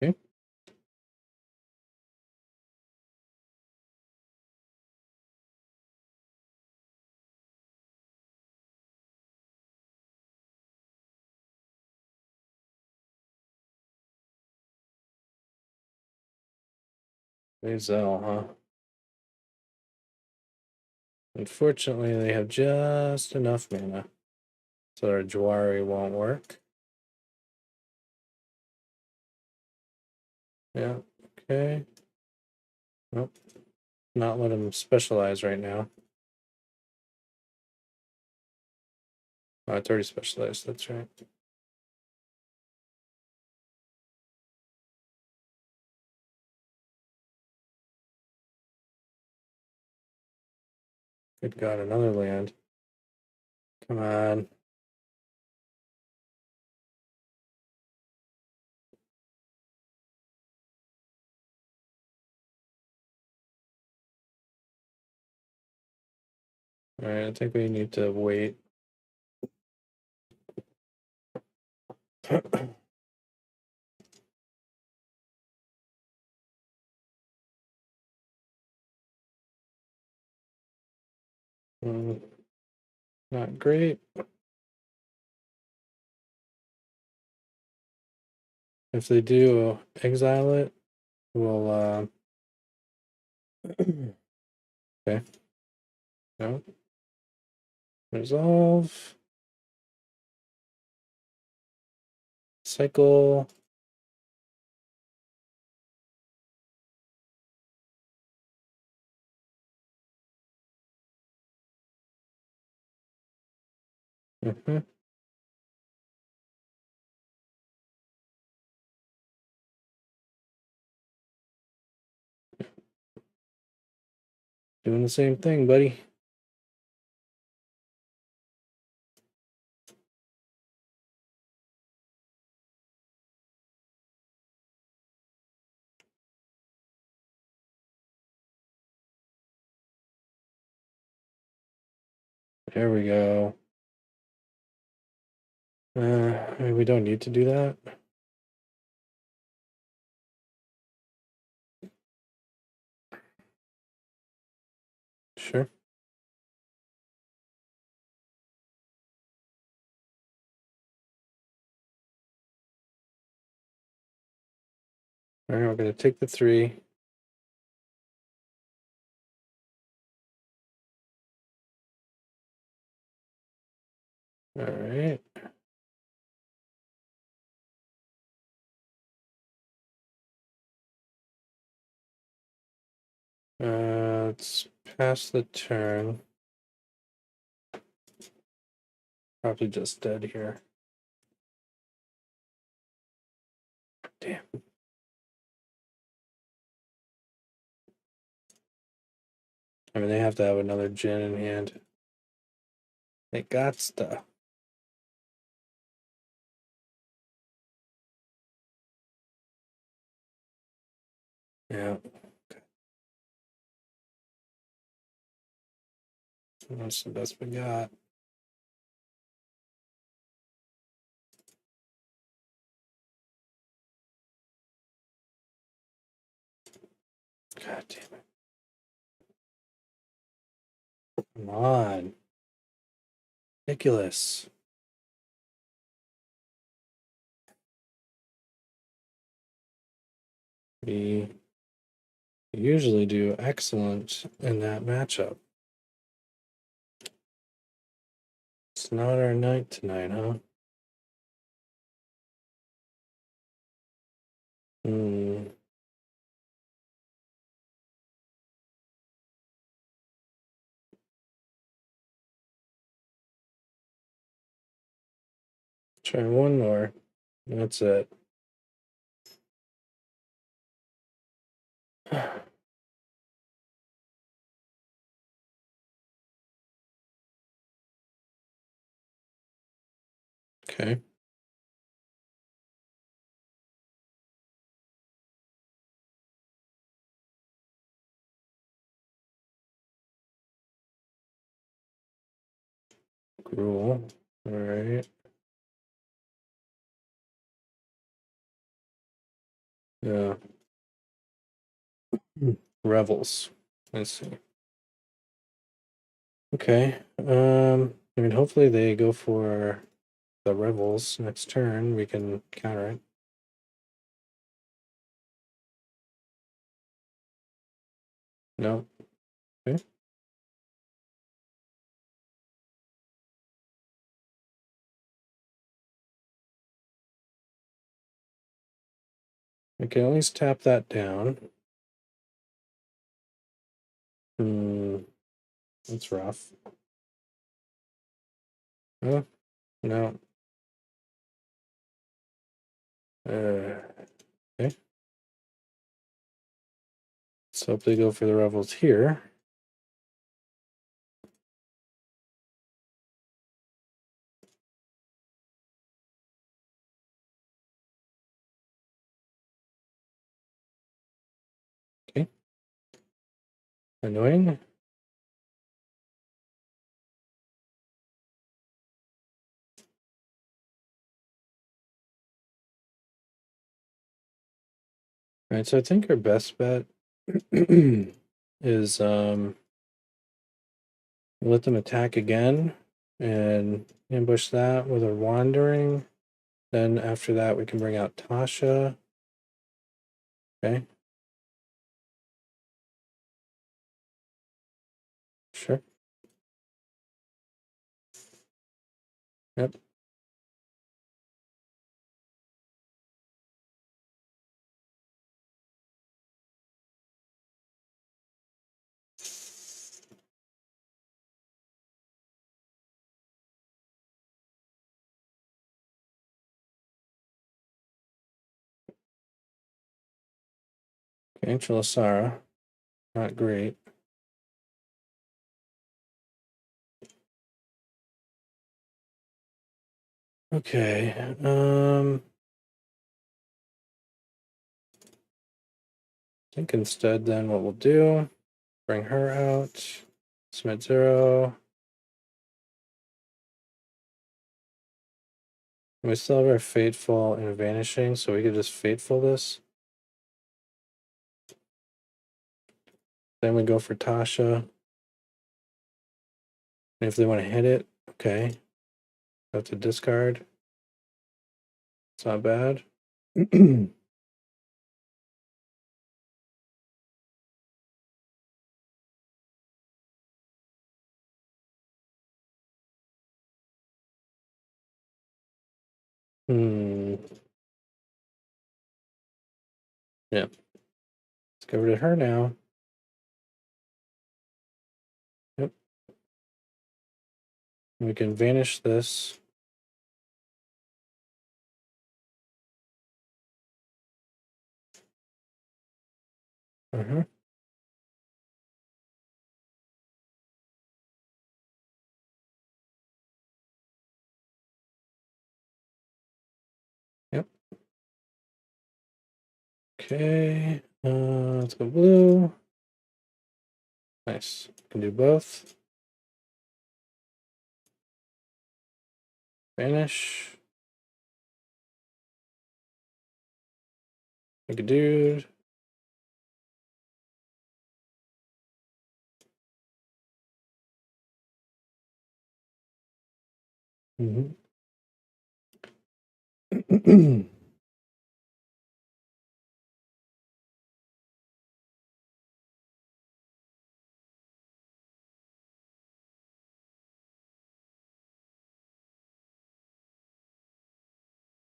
Okay. Laezel, huh? Unfortunately, they have just enough mana, so our Jawari won't work. Yeah, okay. Nope. Not let him specialize right now. Oh, it's already specialized, that's right. Good God, another land. Come on. All right, I think we need to wait. Not great. If they do exile it, we'll okay. No. Resolve. Cycle. Mm-hmm. Doing the same thing, buddy. There we go. Maybe we don't need to do that. Sure. All right, we're going to take the 3. All right. Let's pass the turn. Probably just dead here. Damn. I mean, they have to have another gin in hand. They got stuff. Yeah. Okay. That's the best we got. God damn it. Come on. Ridiculous. We usually do excellent in that matchup. It's not our night tonight, huh? Hmm. Try one more. That's it. Okay. Cool. All right. Yeah. Revels. Let's see. Okay. I mean, hopefully they go for the Revels next turn. We can counter it. No. Okay. We can at least tap that down. That's rough. Oh, no. Okay. Let's hope they go for the Revels here. Okay. Annoying. Alright, so I think our best bet is let them attack again and ambush that with our wandering. Then after that we can bring out Tasha. Okay. Sure. Yep. Okay, Chilisara. Not great. Okay. I think instead then what we'll do, bring her out. Submit 0. We still have our Fateful and Vanishing, so we could just Fateful this. Then we go for Tasha. And if they want to hit it, okay. Have to discard. It's not bad. Hmm. Yeah. Let's go rid of her now. Yep. We can vanish this. Uh-huh. Yep. Okay. Let's go blue. Nice. Can do both. Vanish. Make a dude. Mm-hmm.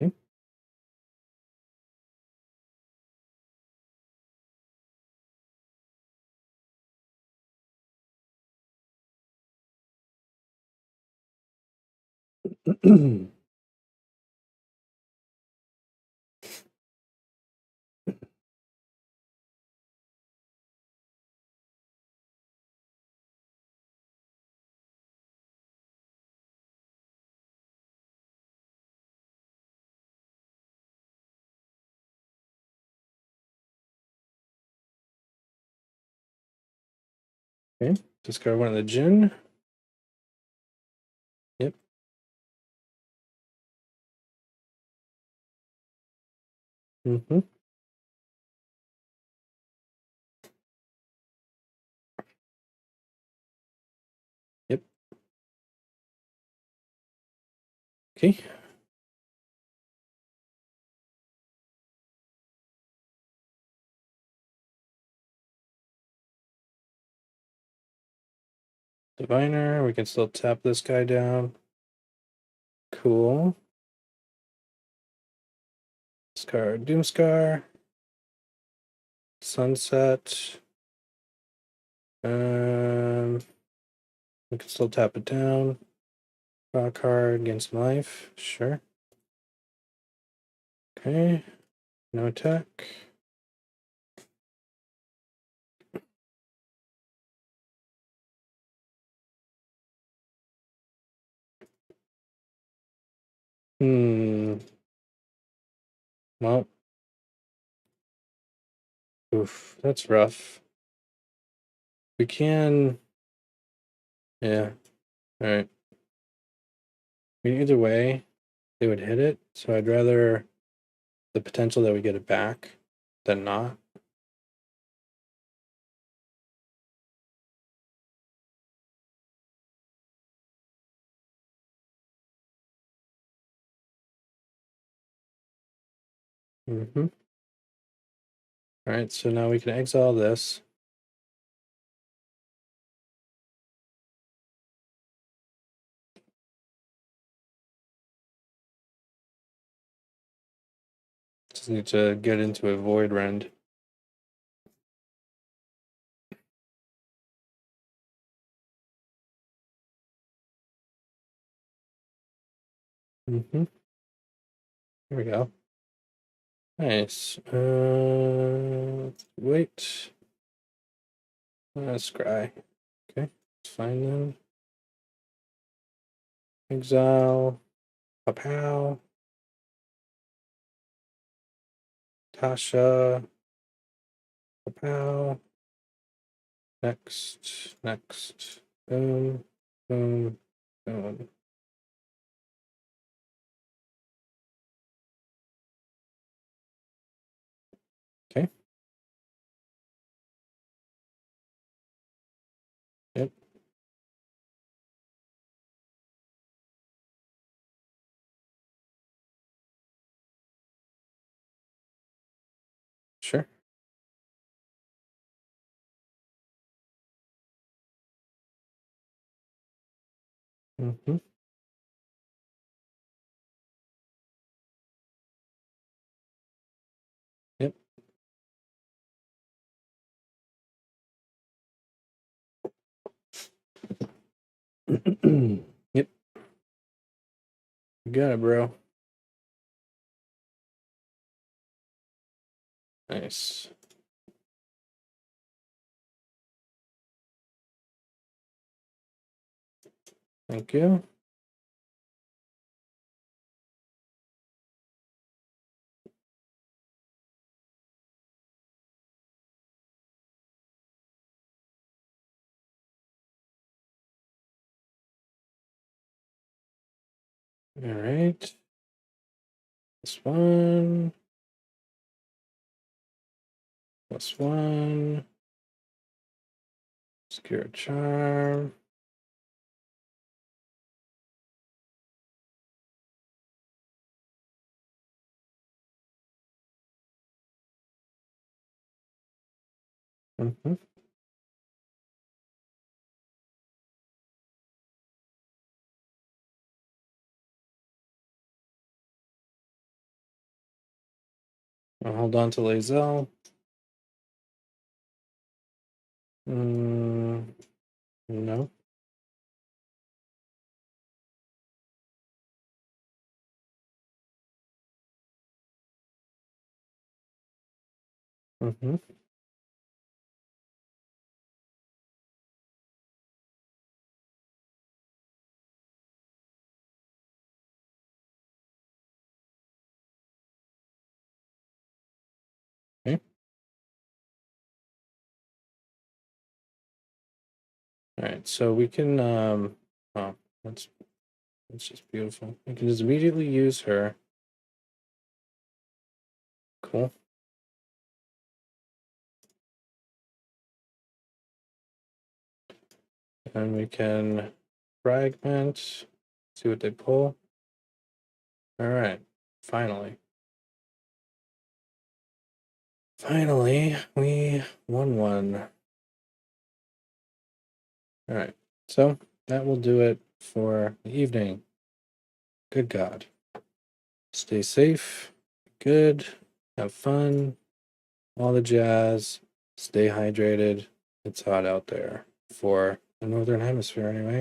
Okay. Okay. Discard one of the Jinn. Yep. Mm-hmm. Yep. Okay. Diviner. We can still tap this guy down. Cool. Discard Doomscar. Sunset. We can still tap it down. Draw a card, gain some life. Sure. Okay. No attack. Well. Oof. That's rough. We can. Yeah. Alright. I mean, either way, they would hit it. So I'd rather the potential that we get it back than not. All right, so now we can exile this. Just need to get into a void rend. Here we go. Nice. Wait. Scry. Okay, let's find them. Exile. Pow. Tasha. Pow. Next. Boom. Boom. Boom. Okay. Yep. Sure. Yep. Yep. You got it, bro. Nice. Thank you. All right. This one. Plus one. Secure charm. I'll hold on to laezel. No. Okay. All right, so we can oh, that's just beautiful. We can just immediately use her. Cool. And we can fragment, see what they pull. All right, finally. Finally, we won one. All right, so that will do it for the evening. Good God. Stay safe, good, have fun, all the jazz, stay hydrated. It's hot out there for the Northern Hemisphere anyway.